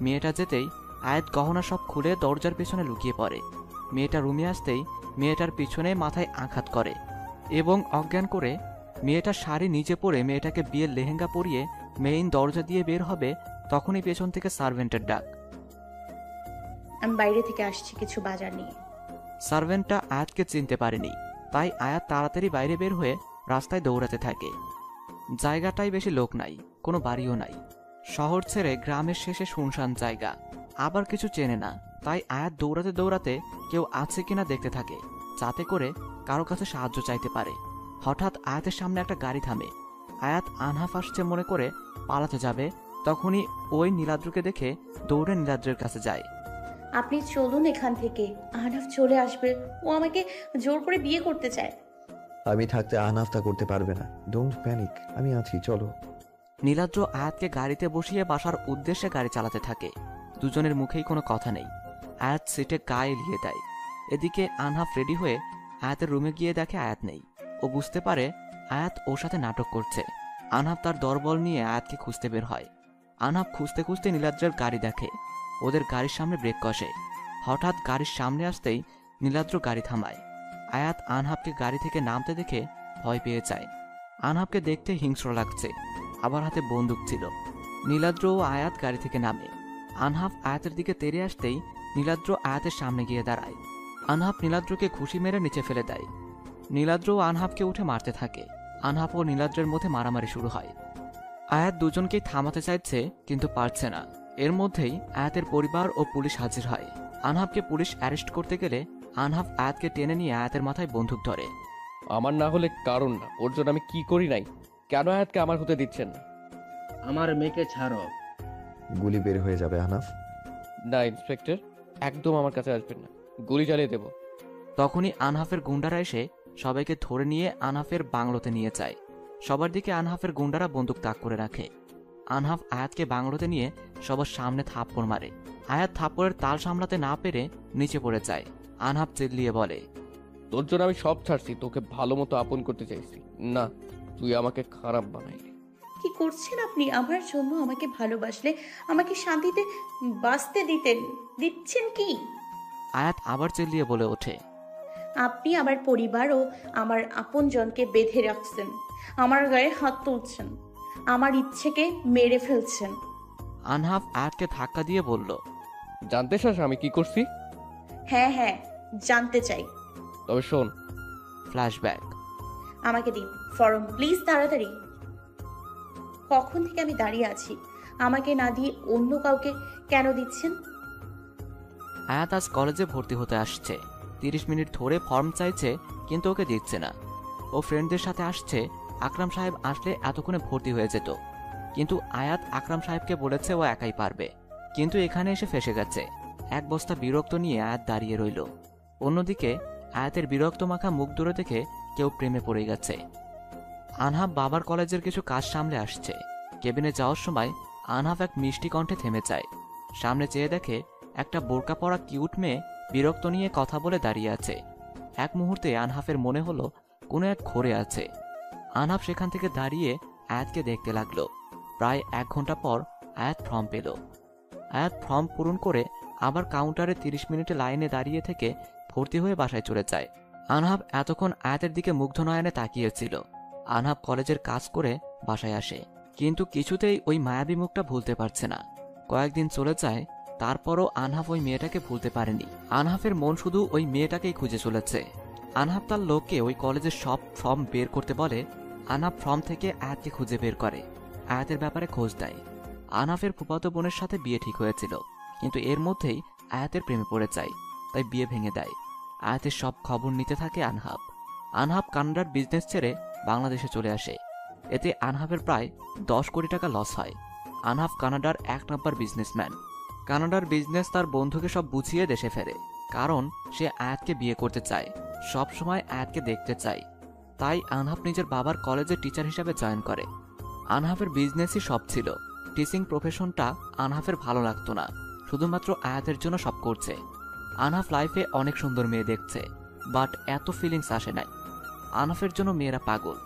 মেয়েটা যেতেই আয়াত গহনা সব খুলে দরজার পেছনে লুকিয়ে পড়ে। মেয়েটা রুমে আসতেই মেয়েটার পিছনে মাথায় আঘাত করে এবং অজ্ঞান করে মেয়েটার শাড়ি নিচে পড়ে মেয়েটাকে বিয়ের লেহেঙ্গা পরিয়ে মেইন দরজা দিয়ে বের হবে। তখনই পেছন থেকে সার্ভেন্টের ডাক। আমি বাইরে থেকে আসছি কিছু বাজার নিয়ে। সার্ভেন্টটা আয়াতকে চিনতে পারেনি, তাই আয়াত তাড়াতাড়ি বাইরে বের হয়ে রাস্তায় দৌড়াতে থাকে। জায়গাটায় বেশি লোক নাই, কোনো বাড়িও নাই। শহর ছেড়ে গ্রামের শেষে শুনশান জায়গা। আবার কিছু চেনে না, তাই আয়াত দৌড়াতে দৌড়াতে কেউ আছে কিনা দেখতে থাকে, যাতে করে কারো কাছে সাহায্য চাইতে পারে। হঠাৎ আয়াতের সামনে একটা গাড়ি থামে। আয়াত আনহাব আসছে মনে করে পালাতে যাবে, তখনই ওই নীলাদ্রকে দেখে দৌড়ে নীলাদ্রের কাছে যায়। আপনি চলুন এখান থেকে, আহনাফ চলে আসবে। ও আমাকে জোর করে বিয়ে করতে চায়। আমি থাকতে আহনাফ তা করতে পারবে না। ডোন্ট প্যানিক, আমি আছি, চলো। নীলাদ্র আয়াতকে গাড়িতে বসিয়ে বাসার উদ্দেশ্যে গাড়ি চালাতে থাকে। দুজনের মুখেই কোনো কথা নেই। আয়াত সিটে গায়ে এলিয়ে দেয়। এদিকে আনহাফ রেডি হয়ে আয়াতের রুমে গিয়ে দেখে আয়াত নেই। ও বুঝতে পারে আয়াত ওর সাথে নাটক করছে। আনহাফ তার দরবল নিয়ে আয়াতকে খুঁজতে বের হয়। আনহাফ খুঁজতে খুঁজতে নীলাদ্রের গাড়ি দেখে। ওদের গাড়ির সামনে ব্রেক কষে। হঠাৎ গাড়ির সামনে আসতেই নীলাদ্র গাড়ি থামায়। আয়াত আনহাফকে গাড়ি থেকে নামতে দেখে ভয় পেয়ে যায়। আনহাফকে দেখতে হিংস্র লাগছে, আবার হাতে বন্দুক ছিল। নীলাদ্র ও আয়াত গাড়ি থেকে নামে। আনহাফ আয়াতের দিকে তেড়ে আসতেই নীলাদ্র আয়াতের সামনে গিয়ে দাঁড়ায়। আনহাফ নীলাদ্রকে ঘুষি মেরে নিচে ফেলে দেয়। নীলাদ্র ও আনহাফকে উঠে মারতে থাকে। আনহাফ ও নীলাদ্রের মধ্যে মারামারি শুরু হয়। আয়াত দুজনকেই থামাতে চাইছে, কিন্তু পারছে না। এর মধ্যেই আয়াতের পরিবার ও পুলিশ হাজির হয়। আনহাফকে পুলিশ অ্যারেস্ট করতে গেলে আনহাফ আয়াতকে টেনে নিয়ে আয়াতের মাথায় বন্দুক ধরে। আমার না হলে কারণ না, ওর জন্য আমি কি করি নাই, কেন আয়াতকে আমার হতে দিচ্ছেন না? আমার মেয়েকে ছাড়ো। গুলি বের হয়ে যাবে আহনাফ। না ইন্সপেক্টর, একদম আমার কাছে আসবেন না, গুলি চালিয়ে দেব। তখনই আনহাফের গুন্ডারা এসে সবাইকে ধরে নিয়ে আনহাফের বাংলোতে নিয়ে যায়। সবার দিকে আনহাফের গুন্ডারা বন্দুক তাক করে রাখে। আনহাফ আয়াতকে বাংলোতে নিয়ে সবার সামনে থাপ্পড় মারে। আয়াত থাপ্পড়ের তাল সামলাতে না পেরে নিচে পড়ে যায়। আনহাফ চিল্লিয়ে বলে, তোর জন্য আমি সব ছাড়ছি, তোকে ভালো মতো আপন করতে চাইছি না, তুই আমাকে খারাপ বানাইলি। কি করছেন আপনি? আমার জন্য আমাকে ভালোবাসলে আমাকে শান্তিতে বাঁচতে দিচ্ছেন কি? আয়াত আবার চিল্লিয়ে বলে ওঠে, আপনি আমার পরিবার ও আমার আপনজনকে বেঁধে রাখছেন, আমার গায়ে হাত তুলছেন, আমার ইচ্ছেকে মেরে ফেলছেন। আনহাফ আয়াতকে ধাক্কা দিয়ে বলল, জানতে চাস আমি কি করছি? হ্যাঁ, জানতে চাই। তবে শোন। ফ্ল্যাশব্যাক। আমাকে দিন। ফর্ম প্লিজ তাড়াতাড়ি। কখন থেকে আমি দাঁড়িয়ে আছি, আমাকে না দিয়ে অন্য কাউকে কেন দিচ্ছেন? আয়াত আজ কলেজে ভর্তি হতে আসছে। 30 মিনিট ধরে ফর্ম চাইছে, কিন্তু ওকে দিচ্ছে না। ও ফ্রেন্ডদের সাথে আসছে, আকরাম সাহেব আসলে এতক্ষণে ভর্তি হয়ে যেত। কিন্তু আয়াত আকরাম সাহেবকে বলেছে ও একাই পারবে, কিন্তু এখানে এসে ফেসে গেছে। এক বস্তা বিরক্ত নিয়ে আয়াত দাঁড়িয়ে রইল। অন্যদিকে আয়াতের বিরক্ত মাখা মুখ দূরে দেখে কেউ প্রেমে পড়ে গেছে। আনহাব বাবার কলেজের কিছু কাজ সামলে আসছে। কেবিনে যাওয়ার সময় আনহাব এক মিষ্টি কণ্ঠে থেমে যায়। সামনে চেয়ে দেখে একটা বোরকা পরা কিউট মেয়ে বিরক্ত নিয়ে কথা বলে দাঁড়িয়ে আছে। এক মুহূর্তে আনহাফের মনে হলো কোনো এক ঘোরে আছে। আনহাব সেখান থেকে দাঁড়িয়ে আয়াতকে দেখতে লাগলো। প্রায় 1 ঘন্টা পর আয়াত ফর্ম পেল। আয়াত ফর্ম পূরণ করে আবার কাউন্টারে 30 মিনিটে লাইনে দাঁড়িয়ে থেকে ভর্তি হয়ে বাসায় চলে যায়। আনহাব এতক্ষণ আয়াতের দিকে মুগ্ধ নয়নে তাকিয়েছিল। আনহাব কলেজের কাজ করে বাসায় আসে, কিন্তু কিছুতেই ওই মায়াবী মুখটা ভুলতে পারছে না। কয়েকদিন চলে যায়, তারপরও আনহাব ওই মেয়েটাকে ভুলতে পারেনি। আনহাফের মন শুধু ওই মেয়েটাকেই খুঁজে চলেছে। আনহাব তার লোককে ওই কলেজের সব ফর্ম বের করতে বলে। আনহাব ফর্ম থেকে আয়াতকে খুঁজে বের করে, আয়াতের ব্যাপারে খোঁজ দেয়। আনহাফের ফুফাতো বোনের সাথে বিয়ে ঠিক হয়েছিল, কিন্তু এর মধ্যেই আয়াতের প্রেমে পড়ে যায়, তাই বিয়ে ভেঙে দেয়। আয়াতের সব খবর নিতে থাকে আনহাব। আনহাব কানাডার বিজনেস ছেড়ে বাংলাদেশে চলে আসে। এতে আনহাবের প্রায় 10 কোটি টাকা লস হয়। আনহাব কানাডার 1 নম্বর বিজনেসম্যান। কানাডার বিজনেস তার বন্ধুকে সব বুঝিয়ে দেশে ফেরে, কারণ সে আয়াতকে বিয়ে করতে চায়, সব সময় আয়াতকে দেখতে চায়। তাই আনহাব নিজের বাবার কলেজে টিচার হিসাবে জয়েন করে। আনহাবের বিজনেসই সব ছিল। টিচিং প্রফেশনটা আনহাবের ভালো লাগতো না, শুধুমাত্র আয়াতের জন্য সব করছে। আনহাব লাইফে অনেক সুন্দর মেয়ে দেখছে, বাট এত ফিলিংস আসে নাই। আনহাবের জন্য মেয়েরা পাগল।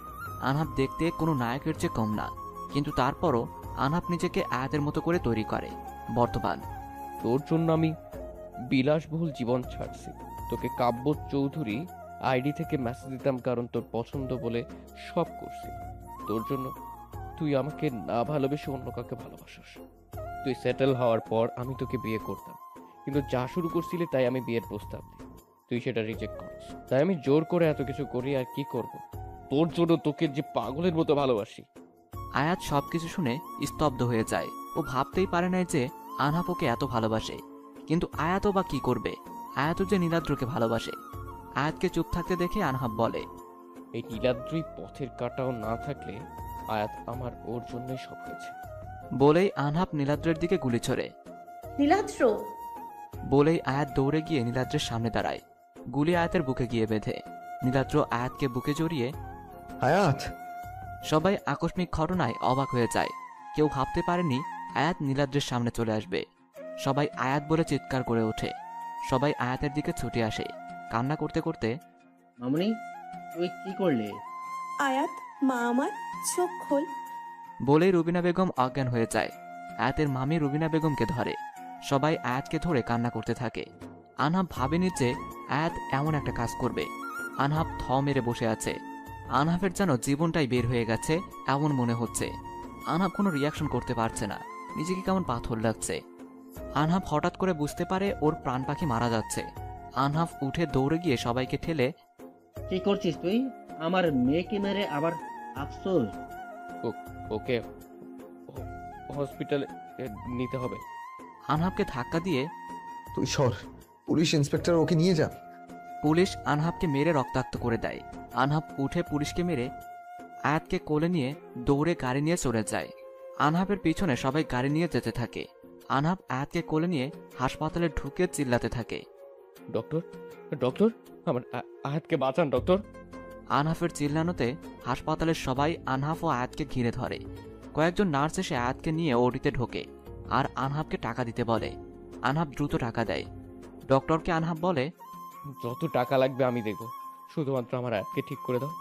আনহাব দেখতে কোনো নায়কের চেয়ে কম না, কিন্তু তারপরও আনহাব নিজেকে আয়াতের মতো করে তৈরি করে। বর্তমান তোর জন্য আমি বিলাসবহুল জীবন ছাড়ছি। তোকে কাব্য চৌধুরী আইডি থেকে মেসেজ দিতাম, কারণ তোর পছন্দ বলে সব করছি তোর জন্য। তুই আমাকে না ভালোবেসে অন্য কাউকে ভালোবাসিস। তুই সেটেল হওয়ার পর আমি তোকে বিয়ে করতাম, কিন্তু যা শুরু করছিলি তাই আমি বিয়ের প্রস্তাব দিই, তুই সেটা রিজেক্ট করিস। তাই আমি জোর করে এত কিছু করি। আর কি করব, তোর জন্য তোকে যে পাগলের মতো ভালোবাসি। আয়াত সবকিছু শুনে স্তব্ধ হয়ে যায়। ও ভাবতেই পারে না যে আনহাব ওকে এত ভালোবাসে, কিন্তু আয়াতও বা কি করবে? আয়াতও যে নীলাদ্রকে ভালোবাসে। আয়াতকে চুপ থাকতে দেখে আনহাব বলে, এই নীলাদ্রই পথের কাটাও না থাকলে আয়াত আমার ওর জন্যই সব হয়েছে। বলেই আনহাব নীলাদ্রের দিকে গুলি ছোড়ে। নীলাদ্র বলেই আয়াত দৌড়ে গিয়ে নীলাদ্রের সামনে দাঁড়ায়। গুলি আয়াতের বুকে গিয়ে বেঁধে। নীলাদ্র আয়াতকে বুকে জড়িয়ে। আয়াত! সবাই আকস্মিক ঘটনায় অবাক হয়ে যায়। কেউ ভাবতে পারেনি আয়াত নীলাদ্রের সামনে চলে আসবে। সবাই আয়াত বলে চিৎকার করে ওঠে। সবাই আয়াতের দিকে ছুটে আসে, কান্না করতে করতে। মামনি, তুই কি করলে? আয়াত, মা আমার, চোখ খোল। বলেই রুবিনা বেগম অজ্ঞান হয়ে যায়। আয়াতের মামি রুবিনা বেগমকে ধরে। সবাই আয়াতকে ধরে কান্না করতে থাকে। আনহাব ভাবেনি যে আয়াত এমন একটা কাজ করবে। আনহাব থ মেরে বসে আছে। আনহাবের যেন জীবনটাই বের হয়ে গেছে এমন মনে হচ্ছে। আনহাব কোনো রিয়াকশন করতে পারছে না, নিজেকে কেমন পাথর লাগছে। আনহাব হঠাৎ করে বুঝতে পারে ওর প্রাণ পাখি মারা যাচ্ছে। আনহাব উঠে দৌড়ে গিয়ে সবাইকে ঠেলে, কি করছিস তুই? আমার মেয়েকে মেরে আবার আফসোস? ওকে হসপিটালে নিতে হবে। আনহাবকে ধাক্কা দিয়ে, তুই সর, পুলিশ ইন্সপেক্টর ওকে নিয়ে যান। পুলিশ আনহাবকে মেরে রক্তাক্ত করে দেয়। আনহাব উঠে পুলিশকে মেরে আয়াতকে কোলে নিয়ে দৌড়ে গাড়ি নিয়ে চলে যায়। আনহাবের পিছনে সবাই গাড়ি নিয়ে যেতে থাকে। আনহাব আয়াতকে কোলে নিয়ে হাসপাতালে ঢুকে চিল্লাতে থাকে, ডক্টর, ডক্টর, আমার আয়াতকে বাঁচান ডক্টর। আনহাফের চিল্লানোতে হাসপাতালের সবাই আনহাফ ও আয়াতকে ঘিরে ধরে। কয়েকজন নার্স এসে আয়াতকে নিয়ে ওটিতে ঢোকে আর আনহাবকে টাকা দিতে বলে। আনহাব দ্রুত টাকা দেয়। ডক্টরকে আনহাব বলে, যত টাকা লাগবে আমি দেব, শুধুমাত্র আমার আয়াতকে ঠিক করে দাও।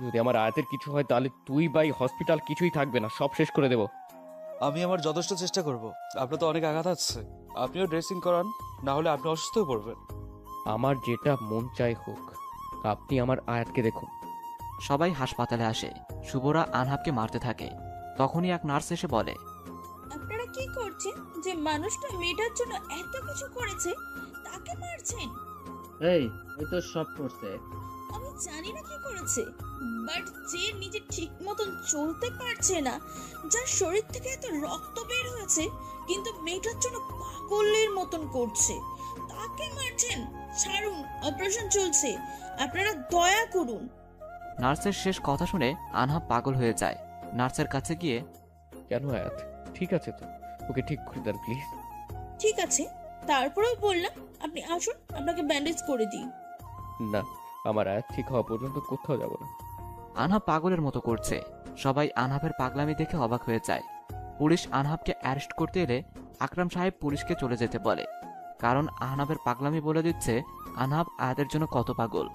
যদি আমার আয়াতের কিছু হয় তাহলে তুই বাই হসপিটাল কিছুই থাকবে না, সব শেষ করে দেব। আমি আমার যথেষ্ট চেষ্টা করব। আপনার তো অনেক আঘাত আছে, আপনিও ড্রেসিং করান, না হলে আপনি অসুস্থ হয়ে পড়বেন। আমার যেটা মন চাই হোক, আপনি আমার আয়াতকে দেখুন। সবাই হাসপাতালে আসে। শুভরা আনহাবকে মারতে থাকে। তখনই এক নার্স এসে বলে, আপনারা কি করছেন? যে মানুষটা মেয়েটার জন্য এত কিছু করেছে তাকে মারছেন? এই তো সব করছে। আমি জানি না কি করেছে। বাট যে নিজে ঠিক মতন চলতে পারছে না, যার শরীর থেকে এত রক্ত বের হয়েছে, কিন্তু মেয়েটার জন্য পাগলের মতন করছে, তাকে মারছেন? ছাড়ুন, অপারেশন চলছে, আপনারা দয়া করুন। নার্সের শেষ কথা শুনে আনহাব পাগল হয়ে যায়। নার্সের কাছে গিয়ে, কেন আয়াত, ঠিক আছে তো, ওকে ঠিক করে দেন প্লিজ। ঠিক আছে, তারপরেও বললাম আপনি আসুন, আপনাকে ব্যান্ডেজ করে দিই। না, আমার আয়াত ঠিক হওয়া পর্যন্ত কোথাও যাব না। আনহাব পাগলের মতো করছে। সবাই আনহাবের পাগলামি দেখে অবাক হয়ে যায়। পুলিশ আনহাবকে অ্যারেস্ট করতে এলে আকরাম সাহেব পুলিশকে চলে যেতে বলে, কারণ আনহাবের পাগলামি বলে দিচ্ছে আনহাব আয়াতের জন্য কত পাগল।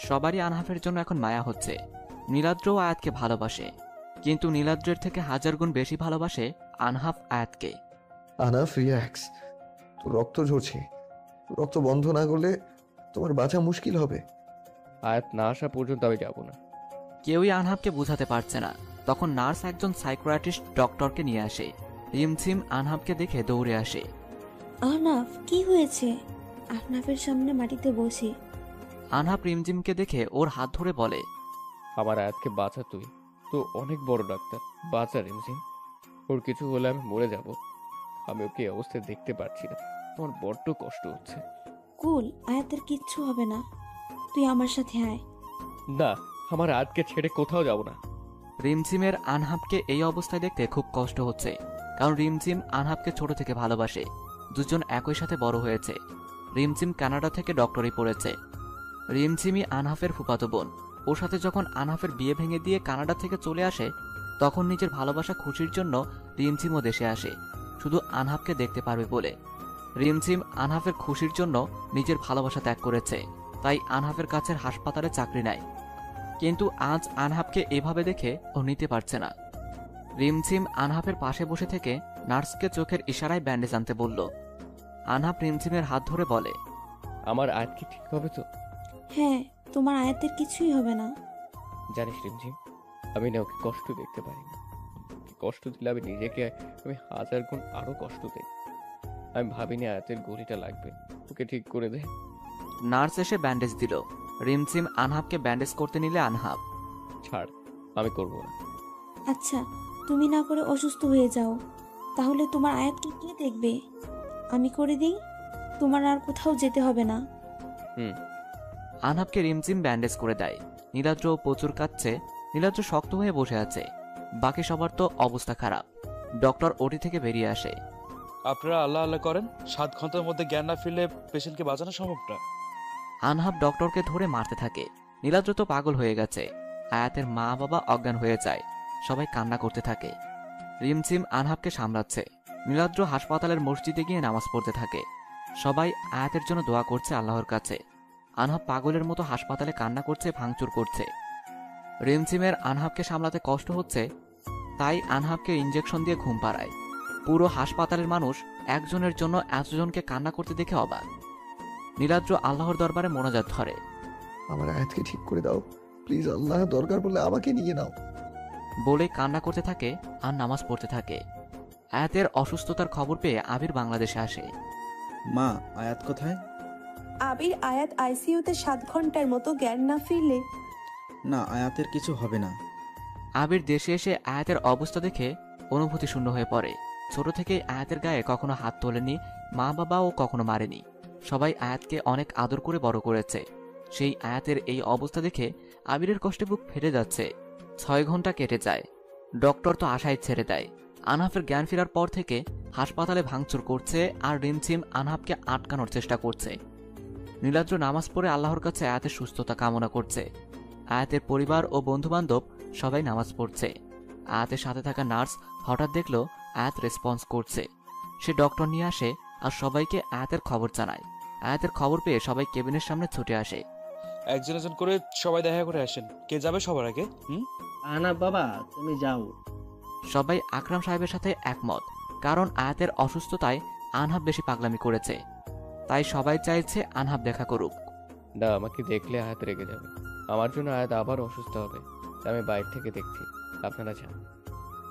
সবারই আনহাবের জন্য এখন মায়া হচ্ছে। নীলাদ্রও আয়াতকে ভালোবাসে, কিন্তু নীলাদ্রের থেকে 1000 গুণ বেশি ভালোবাসে আনহাব আয়াতকে। আনাফ, রিল্যাক্স। তোর রক্ত ঝরছে, রক্ত বন্ধ না করলে তোমার বাঁচা মুশকিল হবে। আয়াত না আসা পর্যন্ত আমি যাব না। কেউই আনহাবকে বুঝাতে পারছে না। তখন নার্স একজন সাইকিয়াট্রিস্ট ডক্টরকে নিয়ে আসে। রিমঝিম আনহাবকে দেখে দৌড়ে আসে। আহনাফ, কি হয়েছে? আহনাফের সামনে মাটিতে বসে। আনহাব রিমঝিমকে দেখে ওর হাত ধরে বলে, আমার আয়াতকে বাঁচা, তুই তো অনেক বড় ডাক্তার, বাঁচা রিমঝিম। ওর কিছু হলে আমি মরে যাব। আমি ওকে এই অবস্থায় দেখতে পারছি না, আমার বড্ড কষ্ট হচ্ছে। কুল, আয়াতের কিচ্ছু হবে না, তুই আমার সাথে আয়। না, আমার আয়াতকে ছেড়ে কোথাও যাব না। রিমঝিমের আনহাবকে এই অবস্থায় দেখতে খুব কষ্ট হচ্ছে, কারণ রিমঝিম আনহাবকে ছোট থেকে ভালোবাসে। দুজন একই সাথে বড় হয়েছে। রিমঝিম কানাডা থেকে ডক্টরি পড়েছে। রিমঝিমই আনহাফের ফুফাতো বোন। ওর সাথে যখন আনহাফের বিয়ে ভেঙে দিয়ে কানাডা থেকে চলে আসে, তখন নিজের ভালোবাসা খুশির জন্য রিমঝিমও দেশে আসে, শুধু আনহাফকে দেখতে পারবে বলে। রিমঝিম আনহাফের খুশির জন্য নিজের ভালোবাসা ত্যাগ করেছে, তাই আনহাফের কাছের হাসপাতালে চাকরি নেয়। কিন্তু আজ আনহাফকে এভাবে দেখে ও নিতে পারছে না। রিমঝিম আনহাফের পাশে বসে থেকে নার্সকে চোখের ইশারায় ব্যান্ডেজ আনতে বলল। আনহাফ রিমঝিমের হাত ধরে বলে, আমার আয়াত কি ঠিক হবে তো? হ্যাঁ, তোমার আয়াতের কিছুই হবে না। জানিস রিমঝিম, আমি না ওকে কষ্ট দেখতে পারি না। কষ্ট দিলে আমি নিজেকে 1000 গুণ আরো কষ্ট দেই। আমি ভাবিনি আয়াতের গলিটা লাগবে, ওকে ঠিক করে দে। নার্স এসে ব্যান্ডেজ দিল। রিমঝিম আনহাবকে ব্যান্ডেজ করতে নিলে আনহাব, ছাড়, আমি করব না। আচ্ছা, তুমি না করে অসুস্থ হয়ে যাও, তাহলে তোমার আয়াতকে কে দেখবে? আমি করে দিই, তোমার আর কোথাও যেতে হবে না। আনহাবকে রিমঝিম ব্যান্ডেজ করে দেয়। নীলাদ্র প্রচুর কাঁদছে। নীলাদ্র শক্ত হয়ে বসে আছে। বাকি সবার তো অবস্থা খারাপ। ডক্টর ওটি থেকে বেরিয়ে আসে। আপনারা আল্লাহ আল্লাহ করেন, 7 ঘন্টার মধ্যে জ্ঞান না ফিরলে পেশেন্টকে বাঁচানো সম্ভব না। আনহাব ডক্টরকে ধরে মারতে থাকে। নীলাদ্র তো পাগল হয়ে গেছে। আয়াতের মা বাবা অজ্ঞান হয়ে যায়। সবাই কান্না করতে থাকে। রিমঝিম আনহাবকে সামলাচ্ছে। নীলাদ্র হাসপাতালের মসজিদে গিয়ে নামাজ পড়তে থাকে। সবাই আয়াতের জন্য দোয়া করছে আল্লাহর কাছে। আনহাব পাগলের মতো হাসপাতালে কান্না করছে, ভাঙচুর করছে। রিমঝিমের আনহাবকে সামলাতে কষ্ট হচ্ছে, তাই আনহাবকে ইঞ্জেকশন দিয়ে ঘুম পাড়ায়। পুরো হাসপাতালের মানুষ একজনের জন্য এতজনকে কান্না করতে দেখে অবাক। নীলাদ্র আল্লাহর দরবারে মোনাজাত ধরে, আমার আয়াতকে ঠিক করে দাও প্লিজ, আল্লাহ, দরকার পড়লে আমাকে নিয়ে নাও বলে কান্না করতে থাকে আর নামাজ পড়তে থাকে। আয়াতের অসুস্থতার খবর পেয়ে আবির বাংলাদেশে আসে। মা, আয়াত কোথায়? আবির, আয়াত আইসিইউতে 7 ঘন্টার মতো জ্ঞান না ফিরলে। না, আয়াতের কিছু হবে না। আবির দেশে এসে আয়াতের অবস্থা দেখে অনুভূতি শূন্য হয়ে পড়ে। ছোট থেকেই আয়াতের গায়ে কখনো হাত তোলেনি, মা বাবাও কখনো মারেনি। সবাই আয়াতকে অনেক আদর করে বড় করেছে। সেই আয়াতের এই অবস্থা দেখে আবিরের কষ্টে বুক ফেটে যাচ্ছে। 6 ঘন্টা কেটে যায়। ডক্টর তো আশায় ছেড়ে দেয়। আনহাফের জ্ঞান ফেরার পর থেকে হাসপাতালে ভাঙচুর করছে আর রিমঝিম আনহাফকে আটকানোর চেষ্টা করছে। নীলাদ্র নামাজ পড়ে আল্লাহর কাছে আয়াতের সুস্থতা কামনা করছে। আয়াতের পরিবার ও বন্ধুবান্ধব সবাই নামাজ পড়ছে। আয়াতের সাথে থাকা নার্স হঠাৎ দেখলো আয়াত রেসপন্স করছে। সে ডক্টর নিয়ে আসে আর সবাইকে আয়াতের খবর জানায়। আয়াতের খবর পেয়ে সবাই কেবিনের সামনে ছুটে আসে। একজন একজন করে সবাই দেখা করে আসেন। কে যাবে সবার আগে? আনা বাবা, তুমি যাও। সবাই আকরাম সাহেবের সাথে একমত, কারণ আয়াতের অসুস্থতায় আনহাব বেশি পাগলামি করেছে। তাই সবাই চাইছে আনহাব দেখা করুক। না, আমাকে দেখলে আয়াত রেগে যাবে। আমার জন্য আয়াত আবার অসুস্থ হবে। আমি বাইরে থেকে দেখছি, আপনারা যান।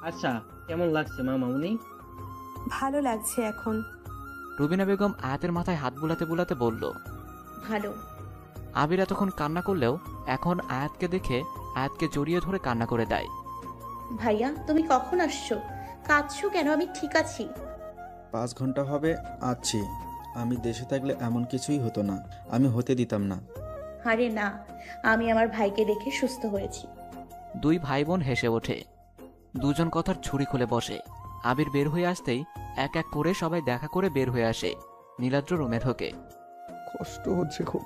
আচ্ছা, কেমন লাগছে মা মামুনি? ভালো লাগছে এখন। রুবিনা বেগম আয়াতের মাথায় হাত বুলাতে বুলাতে বলল, ভালো। আবির এতক্ষণ কান্না করলেও এখন আয়াতকে দেখে আয়াতকে জড়িয়ে ধরে কান্না করে দেয়। ভাইয়া তুমি কখন আসছো? কাঁদছো কেন? আমি ঠিক আছি। 5 ঘন্টা হবে আছি। আমি দেশে থাকলে এমন কিছুই হতো না, আমি হতে দিতাম না। আরে না, আমি আমার ভাইকে দেখে সুস্থ হয়েছি। 2 ভাই বোন হেসে ওঠে। দুজন কথার ছুরি খুলে বসে। আবির বের হয়ে আসতেই এক এক করে সবাই দেখা করে বের হয়ে আসে। নীলাদ্র রুমে ঢোকে। কষ্ট হচ্ছে খুব।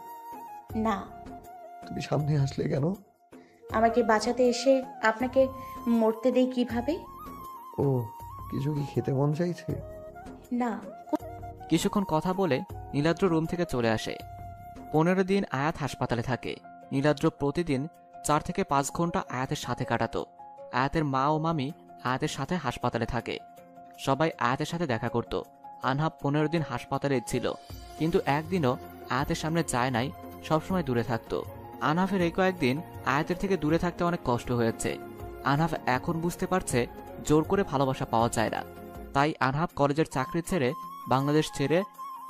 না। তুমি সামনে আসলে কেন? আমাকে বাঁচাতে এসে আপনাকে মরতে দেই কিভাবে? ও, কিছু কি খেতে মন চাইছে? না। কিছুক্ষণ কথা বলে নীলাদ্র রুম থেকে চলে আসে। 15 দিন আয়াত হাসপাতালে থাকে। নীলাদ্র প্রতিদিন 4 থেকে 5 ঘন্টা আয়াতের সাথে কাটাতো। আয়াতের মা ও মামি আয়াতের সাথে হাসপাতালে থাকে। সবাই আয়াতের সাথে দেখা করত। আনহাব 15 দিন হাসপাতালে ছিল, কিন্তু একদিনও আয়াতের সামনে যায় নাই, সবসময় দূরে থাকতো। আনহাফের এই কয়েকদিন আয়াতের থেকে দূরে থাকতে অনেক কষ্ট হয়েছে। আনহাফ এখন বুঝতে পারছে জোর করে ভালোবাসা পাওয়া যায় না। তাই আনহাফ কলেজের চাকরি ছেড়ে বাংলাদেশ ছেড়ে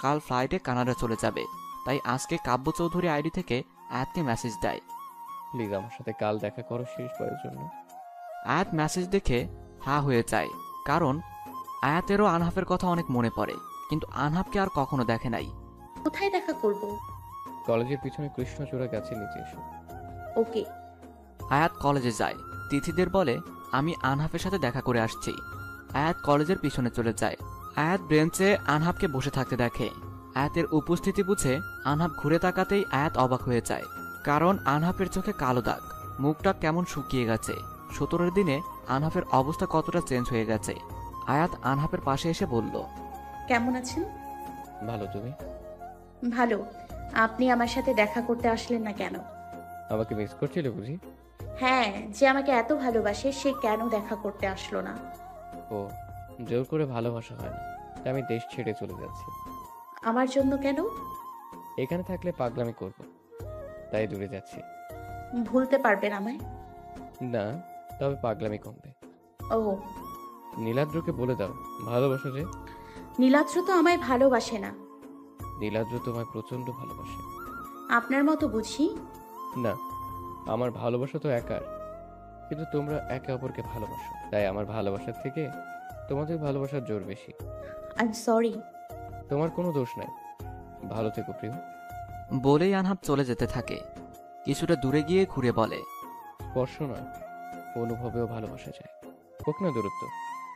কাল ফ্লাইটে কানাডা চলে যাবে। তাই আজকে কাব্য চৌধুরী আইডি থেকে আয়াতকে মেসেজ দেয়, প্লিজ আমার সাথে কাল দেখা করো শেষবারের জন্য। আয়াত মেসেজ দেখে হা হয়ে যায়, কারণ আয়াতেরও আনহাফের কথা অনেক মনে পড়ে, কিন্তু আনহাফকে আর কখনো দেখে নাই। কোথায় দেখা করব? কলেজের পিছনে কৃষ্ণচূড়া গাছের নিচে এসো। ওকে। আয়াত কলেজে যায়। তিথিদের বলে আমি আনহাফের সাথে দেখা করে আসছি। আয়াত কলেজের পিছনে চলে যায়। আয়াত বেঞ্চে আনহাফকে বসে থাকতে দেখে। আয়াতের উপস্থিতি বুঝে আনহাফ ঘুরে তাকাতেই আয়াত অবাক হয়ে যায়, কারণ আনহাফের চোখে কালো দাগ, মুখটা কেমন শুকিয়ে গেছে। 17 দিনে আনহাফের অবস্থা কতটা চেঞ্জ হয়ে গেছে। আয়াত আনহাফের পাশে এসে বলল, কেমন আছেন? ভালো, তুমি? ভালো। আপনি আমার সাথে দেখা করতে আসলেন না কেন? আমাকে মিস করছিলে বুঝি? হ্যাঁ, যে আমাকে এত ভালোবাসে সে কেন দেখা করতে আসলো না? ও, জোর করে ভালোবাসা হয় না, তাই আমি দেশ ছেড়ে চলে যাচ্ছি। আমার জন্য কেন? এখানে থাকলে পাগলামি করব, তাই দূরে যাচ্ছি। ভুলতে পারবেন আমায়? না, তবে পাগলামি কমবে। ও। নীলাদ্রকে বলে দাও ভালোবাসো যে। নীলাদ্র তো আমায় ভালোবাসে না। নীলাদ্র তোমায় প্রচন্ড ভালোবাসে। আপনার মতো বুঝি? না, আমার ভালোবাসা তো একার, কিন্তু তোমরা একে অপরকে ভালোবাসো, তাই আমার ভালোবাসার থেকে তোমাদের ভালোবাসার জোর বেশি। I am sorry. তোমার কোনো দোষ নাই। ভালো থেকো প্রিয়। বলেই আনহাফ চলে যেতে থাকে। কিছুটা দূরে গিয়ে ঘুরে বলে, স্পর্শ নয়, অনুভবেও ভালোবাসা যায়, হোক না দূরত্ব,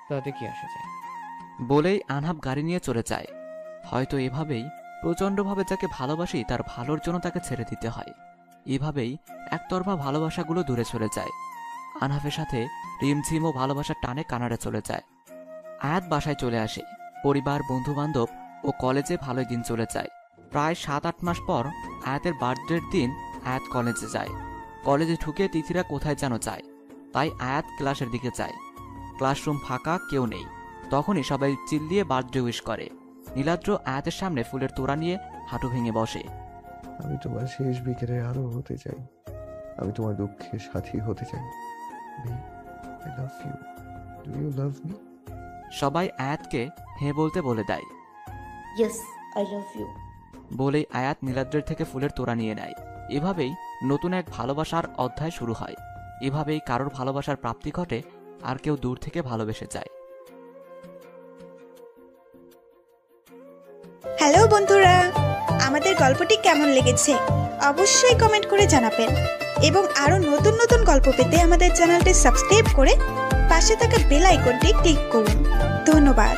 তাতে কি আসে যায়। বলেই আনহাফ গাড়ি নিয়ে চলে যায়। হয়তো এভাবেই প্রচণ্ডভাবে যাকে ভালোবাসি তার ভালোর জন্য তাকে ছেড়ে দিতে হয়। এভাবেই একতরফা ভালোবাসাগুলো দূরে চলে যায়। আনহাফের সাথে রিমঝিম ও ভালোবাসার টানে কানাডা চলে যায়। আয়াত বাসায় চলে আসে। পরিবার, বন্ধু বান্ধব ও কলেজে ভালোই দিন চলে যায়। প্রায় 7-8 মাস পর আয়াতের বার্থডের দিন আয়াত কলেজে যায়। কলেজে ঢুকে তিথিরা কোথায় যেন যায়, তাই আয়াত ক্লাসের দিকে যায়। ক্লাসরুম ফাঁকা, কেউ নেই। তখনই সবাই চিল্লিয়ে বার্থডে উইশ করে। নীলাদ্র আয়াতের সামনে ফুলের তোড়া নিয়ে হাঁটু ভেঙে বসে। আমি তোমার শেষ বিকেলে আরো হতে চাই, আমি তোমার দুঃখের সাথী হতে চাই। I love you. Do you love me? সবাই আয়াতকে হ্যাঁ বলতে বলে দেয়। Yes, I love you. বলেই আয়াত নীলাদ্রের থেকে ফুলের তোড়া নিয়ে নেয়। এভাবেই নতুন এক ভালোবাসার অধ্যায় শুরু হয়। এভাবেই কারোর ভালোবাসার প্রাপ্তি ঘটে, আর কেউ দূর থেকে ভালোবেসে যায়। হ্যালো বন্ধুরা, আমাদের গল্পটি কেমন লেগেছে অবশ্যই কমেন্ট করে জানাবেন, এবং আরো নতুন নতুন গল্প পেতে আমাদের চ্যানেলটি সাবস্ক্রাইব করে পাশে থাকা বেল আইকনটি ক্লিক করুন। ধন্যবাদ।